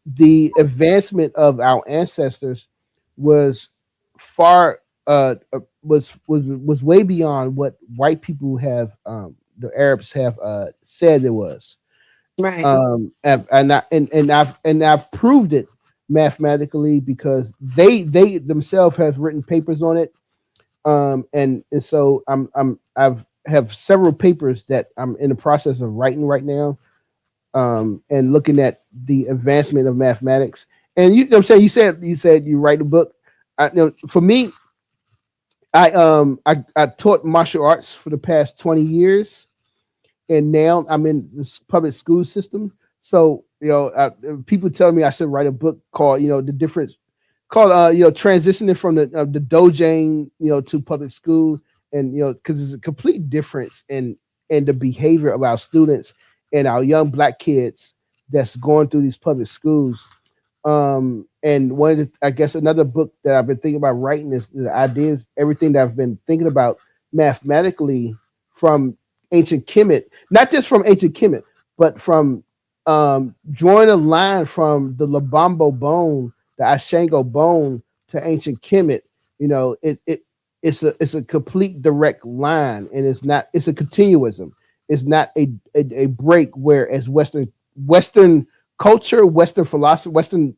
the advancement of our ancestors was far was way beyond what white people have the Arabs have said it was. Right. And I've proved it mathematically because they themselves have written papers on it. And so I've have several papers that I'm in the process of writing right now, and looking at the advancement of mathematics. And you know what I'm saying, you said you write a book. For me, I taught martial arts for the past 20 years, and now I'm in this public school system. So people tell me I should write a book called the difference, called transitioning from the dojang to public school. And because there's a complete difference in the behavior of our students and our young Black kids that's going through these public schools. And I guess another book that I've been thinking about writing is the ideas, everything that I've been thinking about mathematically from ancient Kemet, not just from ancient Kemet, but from drawing a line from the Lubombo bone, the Ashango bone to ancient Kemet. It's a complete direct line, and it's a continuism. It's not a break, whereas Western culture, Western philosophy, Western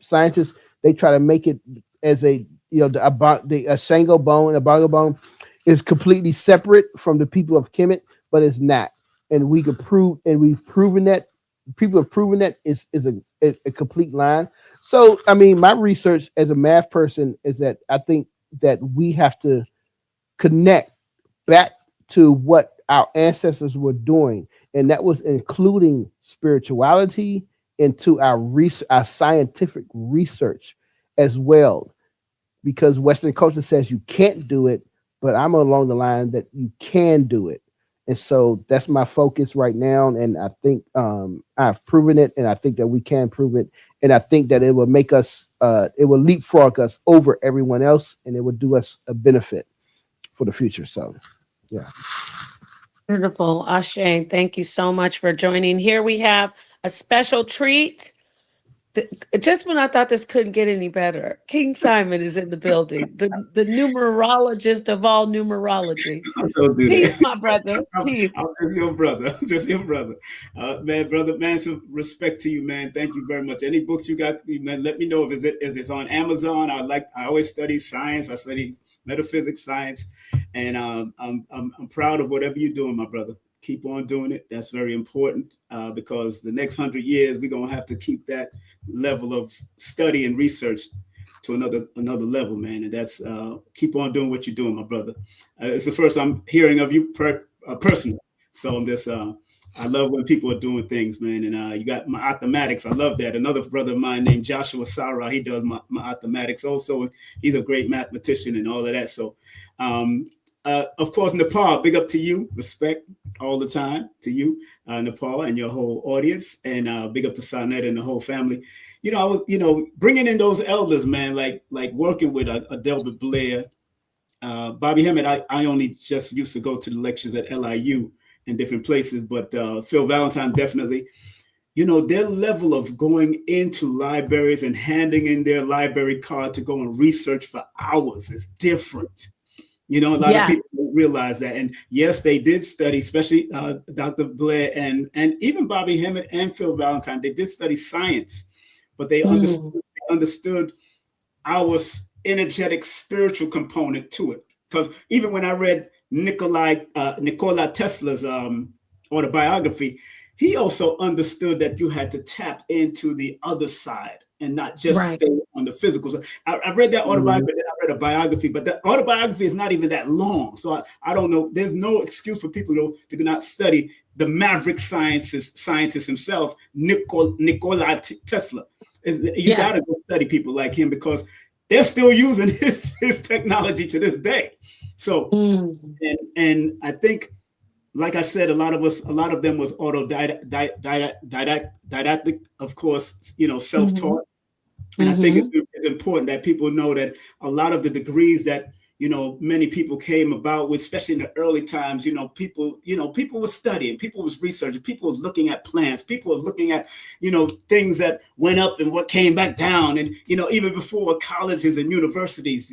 scientists, they try to make it as the Ashango bone, the Bongo bone is completely separate from the people of Kemet, but it's not. And we could prove, and we've proven that, people have proven that is a complete line. So, my research as a math person is that I think that we have to connect back to what our ancestors were doing, and that was including spirituality into our scientific research as well. because Western culture says you can't do it, but I'm along the line that you can do it. And so that's my focus right now. And I think I've proven it, and I think that we can prove it. And I think that it will make us, it will leapfrog us over everyone else, and it will do us a benefit for the future. So, yeah. Beautiful. Ashe, thank you so much for joining. Here we have a special treat. Just when I thought this couldn't get any better, King Simon is in the building, the numerologist of all numerology. Don't do Peace, that. my brother. Peace. I'm just your brother. Just your brother. Man, some respect to you, man. Thank you very much. Any books you got, man, let me know if it's on Amazon. I always study science. I study metaphysics, science, and I'm proud of whatever you're doing, my brother. Keep on doing it. That's very important because the next 100 years, we're going to have to keep that level of study and research to another level, man. And that's keep on doing what you're doing, my brother. It's the first I'm hearing of you personally. So I'm just, I love when people are doing things, man. And you got mathematics. I love that. Another brother of mine named Joshua Sarah, he does mathematics also. He's a great mathematician and all of that. So, of course, Nepal, big up to you. Respect all the time to you, Nepal, and your whole audience. And big up to Sanet and the whole family. I was, bringing in those elders, man, like working with Delbert Blair, Bobby Hemmett. I only just used to go to the lectures at LIU in different places, but Phil Valentine, definitely. Their level of going into libraries and handing in their library card to go and research for hours is different. A lot of people don't realize that. And yes, they did study, especially Dr. Blair and even Bobby Hemmett and Phil Valentine. They did study science, but they understood our energetic spiritual component to it. Because even when I read Nikola Tesla's autobiography, he also understood that you had to tap into the other side and not just stay on the physical. So I read that autobiography, then I read a biography, but the autobiography is not even that long. So I don't know. There's no excuse for people to not study the maverick scientist himself, Nikola Tesla. You got to go study people like him because they're still using his technology to this day. So, and I think, like I said, a lot of them was autodidactic, of course, self-taught. And I think it's important that people know that a lot of the degrees that, many people came about with, especially in the early times, people were studying, people was researching, people was looking at plants, people was looking at, things that went up and what came back down. And, even before colleges and universities,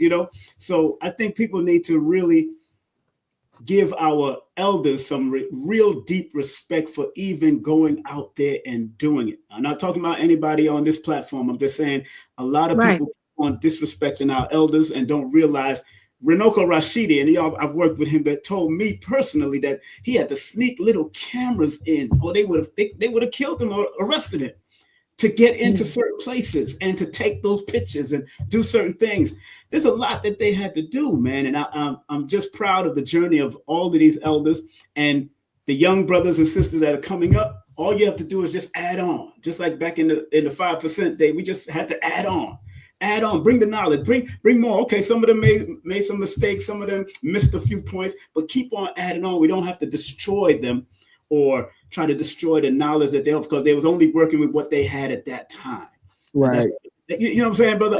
so I think people need to really give our elders some real deep respect for even going out there and doing it. I'm not talking about anybody on this platform. I'm just saying a lot of people on disrespecting our elders and don't realize Runoko Rashidi, and I've worked with him, that told me personally that he had to sneak little cameras in, or they would have killed him or arrested him, to get into certain places and to take those pictures and do certain things. There's a lot that they had to do, man. And I'm just proud of the journey of all of these elders and the young brothers and sisters that are coming up. All you have to do is just add on. Just like back in the 5% day, we just had to add on, bring the knowledge, bring more. Okay, some of them made some mistakes. Some of them missed a few points, but keep on adding on. We don't have to destroy them or try to destroy the knowledge that they have, because they was only working with what they had at that time. Right. You know what I'm saying, brother?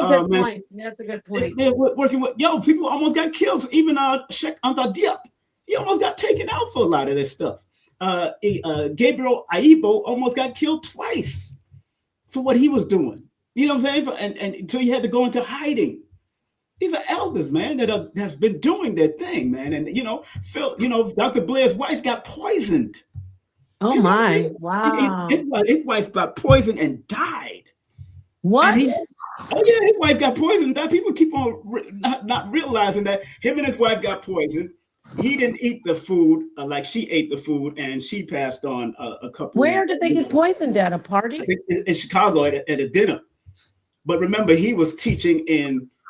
That's a good point. They're working with, people almost got killed. Even Sheikh Anta Diop, he almost got taken out for a lot of this stuff. Gabriel Aibo almost got killed twice for what he was doing. You know what I'm saying? And until he had to go into hiding. These are elders, man, that has been doing their thing, man. And Phil, Dr. Blair's wife got poisoned. Oh my! Wow. His wife got poisoned and died. What? And his wife got poisoned. That people keep on not realizing that him and his wife got poisoned. He didn't eat the food like she ate the food, and she passed on a couple. Where did they get poisoned at? A party? In Chicago at a dinner. But remember, he was teaching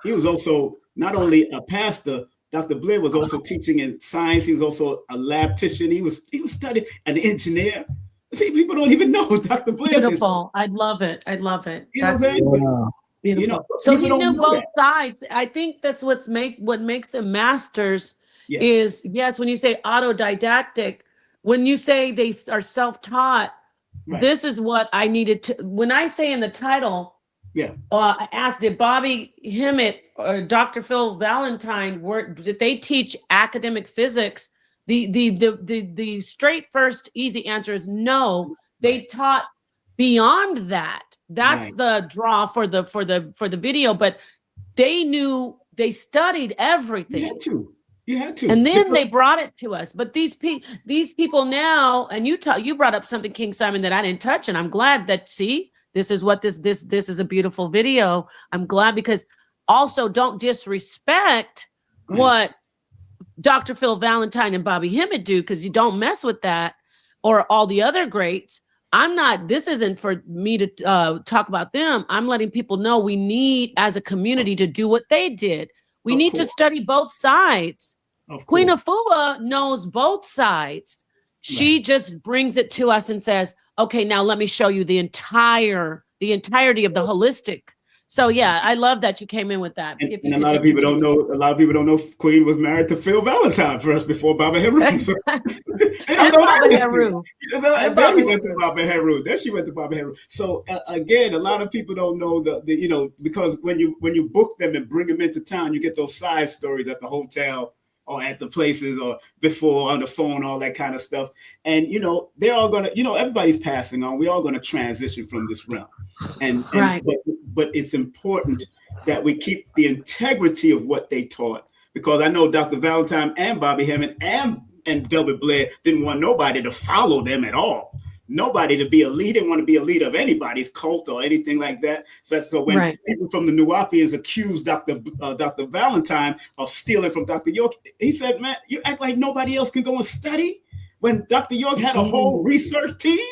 he was also not only a pastor. Dr. Blair was also teaching in science. He was also a lab technician. He was studying, an engineer. People don't even know Dr. Blair. Beautiful. I love it. You know what I mean? Wow. Beautiful. know, So people he don't knew know both that. sides. I think that's what makes them masters Yeah. is, yes, when you say autodidactic, when you say they are self-taught, Right. this is what I needed to, when I say in the title, Yeah. I asked, did Bobby Hemmett or Dr. Phil Valentine did they teach academic physics? The straight first easy answer is no. They taught beyond that. That's the draw for the video, but they knew, they studied everything. You had to. And then they brought it to us. But these people now, and you brought up something, King Simon, that I didn't touch, and I'm glad that, see, this is what this is a beautiful video. I'm glad, because also don't disrespect what Dr. Phil Valentine and Bobby Hemmett do, because you don't mess with that, or all the other greats. This isn't for me to talk about them. I'm letting people know we need, as a community, to do what they did. We need to study both sides. Queen Afua knows both sides. She just brings it to us and says, okay, now let me show you the entirety of the holistic. So yeah, I love that you came in with that. And a lot of people don't know. A lot of people don't know Queen was married to Phil Valentine first before Baba Heru. So they don't know Baba that. Heru. And Bobby went to Baba Heru. Then she went to Baba Heru. So again, a lot of people don't know the because when you book them and bring them into town, you get those side stories at the hotel or at the places or before on the phone, all that kind of stuff. And, they're all going to, everybody's passing on. We're all going to transition from this realm. But it's important that we keep the integrity of what they taught, because I know Dr. Valentine and Bobby Hemmett and Delbert Blair didn't want nobody to follow them at all. Nobody to be a leader, didn't want to be a leader of anybody's cult or anything like that. So when people from the Nuwapians accused Dr. Valentine of stealing from Dr. York, he said, man, you act like nobody else can go and study when Dr. York had a whole research team.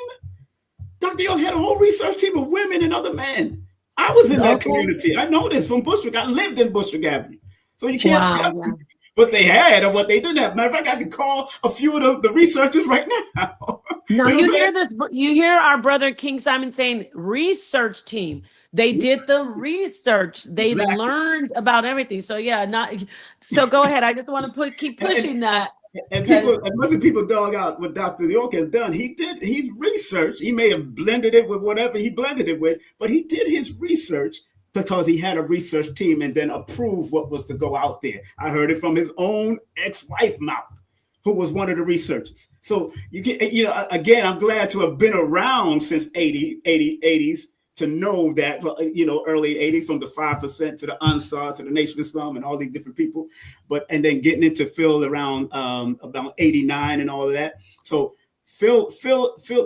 Dr. York had a whole research team of women and other men. I was in that community. I know this from Bushwick. I lived in Bushwick Avenue. So you can't tell me what they had or what they didn't have. Matter of fact, I can call a few of the researchers right now. No, you hear this? You hear our brother King Simon saying research team. They did the research. They learned about everything. So yeah, so go ahead. I just want to keep pushing that. And most of people dog out what Dr. York has done. He's researched. He may have blended it with whatever he blended it with, but he did his research because he had a research team and then approved what was to go out there. I heard it from his own ex-wife mouth, who was one of the researchers. So you get, again, I'm glad to have been around since 80s to know that, early 80s, from the 5% to the Ansar to the Nation of Islam and all these different people, and then getting into Phil around about 89 and all of that. So Phil,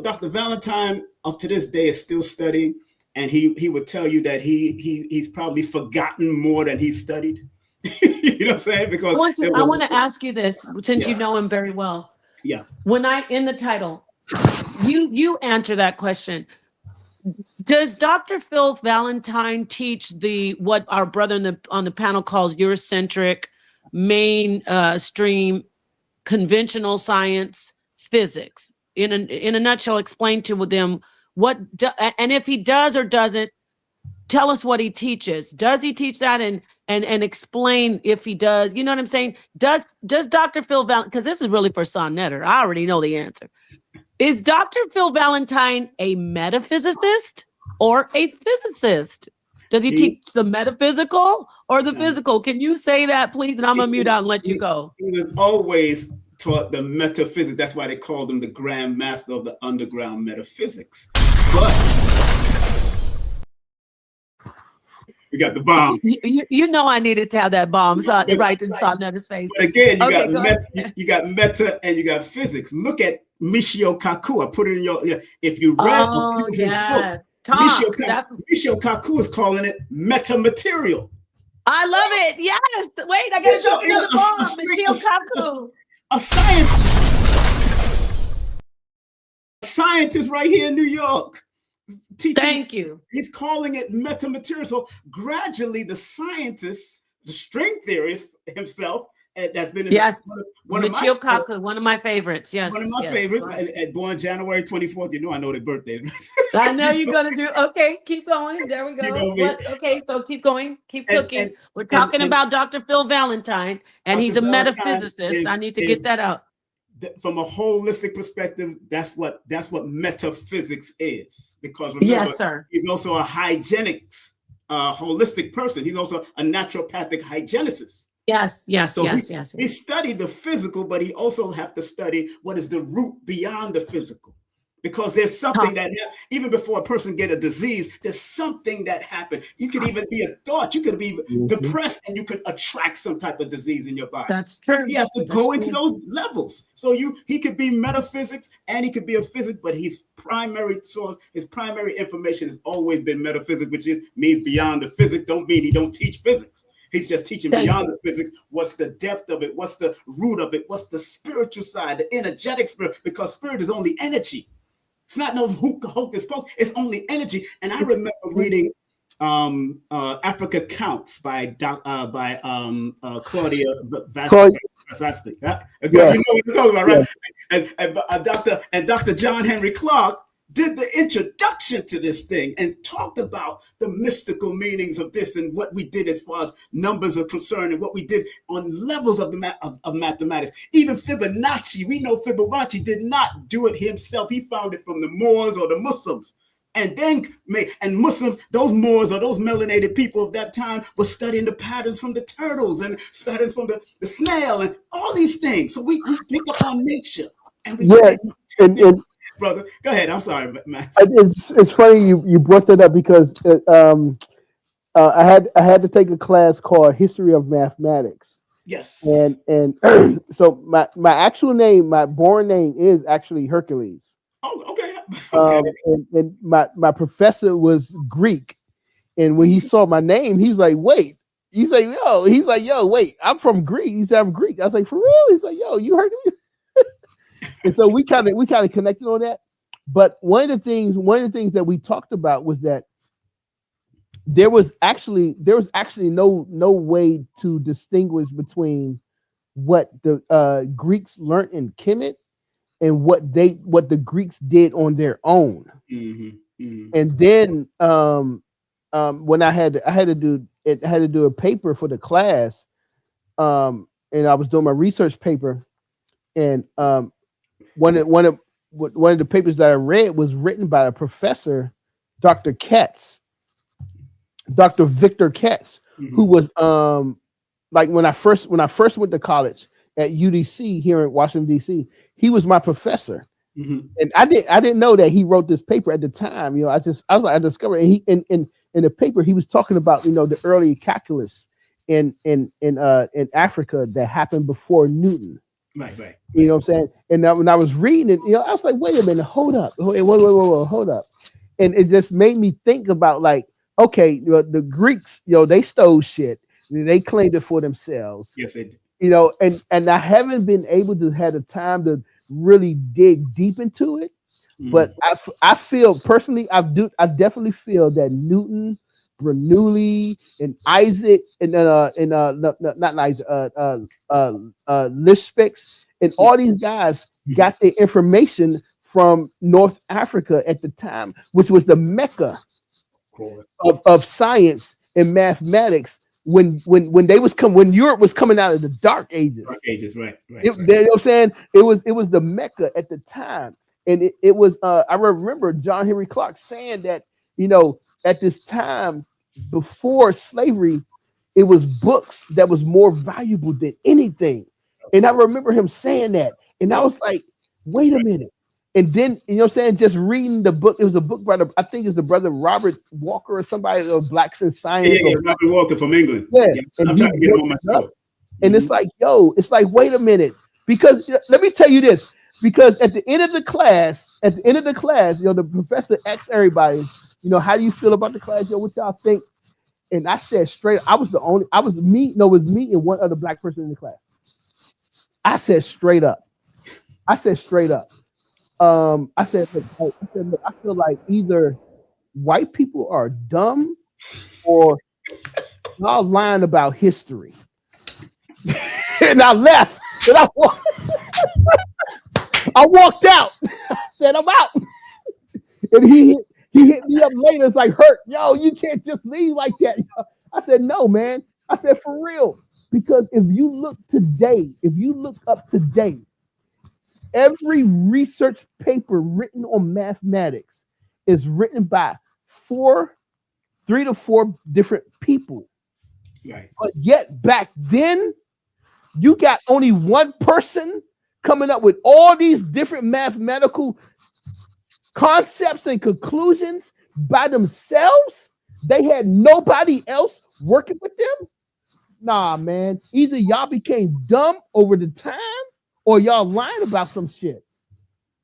Dr. Valentine up to this day is still studying, and he would tell you that he's probably forgotten more than he studied. You know what I'm saying? Because I want to ask you this, since you know him very well. Yeah. When in the title, you answer that question. Does Dr. Phil Valentine teach what our brother on the panel calls Eurocentric, mainstream, conventional science, physics? In a nutshell, explain to them and if he does or doesn't, tell us what he teaches. Does he teach that and explain if he does? You know what I'm saying? Does Dr. Phil Valentine, because this is really for Sonnetter, I already know the answer. Is Dr. Phil Valentine a metaphysicist or a physicist? Does he teach the metaphysical or the physical? Can you say that, please? And I'm going to mute out and let you go. He was always taught the metaphysics. That's why they called him the Grand Master of the underground metaphysics. But we got the bomb. You know I needed to have that bomb right in Sonnetter's face. But again, you got meta and you got physics. Look at Michio Kaku. I put it in your. If you read his book, Michio Kaku is calling it metamaterial. I love it. Yes. Wait, I got to show you the bomb. Michio Kaku. A scientist right here in New York. Teaching, thank you. He's calling it metamaterial. So gradually the scientists, the string theorist himself, that's been Yes. one of my Michio Kaku, one of my favorites. Yes. one of my favorites. Born January 24th. You know, I know their birthday. I know you're gonna do. Okay, keep going. There we go. You know me. Okay, so keep going. Keep And- cooking. and- We're talking and about Dr. Phil Valentine, and Dr. he's a Valentine metaphysicist. I need to get that out. From a holistic perspective, that's what metaphysics is. Because remember, Yes, sir. he's also a hygienics, holistic person. He's also a naturopathic hygienicist. Yes. So he studied the physical, but he also have to study what is the root beyond the physical. Because there's something that even before a person get a disease, there's something that happened. You could even be a thought. You could be depressed, and you could attract some type of disease in your body. That's true. He has to go into those levels. So he could be metaphysics and he could be a physics, but his primary source, his primary information has always been metaphysics, which means beyond the physics. Don't mean he don't teach physics. He's just teaching beyond the physics. What's the depth of it? What's the root of it? What's the spiritual side, the energetic spirit? Because spirit is only energy. It's not no hocus pocus. It's only energy. And I remember reading Africa Counts by Claudia Vasasky. You know what I'm talking about, right? And Dr. John Henry Clark did the introduction to this thing and talked about the mystical meanings of this and what we did as far as numbers are concerned and what we did on levels of mathematics. Even Fibonacci, we know Fibonacci did not do it himself. He found it from the Moors or the Muslims. And then, Muslims, those Moors or those melanated people of that time were studying the patterns from the turtles and patterns from the snail and all these things. So we pick up on nature. And brother, go ahead. I'm sorry, man. It's funny you brought that up because I had to take a class called History of Mathematics. Yes. And so my actual name, my born name is actually Hercules. Oh, okay. And my professor was Greek, and when he saw my name, he was like, "Wait." He's like, "Yo, wait, I'm from Greece." He said, "I'm Greek." I was like, "For real?" He's like, "Yo, you heard me?" And so we kind of connected on that. But one of the things that we talked about was that there was actually no way to distinguish between what the Greeks learned in Kemet and what the Greeks did on their own. Mm-hmm, mm-hmm. And then when I had to do a paper for the class, and I was doing my research paper, and one of the papers that I read was written by a professor, Dr. Victor Ketz, mm-hmm. who was like when I first went to college at UDC here in Washington D.C. He was my professor, mm-hmm. and I didn't know that he wrote this paper at the time. You know, I discovered, and he in the paper he was talking about the early calculus in Africa that happened before Newton. Right. You know what I'm saying? And when I was reading it, I was like, wait a minute, hold up. Wait, hold up. And it just made me think about, like, okay, the Greeks, they stole shit. They claimed it for themselves. Yes, they did. And I haven't been able to have the time to really dig deep into it. Mm. But I feel personally, I definitely feel that Newton, Bernoulli, and Isaac, and not Isaac, Lispix, and all these guys got their information from North Africa at the time, which was the mecca of science and mathematics when Europe was coming out of the Dark Ages. Right. You know what I'm saying? It was the mecca at the time, and it was. I remember John Henry Clark saying that at this time before slavery, it was books that was more valuable than anything. And I remember him saying that, and I was like, wait a minute. And then, just reading the book, it was a book by I think it's the brother Robert Walker or somebody of Blacks in Science. Yeah, Robert Walker from England. Yeah. I'm trying to get him on my show. And it's like, wait a minute. Because let me tell you this, because at the end of the class, the professor asked everybody, how do you feel about the class? What y'all think? And I said straight, it was me and one other Black person in the class. I said straight up. I said, look, I feel like either white people are dumb or y'all lying about history. And I left. And I walked out. I said, I'm out. And he hit me up later. It's like, Hurt, yo, you can't just leave like that. I said, no, man. I said, for real. Because if you look up today, every research paper written on mathematics is written by 3 to 4 different people. Right. But yet back then, you got only one person coming up with all these different mathematical concepts and conclusions by themselves. They had nobody else working with them. Nah, man. Either y'all became dumb over the time or y'all lying about some shit.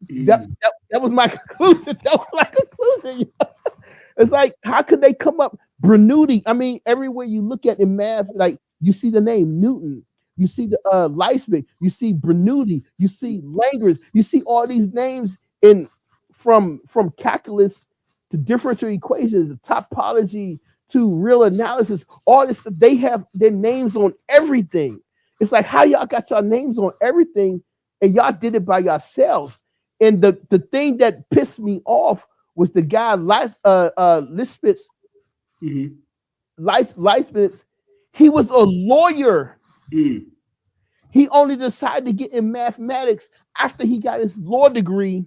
That was my conclusion. That was my conclusion. It's like, how could they come up? Bernoulli. I mean, everywhere you look at in math, like you see the name Newton, you see the Leibniz, you see Bernoulli, you see Lagrange, you see all these names in from calculus to differential equations, to topology to real analysis. All this stuff, they have their names on everything. It's like, how y'all got y'all names on everything, and y'all did it by yourselves. And the thing that pissed me off was the guy Leibniz. Leibniz, he was a lawyer. He only decided to get in mathematics after he got his law degree.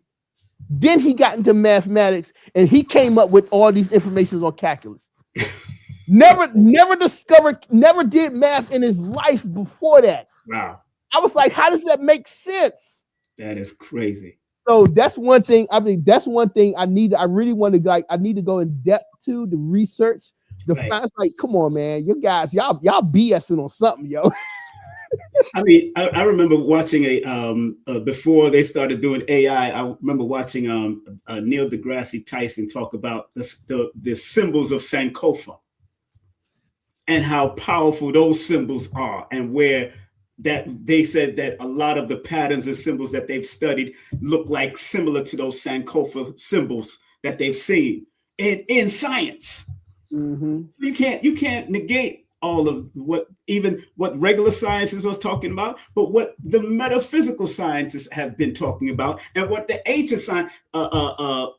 Then he got into mathematics, and he came up with all these informations on calculus. Never did math in his life before that. Wow. I was like, how does that make sense? That is crazy. So that's one thing. I mean, that's one thing I need. I really want to I need to go in depth to the research. The facts, like, come on, man, you guys, y'all BSing on something, yo. I mean, I remember watching before they started doing AI. I remember watching Neil deGrasse Tyson talk about the symbols of Sankofa and how powerful those symbols are, and where that they said that a lot of the patterns and symbols that they've studied look like similar to those Sankofa symbols that they've seen in science. Mm-hmm. So you can't negate all of what regular sciences are talking about, but what the metaphysical scientists have been talking about, and what the ancient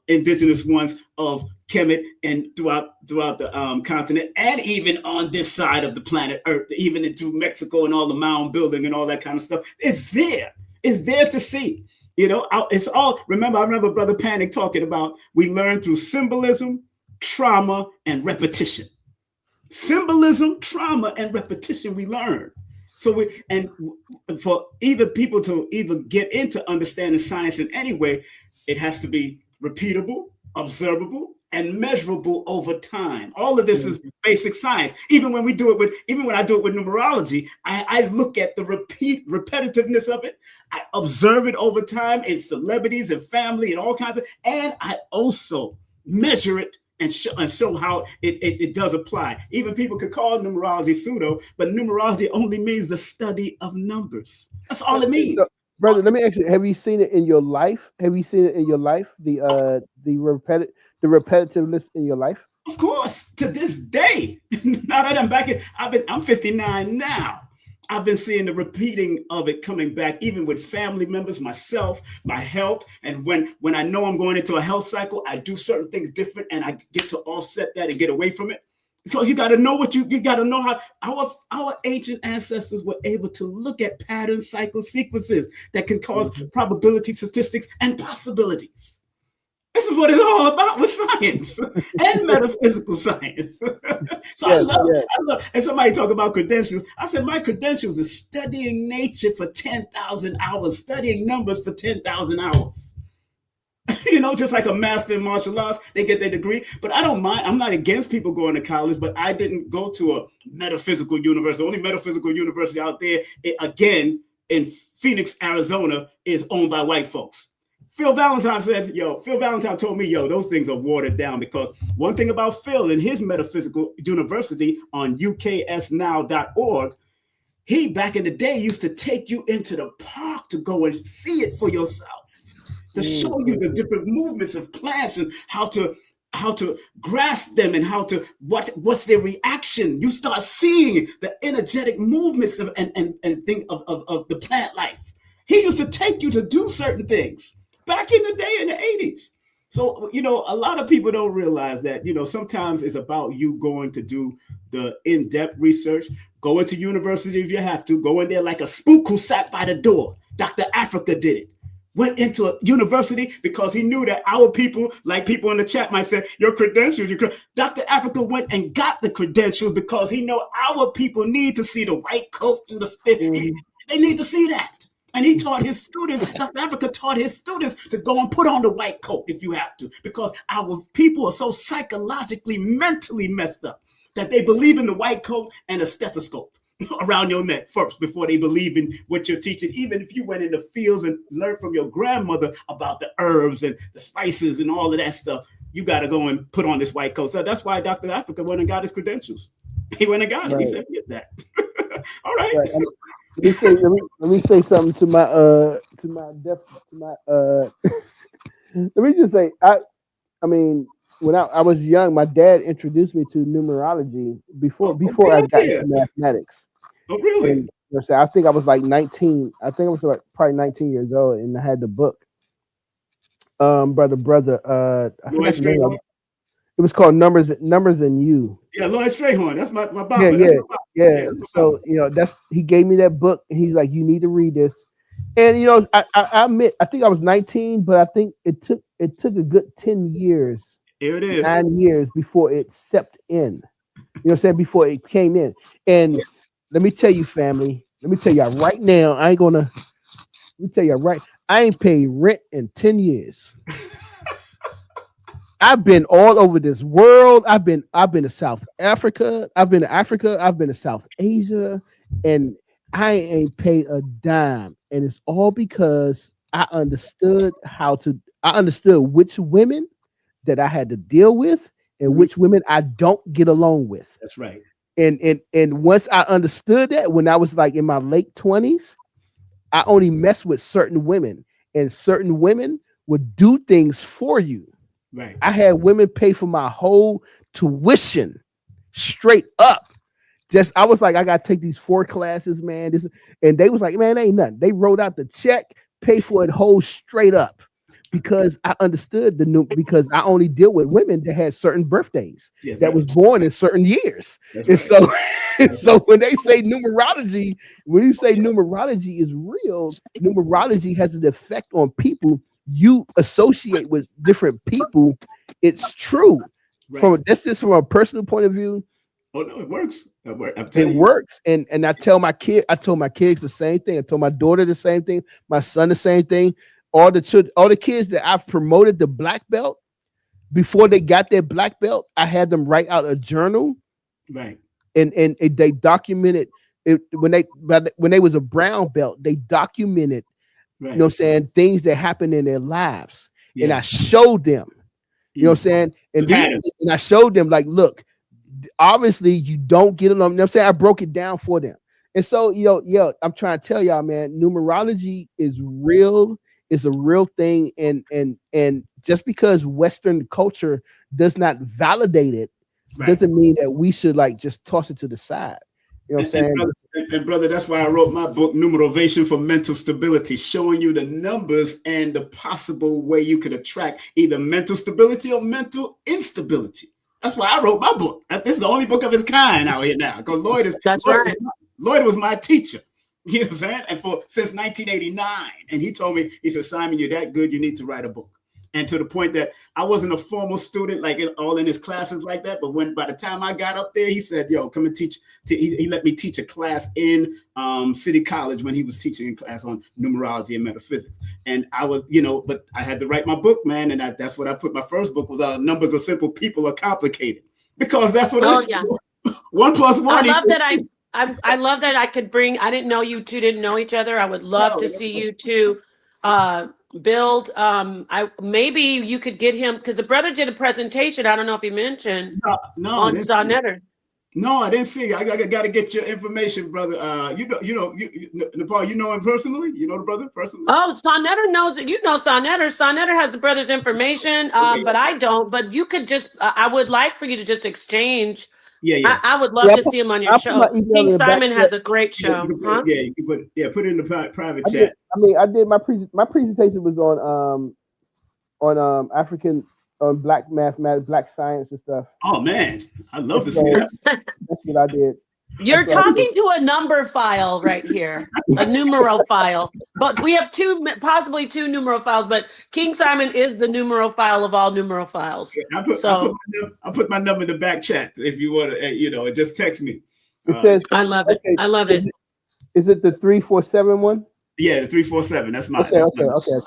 indigenous ones of Kemet and throughout the continent, and even on this side of the planet Earth, even into Mexico and all the mound building and all that kind of stuff, it's there to see. You know, it's all. I remember Brother Panic talking about, we learn through symbolism, trauma, and repetition. Symbolism, trauma, and repetition we learn. So for either people to even get into understanding science in any way, it has to be repeatable, observable, and measurable over time. All of this is basic science. Even when I do it with numerology, I look at the repetitiveness of it. I observe it over time in celebrities and family and all kinds of, and I also measure it and show how it does apply. Even people could call numerology pseudo, but numerology only means the study of numbers. That's all it means. So, brother, let me ask you, have you seen it in your life? The repetitiveness in your life? Of course, to this day. Now that I'm 59 now. I've been seeing the repeating of it coming back, even with family members, myself, my health. And when I know I'm going into a health cycle, I do certain things different, and I get to offset that and get away from it. So you got to know you got to know how our ancient ancestors were able to look at pattern cycle sequences that can cause probability, statistics, and possibilities. This is what it's all about with science and metaphysical science. So I love, and somebody talk about credentials. I said, my credentials is studying nature for 10,000 hours, studying numbers for 10,000 hours. You know, just like a master in martial arts, they get their degree. But I don't mind. I'm not against people going to college, but I didn't go to a metaphysical university. The only metaphysical university out there, again, in Phoenix, Arizona, is owned by white folks. Phil Valentine told me, those things are watered down, because one thing about Phil and his metaphysical university on uksnow.org, he back in the day used to take you into the park to go and see it for yourself, to show you the different movements of plants and how to grasp them and what's their reaction. You start seeing the energetic movements and thing of the plant life. He used to take you to do certain things back in the day in the 80s. So, a lot of people don't realize that, sometimes it's about you going to do the in-depth research. Go into university if you have to. Go in there like a spook who sat by the door. Dr. Africa did it. Went into a university because he knew that our people, like people in the chat might say, your credentials. Dr. Africa went and got the credentials because he know our people need to see the white coat and they need to see that. And he taught his students, Dr. Africa taught his students to go and put on the white coat if you have to, because our people are so psychologically, mentally messed up that they believe in the white coat and a stethoscope around your neck first before they believe in what you're teaching. Even if you went in the fields and learned from your grandmother about the herbs and the spices and all of that stuff, you got to go and put on this white coat. So that's why Dr. Africa went and got his credentials. He went and got it. He said, get that. All right. Let me say something to my let me just say, I mean, when I was young, my dad introduced me to numerology before I got into mathematics. Oh, really? And, I think I was like 19. I think I was like probably 19 years old, and I had the book. Brother. I forgot the name of it. It was called Numbers and You. Yeah, Lloyd Strayhorn. That's my Bible. Yeah. So he gave me that book, and he's like, you need to read this. And I admit, I think I was 19, but I think it took a good 10 years. Here it is. 9 years before it seeped in. Before it came in. And let me tell you, family. Let me tell you right now. I ain't paid rent in 10 years. I've been all over this world. I've been to South Africa. I've been to South Asia, and I ain't paid a dime. And it's all because I understood which women that I had to deal with and which women I don't get along with. That's right. And once I understood that, when I was like in my late 20s, I only messed with certain women, and certain women would do things for you. Right. I had women pay for my whole tuition straight up. I was like, I gotta take these 4 classes, man. And they was like, man, ain't nothing. They wrote out the check, pay for it whole straight up, because I understood because I only deal with women that had certain birthdays was born in certain years. So when they say numerology, when you say numerology is real, numerology has an effect on people. You associate with different people. It's true. Right. This is from a personal point of view. Oh no, it works. It works. And I told my kids the same thing. I told my daughter the same thing, my son the same thing. All the kids that I've promoted the black belt, before they got their black belt, I had them write out a journal. Right. And they documented it when they was a brown belt, they documented things that happened in their lives. Yeah. And I showed them, and I showed them, like, look, obviously you don't get along. I broke it down for them. And so, I'm trying to tell y'all, man, numerology is real. It's a real thing. And just because Western culture does not validate it, doesn't mean that we should just toss it to the side. You know what I'm saying? Brother, that's why I wrote my book, Numerovation for Mental Stability, showing you the numbers and the possible way you could attract either mental stability or mental instability. That's why I wrote my book. This is the only book of its kind out here now, because Lloyd was my teacher. You know what I'm saying? And since 1989. And he told me, he said, Simon, you're that good, you need to write a book. And to the point that I wasn't a formal student, all in his classes like that. But by the time I got up there, he said, yo, come and teach. He let me teach a class in City College when he was teaching a class on numerology and metaphysics. And I was, but I had to write my book, man. And that's what I put. My first book was Numbers Are Simple, People Are Complicated. Because that's what 1 + 1. I love that I could bring. I didn't know you two didn't know each other. I would love to see you two build. Maybe you could get him, because the brother did a presentation. I don't know if he mentioned on Zonetter. No, I didn't see. I got to get your information, brother. Nepal. You know him personally. You know the brother personally. Oh, Sonetter knows it. You know Sonetter. Sonetter has the brother's information, Okay. but I don't. But you could just. I would like for you to just exchange. Yeah. I would love to see him on your show. King Simon has a great show. Yeah, you can put it in the private chat. I did my presentation was on African black mathematics, black science and stuff. Oh man, I love to see that. That's what I did. You're talking to a number file right here, a numero file. But we have possibly two numero files, but King Simon is the numero file of all numero files. Yeah, I'll put my number in the back chat if you want to, just text me. It says, I love it. Okay, I love it. Is it the 347 one? Yeah, the 347. That's my. Okay,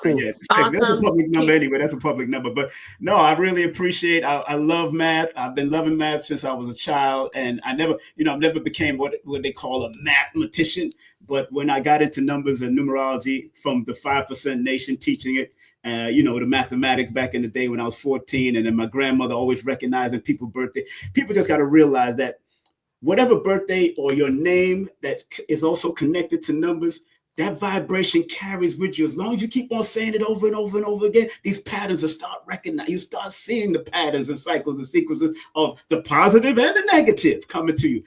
cool. Yeah, awesome. That's a public number anyway. That's a public number. But no, I really appreciate. I love math. I've been loving math since I was a child, and I never became what they call a mathematician. But when I got into numbers and numerology from the 5% Nation teaching it, the mathematics back in the day when I was 14, and then my grandmother always recognizing people's birthday. People just got to realize that whatever birthday or your name that is also connected to numbers, that vibration carries with you. As long as you keep on saying it over and over and over again, these patterns will start recognizing. You start seeing the patterns and cycles and sequences of the positive and the negative coming to you.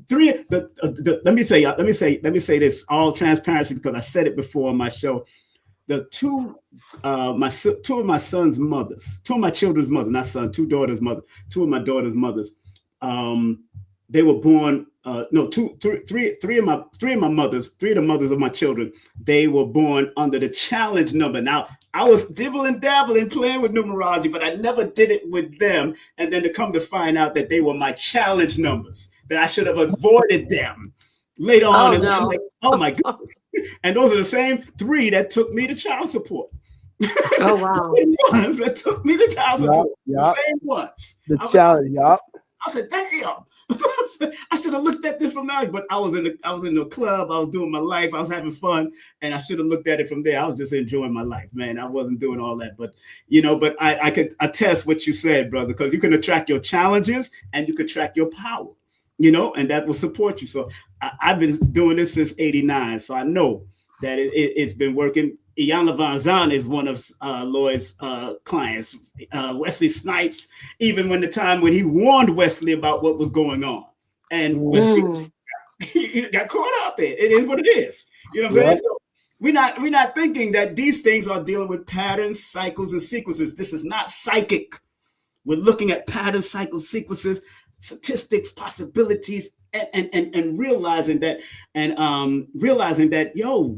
Let me say this all transparency, because I said it before on my show. The two of my son's mothers, two of my children's mothers, not son, two daughters' mothers, two of my daughter's mothers. They were born. Three of my mothers, three of the mothers of my children, they were born under the challenge number. Now, I was dabbling, playing with numerology, but I never did it with them. And then to come to find out that they were my challenge numbers, that I should have avoided them later on. And I'm like, oh my goodness. And those are the same three that took me to child support. Oh, wow. The ones that took me to child support. Yep. The same ones. The challenge, yup. I said, damn, I should have looked at this from now. But I was in the club, I was doing my life, I was having fun, and I should have looked at it from there. I was just enjoying my life, man. I wasn't doing all that. But I could attest what you said, brother, because you can attract your challenges and you could track your power, and that will support you. So I've been doing this since '89. So I know that it's been working. Iyanla Van Zan is one of Lloyd's clients. Wesley Snipes, even when he warned Wesley about what was going on, and Wesley he got caught out there. It is what it is. You know what I'm saying? So we're not thinking that these things are dealing with patterns, cycles, and sequences. This is not psychic. We're looking at patterns, cycles, sequences, statistics, possibilities, and realizing that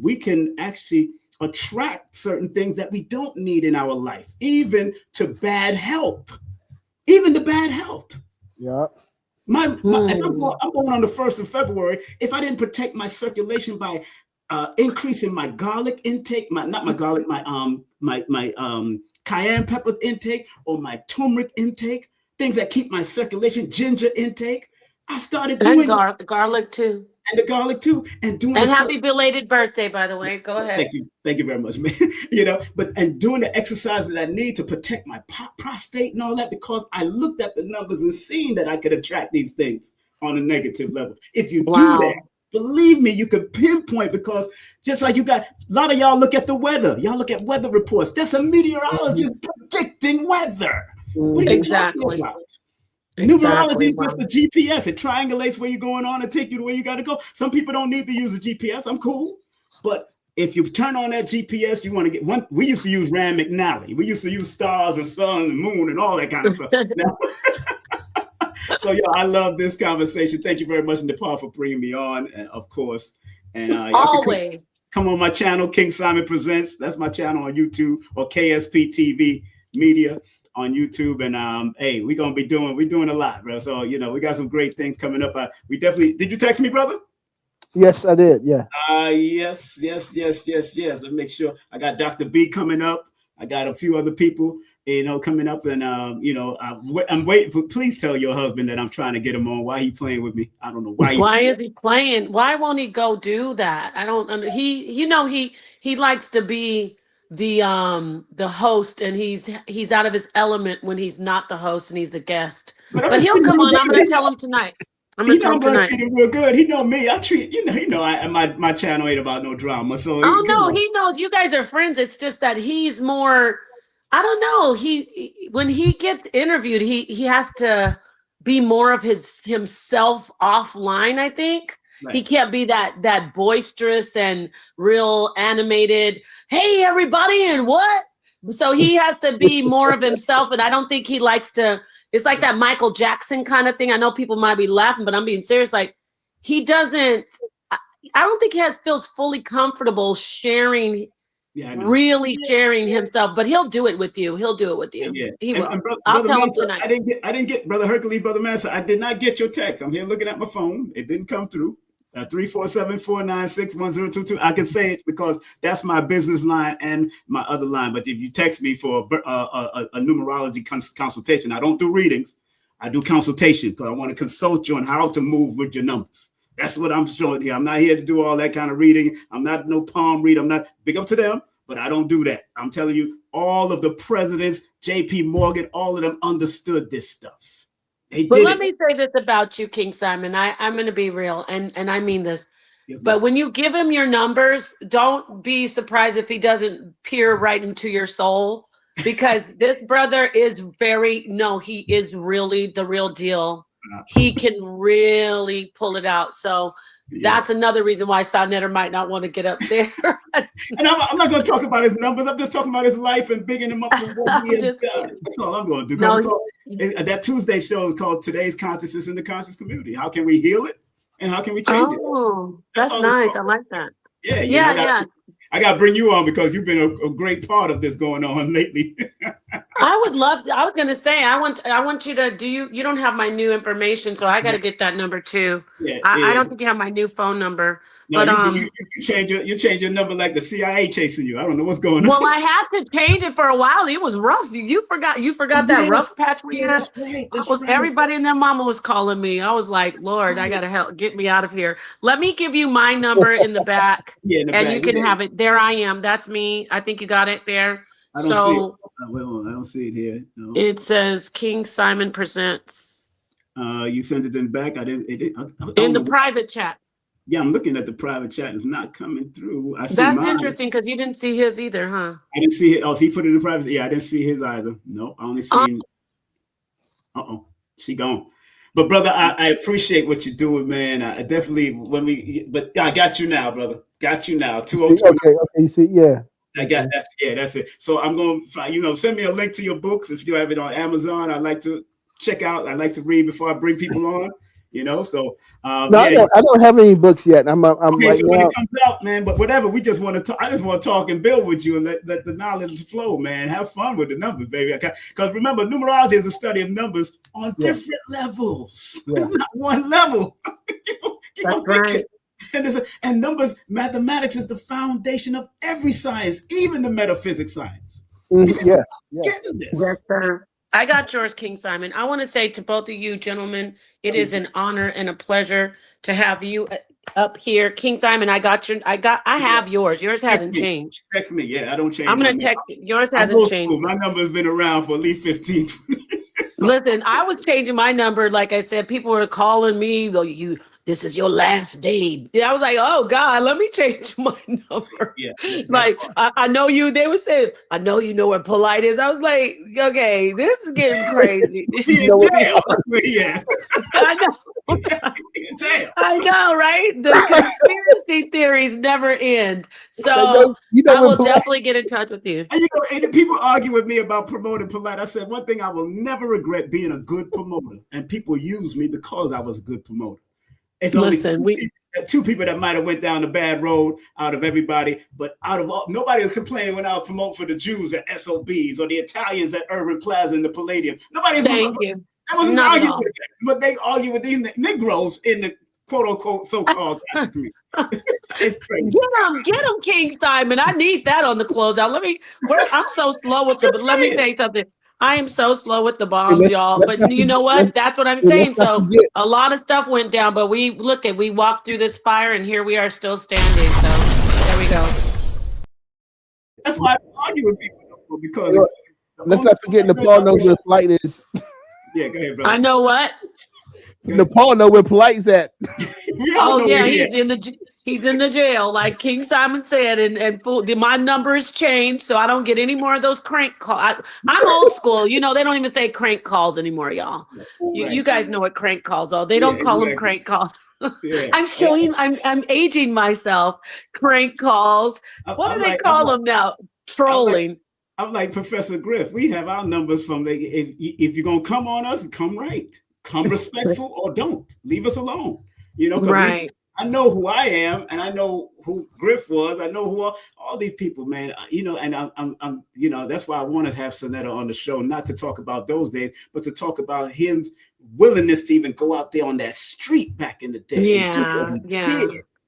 we can actually attract certain things that we don't need in our life, even to bad health, even to bad health. Yeah. If I'm going on the 1st of February, if I didn't protect my circulation by increasing my garlic intake, my cayenne pepper intake, or my turmeric intake, things that keep my circulation, ginger intake, I started doing garlic too. And the garlic too, and doing. And happy belated birthday, by the way. Go ahead. Thank you very much, man. And doing the exercise that I need to protect my prostate and all that, because I looked at the numbers and seen that I could attract these things on a negative level. If you do that, believe me, you could pinpoint, because just like you got a lot of y'all look at the weather, y'all look at weather reports. That's a meteorologist predicting weather. What are you talking about? Numerology is just the GPS. It triangulates where you're going on and take you to where you got to go. Some people don't need to use the GPS. I'm cool. But if you turn on that GPS, you want to get one. We used to use Rand McNally. We used to use stars and sun and moon and all that kind of stuff. So, I love this conversation. Thank you very much, Nepal, for bringing me on, of course. And always come on my channel, King Simon Presents. That's my channel on YouTube, or KSP TV Media on YouTube. And we're doing a lot, bro. So we got some great things coming up. Did you text me, brother? Yes, I did. Yeah. Yes. Let me make sure. I got Dr. B coming up. I got a few other people, coming up, and I'm waiting for. Please tell your husband that I'm trying to get him on. Why he playing with me? I don't know why. Why is he playing? Why won't he go do that? I don't. He likes to be the host, and he's out of his element when he's not the host and he's the guest. But he'll come on. I'm going to tell him tonight. I'm He gonna know tell I'm him gonna tonight. treat him real good. He know me. I treat my channel ain't about no drama. So Oh come no, on. he knows you guys are friends. It's just that he's more. I don't know. When he gets interviewed, he has to be more of himself offline. I think he Right. can't be that boisterous and real animated. Hey everybody, and what? So he has to be more of himself, and I don't think he likes to. It's like that Michael Jackson kind of thing. I know people might be laughing, but I'm being serious. Like he doesn't. I don't think he feels fully comfortable sharing, Yeah, I know. really sharing himself, but he'll do it with you. He'll do it with you. Yeah. He will. And I'll brother tell him Mansa, tonight. I didn't get Brother Hercules, Brother Mansa, I did not get your text. I'm here looking at my phone. It didn't come through. 347-496-1022. I can say it because that's my business line and my other line. But if you text me for a numerology consultation, I don't do readings. I do consultation because I want to consult you on how to move with your numbers. That's what I'm showing here. I'm not here to do all that kind of reading. I'm not no palm reader. I'm not big up to them, but I don't do that. I'm telling you, all of the presidents, J.P. Morgan, all of them understood this stuff. But let me say this about you, King Simon. I'm going to be real, and I mean this. Yes, but when you give him your numbers, don't be surprised if he doesn't peer right into your soul, because this brother is he is really the real deal. He can really pull it out. So that's another reason why Sonetter might not want to get up there. And I'm not going to talk about his numbers. I'm just talking about his life and bigging him up for what he has done. That's all I'm going to do. That Tuesday show is called Today's Consciousness in the Conscious Community. How can we heal it? And how can we change it? Oh, that's nice. I like that. Yeah. I got to bring you on because you've been a great part of this going on lately. I would love. I was going to say I want you to do. You don't have my new information, so I got to get that number too. I don't think you have my new phone number. No, but you change your number like the CIA chasing you. I don't know what's going on. Well, I had to change it for a while. It was rough. You forgot that rough patch we had. Everybody and their mama was calling me. I was like, Lord, I gotta help get me out of here. Let me give you my number in the back, you can have it. There I am. That's me. I think you got it there. I don't see it here. No. It says King Simon Presents. You sent it in the back. I didn't. In the private chat. Yeah, I'm looking at the private chat. It's not coming through. I see That's mine. interesting because you didn't see his either, huh? I didn't see it. Oh, he put it in the private. Yeah, I didn't see his either. No, I only seen. She gone. But brother, I appreciate what you're doing, man. I definitely but I got you now, brother. Got you now. 202. Okay. You see, yeah. That's it. So I'm going to send me a link to your books if you have it on Amazon. I'd like to check out. I like to read before I bring people on. So I don't have any books yet. I'm okay, right so now. when it comes out, man. But whatever, we just want to talk. I just want to talk and build with you and let the knowledge flow, man. Have fun with the numbers, baby. Because remember, numerology is a study of numbers on different levels. Yeah. It's not one level. keep on right. And numbers, mathematics is the foundation of every science, even the metaphysics science. Yeah. Get to this. Yes, sir. I got yours, King Simon. I want to say to both of you gentlemen, it is an honor and a pleasure to have you up here. King Simon, I have yours. Yours hasn't changed. Text me. Yeah, I don't change. I'm going to text you. Yours hasn't changed. My number has been around for at least 15, 20 years. Listen, I was changing my number. Like I said, people were calling me, this is your last day. I was like, oh God, let me change my number. I know you, they would say, I know you know where Polite is. I was like, okay, this is getting crazy. Yeah. I know. I know, right? The conspiracy theories never end. So I will definitely get in touch with you. And people argue with me about promoting Polite. I said, one thing I will never regret being a good promoter. And people use me because I was a good promoter. It's only two people that might have went down the bad road out of everybody, but out of all, nobody was complaining when I was promoting for the Jews at SOBs or the Italians at Irving Plaza in the Palladium. Nobody's you. I wasn't arguing with that, but they argue with these Negroes in the quote unquote so-called community. It's crazy. Get them, King Simon. I need that on the closeout. I'm so slow with let me say something. I am so slow with the bombs, y'all. But you know what? That's what I'm saying. So a lot of stuff went down, but we walked through this fire and here we are still standing. So there we go. That's why I argue with people because let's not forget the ball knows where flight is. Yeah, go ahead, brother. I know what? Paul know where Polite's at. We all know yeah, where he he's at. he's in the jail, like King Simon said, and my number has changed, so I don't get any more of those crank calls. I'm old school, you know. They don't even say crank calls anymore, y'all. You guys know what crank calls are. They don't call them crank calls. Yeah. I'm aging myself. Crank calls. What do they call them now? Trolling. I'm like Professor Griff. We have our numbers from the if you're gonna come on us, come right, come respectful, or don't leave us alone. You know, right. I know who I am, and I know who Griff was. I know who all these people, man. You know, and I'm you know, that's why I want to have Sonetta on the show, not to talk about those days, but to talk about his willingness to even go out there on that street back in the day. Yeah.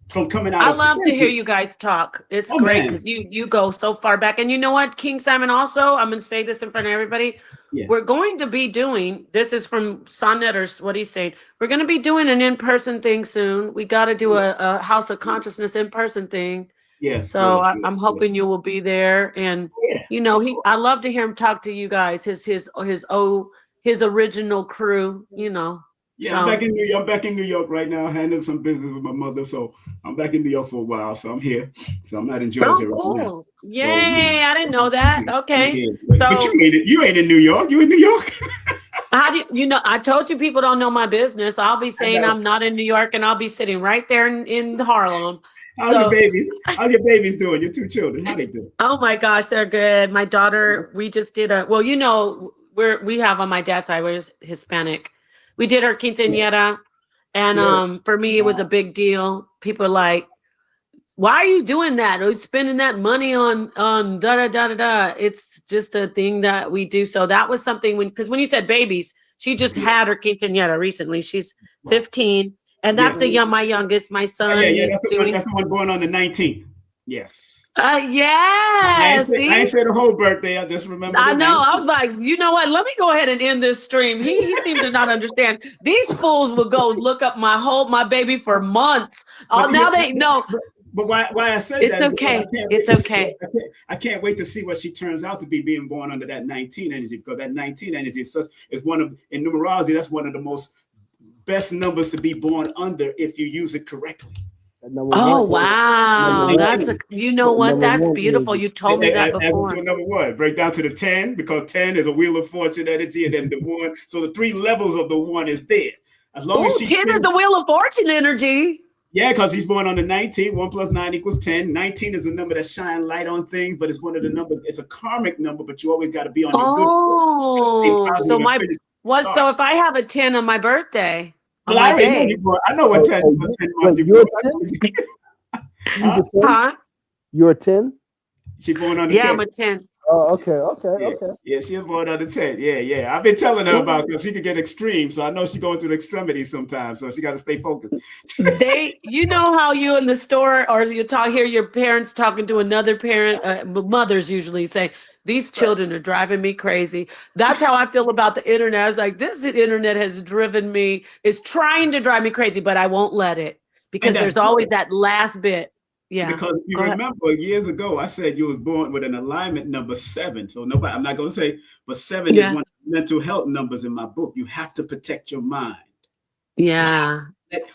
From coming out. I love to hear you guys talk. It's great because you go so far back. And you know what, King Simon, also, I'm going to say this in front of everybody. Yeah. We're going to be doing, this is from Sonnetters, what he's saying. We're going to be doing an in-person thing soon. We got to do a House of Consciousness in-person thing. Yeah. So I'm hoping you will be there. And, you know, I love to hear him talk to you guys, his original crew, you know. Yeah, I'm back in New York. I'm back in New York right now, handling some business with my mother. So I'm back in New York for a while. So I'm here. So I'm not in Georgia right now. Yay! I didn't know that. Okay. But you ain't in New York. You in New York? How do you know? I told you people don't know my business. I'll be saying I'm not in New York, and I'll be sitting right there in Harlem. How's your babies? How's your babies doing? Your two children? How they doing? Oh my gosh, they're good. My daughter, we just did you know, we have on my dad's side, we're Hispanic. We did her quinceañera, and for me, it was a big deal. People are like, why are you doing that? Are you spending that money on da-da-da-da-da? It's just a thing that we do. So that was something because when you said babies, she just had her quinceañera recently. She's 15, and that's my youngest, my son. That's the one going on the 19th. Yes. Yeah. I ain't said the whole birthday. I just remember. I know. I was like, you know what? Let me go ahead and end this stream. He seems to not understand. These fools will go look up my baby for months. Now they know. But why I said it's that? Okay. It's okay. I can't wait to see what she turns out to be being born under that 19 energy, because that 19 energy is one of, in numerology, that's one of the most best numbers to be born under if you use it correctly. Oh wow, that's you know what? That's beautiful. You told me that before. To number one, break down to the 10, because 10 is a wheel of fortune energy, and then the 1. So the 3 levels of the 1 is there. As long as 10 is the wheel of fortune energy. Yeah, because he's born on the 19. 1 + 9 = 10. 19 is the number that shine light on things, but it's one of the numbers. It's a karmic number, but you always got to be on your good. So if I have a 10 on my birthday. Well, I know what 10 months you're 10? You're 10? She born on the 10. Yeah, I'm a 10. Oh, okay. Yeah, she was born on the 10. Yeah. I've been telling her about, because she could get extreme, so I know she's going through the extremities sometimes, so she got to stay focused. You know how you in the store, or you hear your parents talking to another parent, mothers usually say, these children are driving me crazy. That's how I feel about the internet. I was like, this internet has driven me, it's trying to drive me crazy, but I won't let it, because there's always that last bit. Yeah. Because you remember years ago, I said you was born with an alignment number 7. So I'm not going to say, but 7 is one of the mental health numbers in my book. You have to protect your mind. Yeah.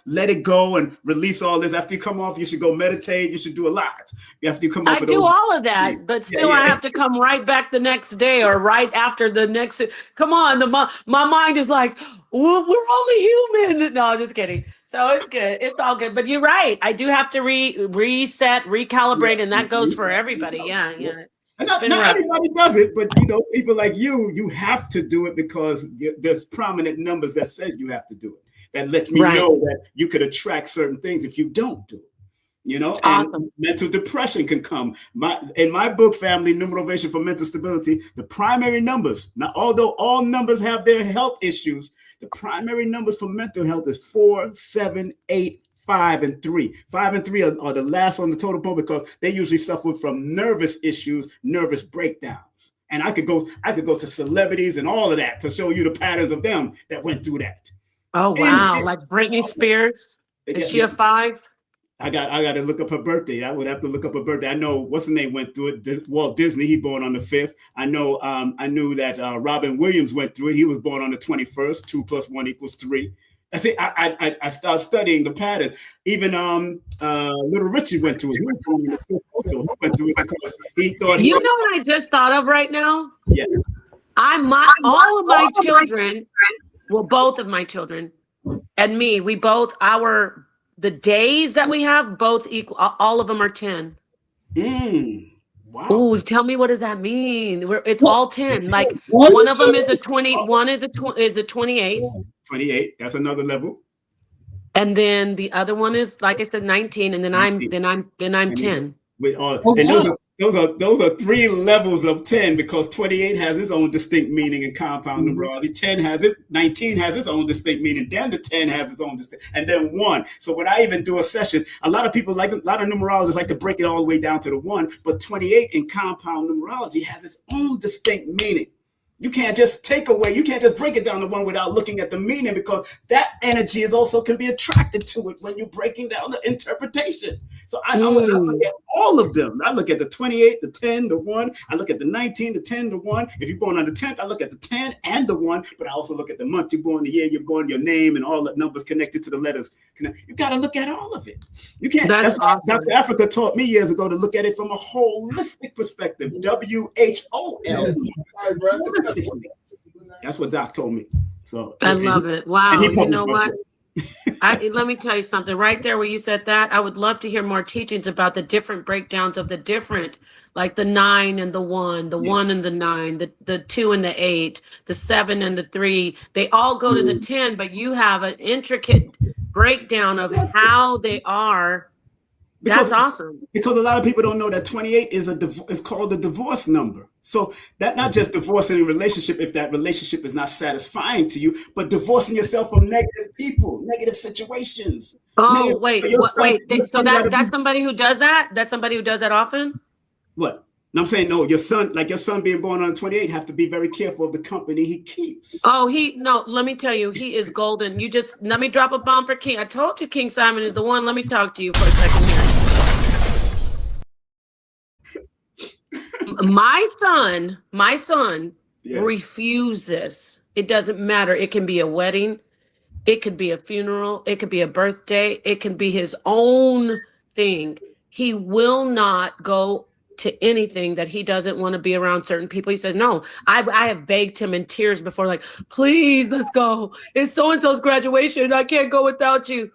Let it go and release all this. After you come off, you should go meditate. You should do a lot. After you come off, I do all of that, but still I have to come right back the next day or right after the next. Come on, my mind is like, well, we're only human. No, just kidding. So it's good. It's all good. But you're right. I do have to reset, recalibrate, and that goes for everybody. Yeah. And not everybody does it, but people like you have to do it, because there's prominent numbers that says you have to do it. That lets me know that you could attract certain things if you don't do it. Awesome. And mental depression can come. In my book, Family Numerovation for Mental Stability, the primary numbers, now although all numbers have their health issues, the primary numbers for mental health is 4, 7, 8, 5, and 3. 5 and 3 are the last on the total point, because they usually suffer from nervous issues, nervous breakdowns. And I could go to celebrities and all of that to show you the patterns of them that went through that. Oh wow! Like Britney Spears, is she a 5? I got to look up her birthday. I would have to look up her birthday. I know what's the name went through it. Walt Disney, he born on the 5th. I know. I knew that Robin Williams went through it. He was born on the 21st. 2 + 1 = 3. I see. I started studying the patterns. Even Little Richard went to it. He was going in the fifth also. He went to it because he thought. You know what I just thought of right now? Yeah. All of my children, well, both of my children and me, the days that we have both equal. All of them are 10. Wow. Ooh, tell me, what does that mean? It's all 10. Like one of them is a 20. One is a 28. 28. That's another level. And then the other one is, like I said, 19. And then 19. I'm 10. And those are 3 levels of 10, because 28 has its own distinct meaning in compound numerology. 19 has its own distinct meaning. Then the 10 has its own distinct, and then 1. So when I even do a session, a lot of numerologists like to break it all the way down to the 1, but 28 in compound numerology has its own distinct meaning. You can't just you can't just break it down to 1 without looking at the meaning, because that energy can be attracted to it when you're breaking down the interpretation. So I look at all of them. I look at the 28, the 10, the 1. I look at the 19, the 10, the 1. If you're born on the 10th, I look at the 10 and the 1, but I also look at the month you're born, the year you're born, your name, and all the numbers connected to the letters. You got to look at all of it. You can't. That's awesome. Dr. Africa taught me years ago to look at it from a holistic perspective. WHOL. That's what Doc told me. So I love it. Wow. You know what? Let me tell you something right there where you said that. I would love to hear more teachings about the different breakdowns of the different, like the 9 and the 1, the 1 and the 9, the 2 and the 8, the 7 and the 3. They all go to the 10, but you have an intricate breakdown of how they are. That's awesome. Because a lot of people don't know that 28 is called a divorce number. So that not just divorcing a relationship if that relationship is not satisfying to you, but divorcing yourself from negative people, negative situations. Oh, wait. So that's somebody who does that? That's somebody who does that often? What? No, I'm saying, no, your son being born on the 28 have to be very careful of the company he keeps. Let me tell you, he is golden. Let me drop a bomb for King. I told you King Simon is the one. Let me talk to you for a second here. My son refuses. It doesn't matter. It can be a wedding. It could be a funeral. It could be a birthday. It can be his own thing. He will not go to anything that he doesn't want to be around certain people. He says, no, I have begged him in tears before, like, please, let's go. It's so-and-so's graduation. I can't go without you.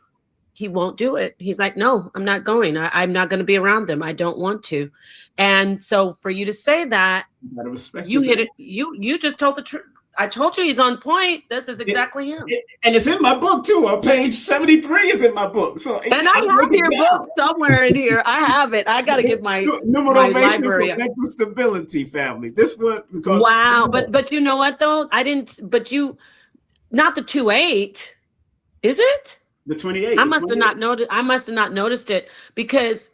He won't do it. He's like, no, I'm not going. I'm not going to be around them. I don't want to. And so for you to say that, you hit it. You just told the truth. I told you he's on point. This is exactly him. And it's in my book too. On page 73 is in my book. So and I have your book somewhere in here. I have it. I got to get my library. For mental stability, family. This one because wow. But you know what though? I didn't. But you, not the 28, is it? The 28. I must have not noticed. I must have not noticed it because,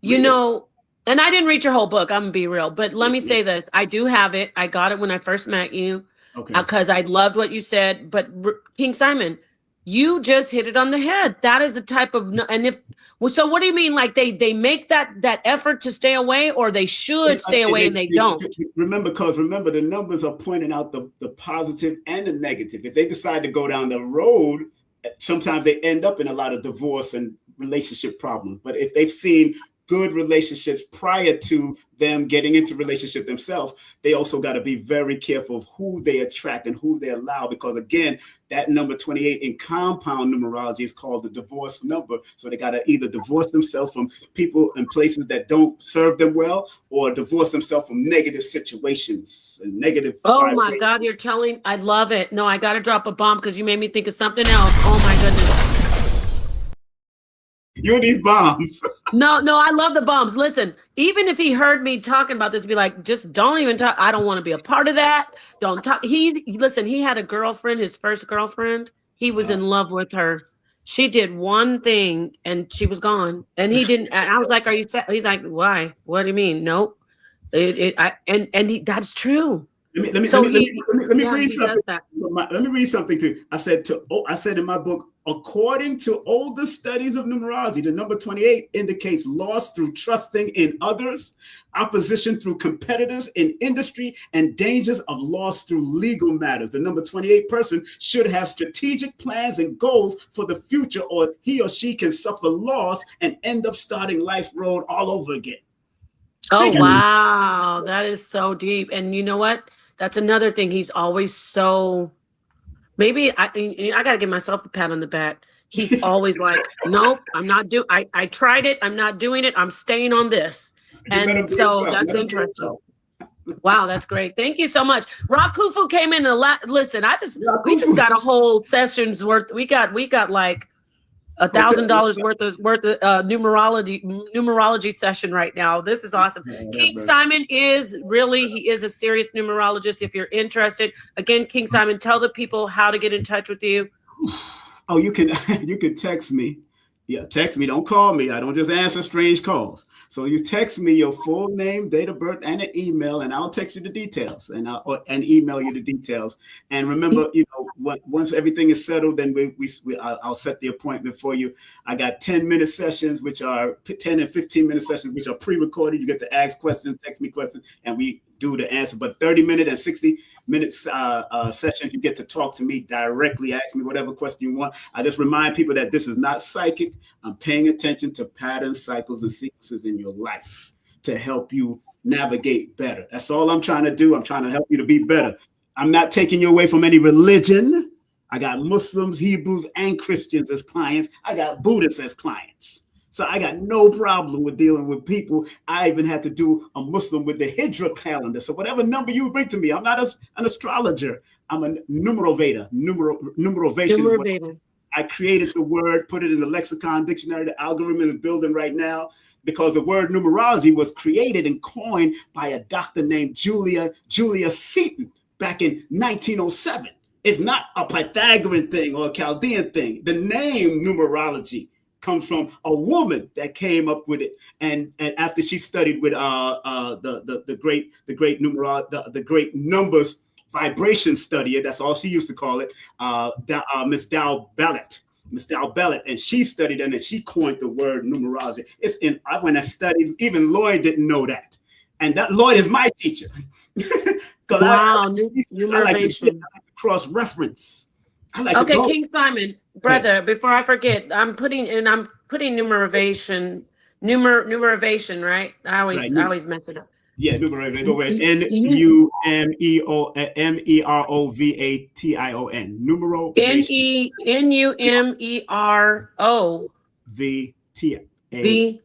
you know. And I didn't read your whole book. I'm gonna be real. But let me say this: I do have it. I got it when I first met you. Okay. Because I loved what you said, but King Simon, you just hit it on the head. That is a type of, so what do you mean? Like they make that effort to stay away, or they should stay away and they don't? Remember, the numbers are pointing out the positive and the negative. If they decide to go down the road, sometimes they end up in a lot of divorce and relationship problems. But if they've seen good relationships prior to them getting into relationship themselves, they also got to be very careful of who they attract and who they allow, because again, that number 28 in compound numerology is called the divorce number. So they got to either divorce themselves from people and places that don't serve them well, or divorce themselves from negative situations and negative. Oh my God, I love it. No, I got to drop a bomb because you made me think of something else. Oh my goodness. You need bombs. No, I love the bombs. Listen, even if he heard me talking about this, be like, just don't even talk. I don't want to be a part of that. Don't talk. He had a girlfriend, his first girlfriend. He was in love with her. She did one thing and she was gone. And he didn't. And I was like, are you sad? He's like, why? What do you mean? Nope. That's true. Let me read something. Let me read something too. I said in my book, According to older studies of numerology, the number 28 indicates loss through trusting in others, opposition through competitors in industry, and dangers of loss through legal matters. The number 28 person should have strategic plans and goals for the future, or he or she can suffer loss and end up starting life's road all over again. Oh, wow. That is so deep. And you know what? That's another thing. He's always so... Maybe I got to give myself a pat on the back. He's always like, nope, I'm not I tried it. I'm not doing it. I'm staying on this. And so that's interesting. Wow, that's great. Thank you so much. Rakufu came in listen, we just got a whole session's worth. We got like $1,000 worth of numerology session right now. This is awesome. King Simon is a serious numerologist. If you're interested, again, King Simon, tell the people how to get in touch with you. Oh, you can text me. Yeah, text me. Don't call me. I don't just answer strange calls. So you text me your full name, date of birth, and an email, and I'll text you the details, and email you the details. And remember, once everything is settled, then I'll set the appointment for you. I got 10-minute sessions, which are 10 and 15-minute sessions, which are pre-recorded. You get to ask questions, text me questions, and we do the answer. But 30-minute and 60-minute sessions, you get to talk to me directly, ask me whatever question you want. I just remind people that this is not psychic. I'm paying attention to patterns, cycles, and sequences in your life to help you navigate better. That's all I'm trying to do. I'm trying to help you to be better. I'm not taking you away from any religion. I got Muslims, Hebrews, and Christians as clients. I got Buddhists as clients. So I got no problem with dealing with people. I even had to do a Muslim with the Hijra calendar. So whatever number you bring to me, I'm not an astrologer. I'm a numerovator. Numerovation. I created the word, put it in the lexicon dictionary. The algorithm is building right now because the word numerology was created and coined by a doctor named Julia Seaton back in 1907. It's not a Pythagorean thing or a Chaldean thing. The name numerology comes from a woman that came up with it, and after she studied with the great numbers vibration study, that's all she used to call it, Miss Dow Ballett, and she studied and then she coined the word numerology. When I studied, even Lloyd didn't know that, and that Lloyd is my teacher. Wow, numeration. I like to cross-reference. Okay, King Simon, brother, before I forget, I'm putting numerovation, right? I always mess it up. Yeah, numerovation. Numerovation. Numerovation. NUMERO VTAION.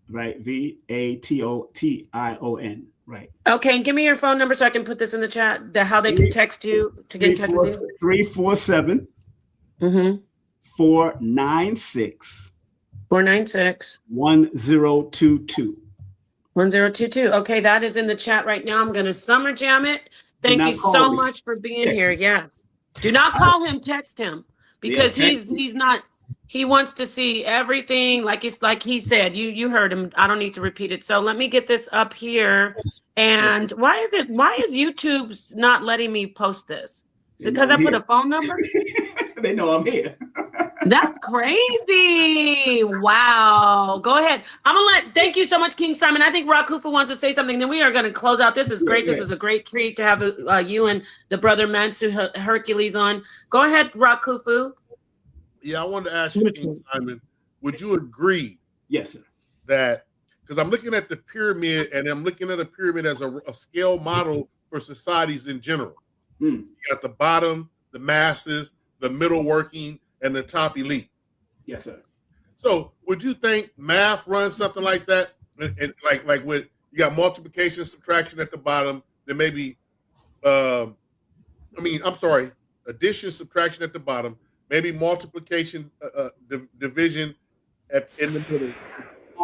Right, VATOTION. Right. Okay, and give me your phone number so I can put this in the chat. How they can text you to get in touch with you. 347 496 1022. 1022. Okay, that is in the chat right now. I'm going to summer jam it. Thank you so much for being here. Yes. Do not call him, text him, because he's not. He wants to see everything like he said. You heard him. I don't need to repeat it. So let me get this up here. And why is YouTube not letting me post this? Is it because I put a phone number? They know I'm here. That's crazy. Wow. Go ahead. Thank you so much, King Simon. I think Rakufu wants to say something. Then we are going to close out. This is great. This is a great treat to have you and the brother Mansu Hercules on. Go ahead, Rakufu. Yeah, I wanted to ask you, King Simon, would you agree? Yes, sir. That, because I'm looking at the pyramid, and I'm looking at a pyramid as a scale model for societies in general. You got the bottom, the masses, the middle working, and the top elite. Yes, sir. So would you think math runs something like that? And like with, you got multiplication, subtraction at the bottom, then maybe, addition, subtraction at the bottom, maybe multiplication, division in the middle.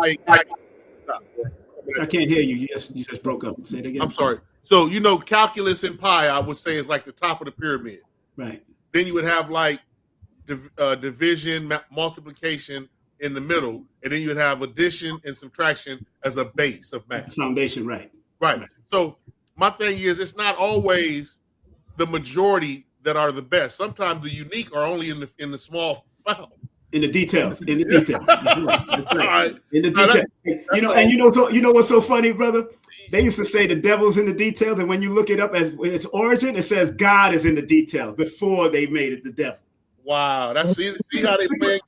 I can't hear you. You just broke up. Say it again. I'm sorry. So, calculus and pi, I would say, is like the top of the pyramid. Right. Then you would have like division, multiplication in the middle, and then you would have addition and subtraction as a base of math. Foundation, right. Right. So my thing is, it's not always the majority that are the best. Sometimes the unique are only in the small found? In the details. In the details. That's right. That's right. All right. In the details. You know what's so funny, brother? They used to say the devil's in the details, and when you look it up as its origin, it says God is in the details before they made it the devil. Wow, see how they play.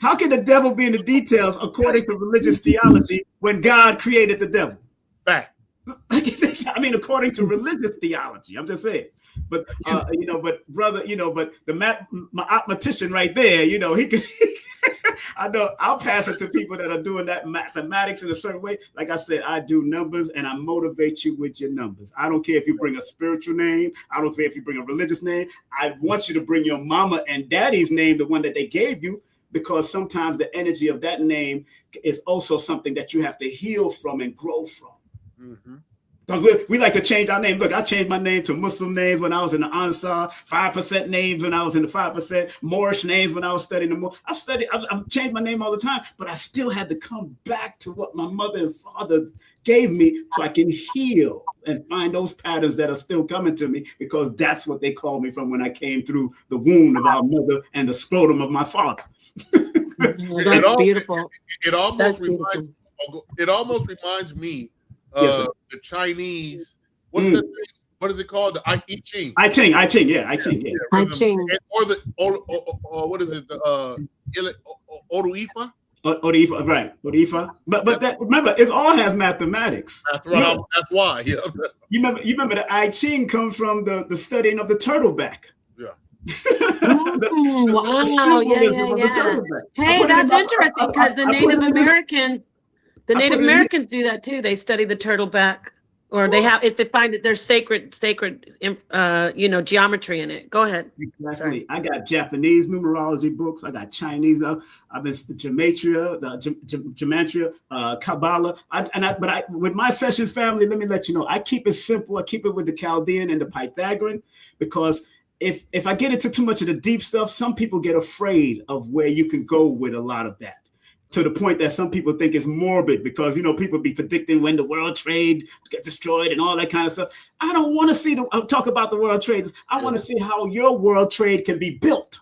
How can the devil be in the details according to religious theology when God created the devil? Fact. I mean, according to religious theology, I'm just saying. But but brother, but the mathematician right there, he can. I know I'll pass it to people that are doing that mathematics in a certain way. Like I said, I do numbers and I motivate you with your numbers. I don't care if you bring a spiritual name. I don't care if you bring a religious name. I want you to bring your mama and daddy's name, the one that they gave you, because sometimes the energy of that name is also something that you have to heal from and grow from. Mm-hmm. We like to change our name. Look, I changed my name to Muslim names when I was in the Ansar, 5% names when I was in the 5%, Moorish names when I was studying the Moorish. I've changed my name all the time, but I still had to come back to what my mother and father gave me so I can heal and find those patterns that are still coming to me, because that's what they called me from when I came through the womb of our mother and the scrotum of my father. That's beautiful. It almost reminds me the Chinese. What's that thing? What is it called? The I Ching. I Ching. Yeah. I Ching. Yeah. I Ching. What is it? Oruifa. Oruifa, right? Oruifa. But that, remember, it all has mathematics. That's right. That's why. Yeah. You remember the I Ching comes from the studying of the turtleback. Yeah. Wow. Yeah. Hey, that's interesting, because the Native Americans. The Native Americans do that too. They study the turtleback, or they have, if they find that there's sacred, geometry in it. Go ahead. Exactly. Sorry. I got Japanese numerology books. I got Chinese. I've been gematria, Kabbalah. But with my sessions family, let me let you know, I keep it simple. I keep it with the Chaldean and the Pythagorean, because if I get into too much of the deep stuff, some people get afraid of where you can go with a lot of that. To the point that some people think it's morbid, because, people be predicting when the world trade get destroyed and all that kind of stuff. I don't want to see talk about the world trade. I want to see how your world trade can be built,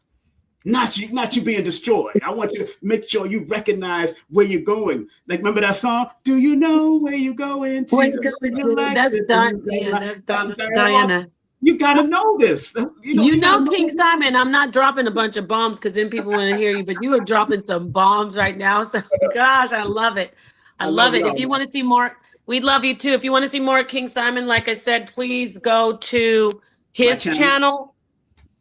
not you being destroyed. I want you to make sure you recognize where you're going. Like, remember that song? Do you know where you're going to? That's Diana. You got to know this. King Simon, I'm not dropping a bunch of bombs because then people want to hear you, but you are dropping some bombs right now. So, gosh, I love it. I love it. If you want to see more, we'd love you too. If you want to see more King Simon, like I said, please go to his channel.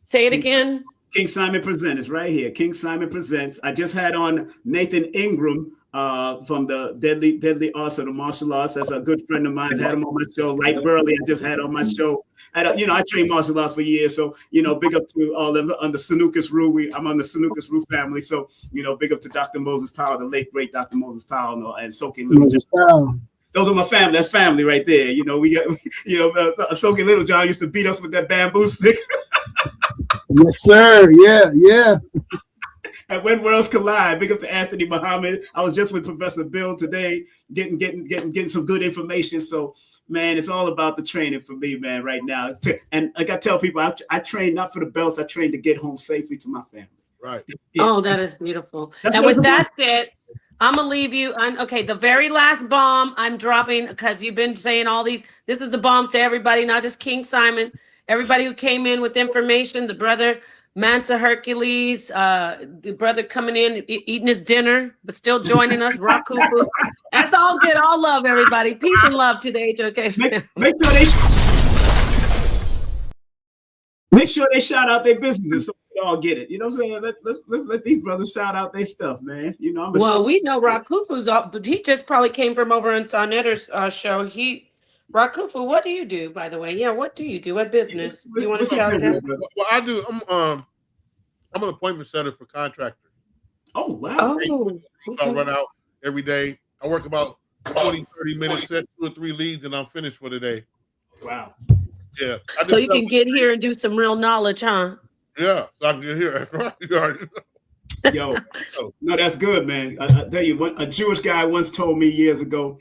Say it again. King Simon Presents. It's right here. King Simon Presents. I just had on Nathan Ingram from the Deadly Arts of the Martial Arts. That's a good friend of mine. I had him on my show. Light Burley, I just had on my show. And, I trained martial arts for years. So, big up to all of them under Sanukas Rue. I'm on the Sanukas Rue family. So, big up to Dr. Moses Powell, the late, great Dr. Moses Powell, and Soaking Little John. Those are my family. That's family right there. We got, Soaking Little John used to beat us with that bamboo stick. Yes, sir. Yeah. And When Worlds Collide, big up to Anthony Muhammad. I was just with Professor Bill today, getting some good information. So, man, it's all about the training for me, man, right now. And like I tell people, I train not for the belts. I train to get home safely to my family. Right. Oh, that is beautiful. And with that said, I'm going to leave you on. Okay, the very last bomb I'm dropping, because you've been saying all these. This is the bombs to everybody, not just King Simon. Everybody who came in with information, the brother Mansa Hercules, the brother coming in, eating his dinner, but still joining us, Rakufu. That's all good. All love, everybody. Peace and love to the HOK. Make sure they shout out their businesses so we all get it. You know what I'm saying? Let these brothers shout out their stuff, man. We know Rakufu's up, but he just probably came from over on Sonetter's show. Rakufu, what do you do, by the way? Yeah, what do you do? What business? Do you want to shout out? Well, I do. I'm an appointment setter for contractors. Oh, wow. So I run out every day. I work about 20, 30 minutes, set 2 or 3 leads, and I'm finished for the day. Wow. Yeah. So you can get here and do some real knowledge, huh? Yeah. So I can get here. Yo, no, that's good, man. I tell you, a Jewish guy once told me years ago,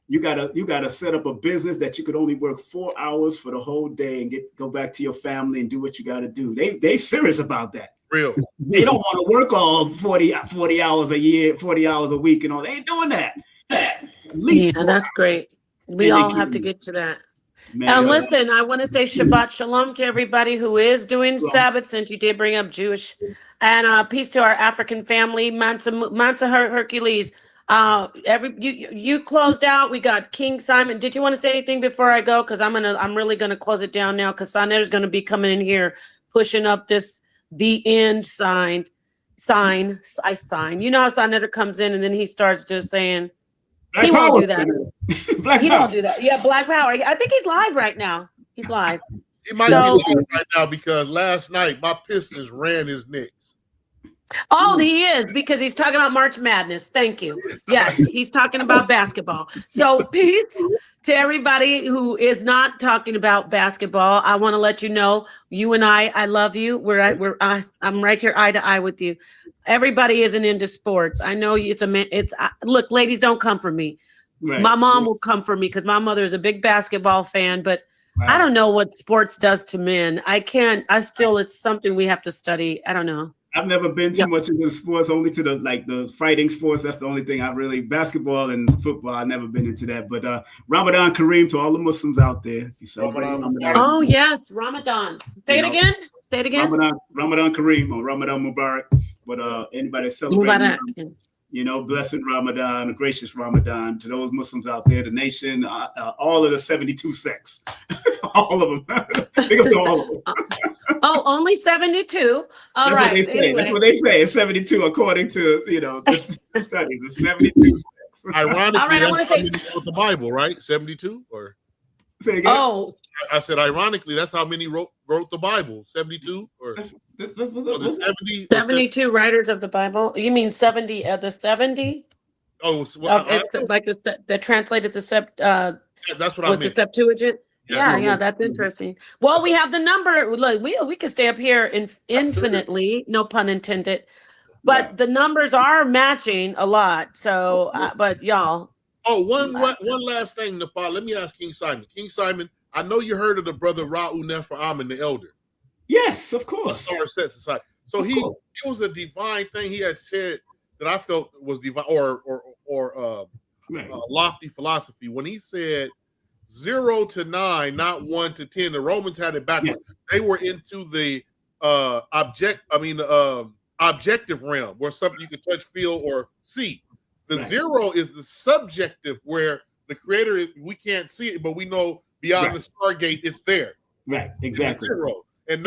you gotta set up a business that you could only work 4 hours for the whole day and go back to your family and do what you gotta do. They serious about that. Real. They don't want to work all 40 hours a year, 40 hours a week, and all. They ain't doing that. At least that's great. We all have to get to that. And listen, I want to say Shabbat Shalom to everybody who is doing Sabbath, since you did bring up Jewish, and peace to our African family, Mansa Hercules. You closed out. We got King Simon. Did you want to say anything before I go? Because I'm really gonna close it down now. Because Sanetta's gonna be coming in here, pushing up this "be in" sign. I sign. You know how Sanetta comes in and then he starts just saying. Black he power. Won't do that. Black he power. Won't do that. Yeah, Black Power. I think he's live right now. He's live. He might be live right now because last night my Pistons ran his Knicks. Oh, he is, because he's talking about March Madness. Thank you. Yes, he's talking about basketball. So peace to everybody who is not talking about basketball. I want to let you know, you and I love you. I'm right here eye to eye with you. Everybody isn't into sports. I know look, ladies, don't come for me. Right. My mom will come for me because my mother is a big basketball fan, but I don't know what sports does to men. It's something we have to study. I don't know. I've never been too much into sports, only to the fighting sports. That's the only thing basketball and football. I've never been into that. But Ramadan Kareem to all the Muslims out there. If you celebrate Ramadan. Oh, yes, Ramadan. Say it again. Ramadan Kareem or Ramadan Mubarak. But anybody celebrating, blessed Ramadan, a gracious Ramadan to those Muslims out there, the nation, all of the 72 sects, all of them. Big up to all of them. Oh, only 72. All right. What they say. Anyway. That's what they say. It's 72 according to the studies. It's 72 sects. Ironically, that's how many wrote the Bible, right? 72 or say again? Oh, I said ironically, that's how many wrote the Bible. 72 or. The 72 writers of the Bible. You mean 70? The 70? Oh, it's like the translated the that's what I meant. The Septuagint. Yeah, that's interesting. Well, we have the number. Look, we could stay up here infinitely, no pun intended. But the numbers are matching a lot. So, but y'all. Oh, one last thing, Nepal. Let me ask King Simon. King Simon, I know you heard of the brother Ra'u Nefer Amen, the elder. Yes, of course. So it was a divine thing he had said that I felt was divine or lofty philosophy when he said 0 to 9, not 1 to 10. The Romans had it backwards. Yeah. They were into the objective realm where something you can touch, feel, or see. The 0 is the subjective where the creator, we can't see it, but we know beyond the Stargate it's there. Right, exactly. It's 0. And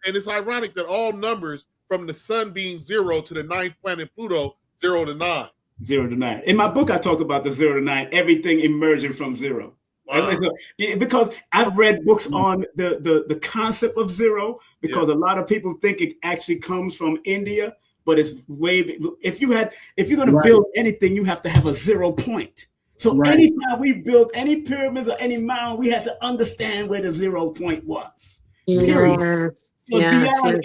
it's ironic that all numbers from the sun being 0 to the 9th planet Pluto, 0 to 9. 0 to 9. In my book, I talk about the 0 to 9, everything emerging from 0. Wow. Because I've read books on the concept of 0, because a lot of people think it actually comes from India, but it's if you're going to build anything, you have to have a 0 point. So anytime we built any pyramids or any mound, we had to understand where the 0 point was. Period. So beyond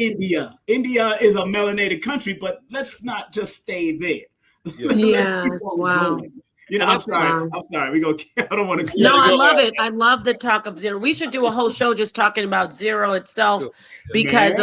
India is a melanated country, but let's not just stay there. Yes, wow. Going. I'm sorry. We go. I don't want to. No, I love it. I love the talk of 0. We should do a whole show just talking about 0 itself, because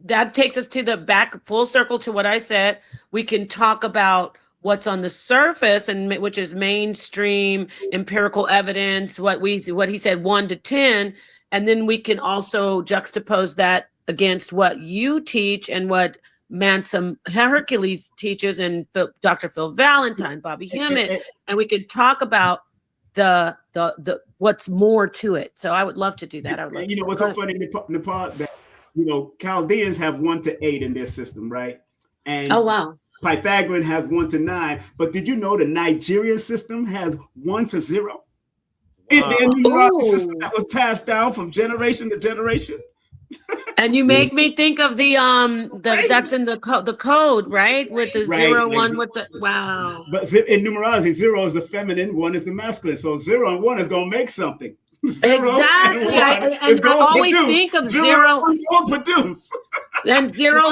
that takes us to the back, full circle to what I said. We can talk about what's on the surface, and which is mainstream empirical evidence. What he said 1 to 10. And then we can also juxtapose that against what you teach and what Mansa Hercules teaches, and Dr. Phil Valentine, Bobby Hemmett, and we could talk about the what's more to it. So I would love to do that. I would love what's so funny, Nepal, that Chaldeans have 1 to 8 in their system, right? And Pythagorean has 1 to 9. But did you know the Nigerian system has 1 to 0? In their numerology system that was passed down from generation to generation. And you make me think of the that's in the code, right? With the 0, 1 with the But in numerology, 0 is the feminine, 1 is the masculine. So 0 and 1 is gonna make something. Exactly. I always think of 0. Produce. And 0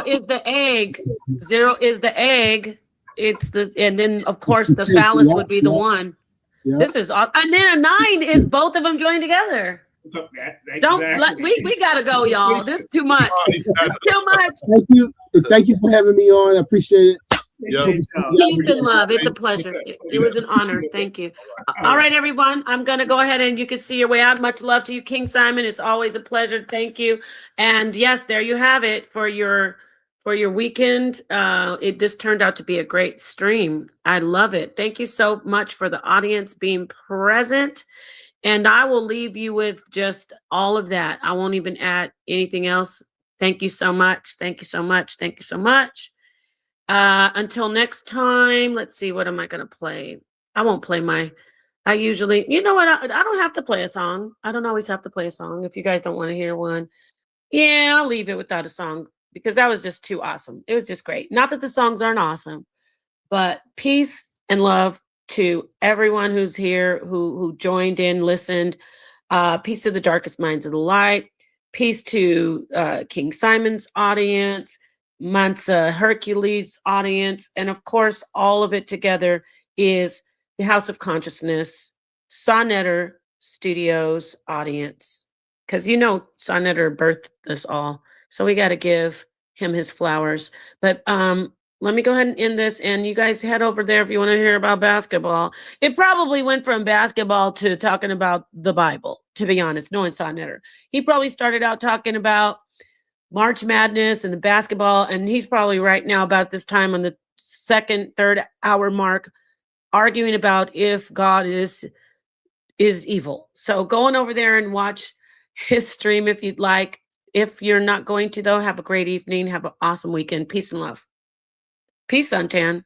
is the egg. 0 is the egg. And then of course the phallus would be the 1. Yeah. This is and then a 9 is both of them joined together. Don't let, we gotta go, y'all. This is too much. It's too much. Thank you. Thank you for having me on. I appreciate it. Peace and love. It's a pleasure. It was an honor. Thank you. All right, everyone. I'm going to go ahead and you can see your way out. Much love to you, King Simon. It's always a pleasure. Thank you. And yes, there you have it for your weekend. This turned out to be a great stream. I love it. Thank you so much for the audience being present. And I will leave you with just all of that. I won't even add anything else. Thank you so much. Thank you so much. Thank you so much. Until next time, let's see, what am I going to play? I won't play I usually, you know what? I don't have to play a song. I don't always have to play a song. If you guys don't want to hear one, yeah, I'll leave it without a song because that was just too awesome. It was just great. Not that the songs aren't awesome, but peace and love to everyone who's here, who joined in, listened. Peace to the darkest minds of the light. Peace to King Simon's audience. Mansa Hercules audience, and of course, all of it together is the House of Consciousness, Sonnetter Studios audience. Because you know, Sonnetter birthed us all, so we got to give him his flowers. But let me go ahead and end this, and you guys head over there if you want to hear about basketball. It probably went from basketball to talking about the Bible, to be honest, knowing Sonnetter. He probably started out talking about March Madness and the basketball, and he's probably right now about this time on the third hour mark, arguing about if God is evil. So going over there and watch his stream if you'd like. If you're not going to, though, have a great evening. Have an awesome weekend. Peace and love. Peace, Suntan.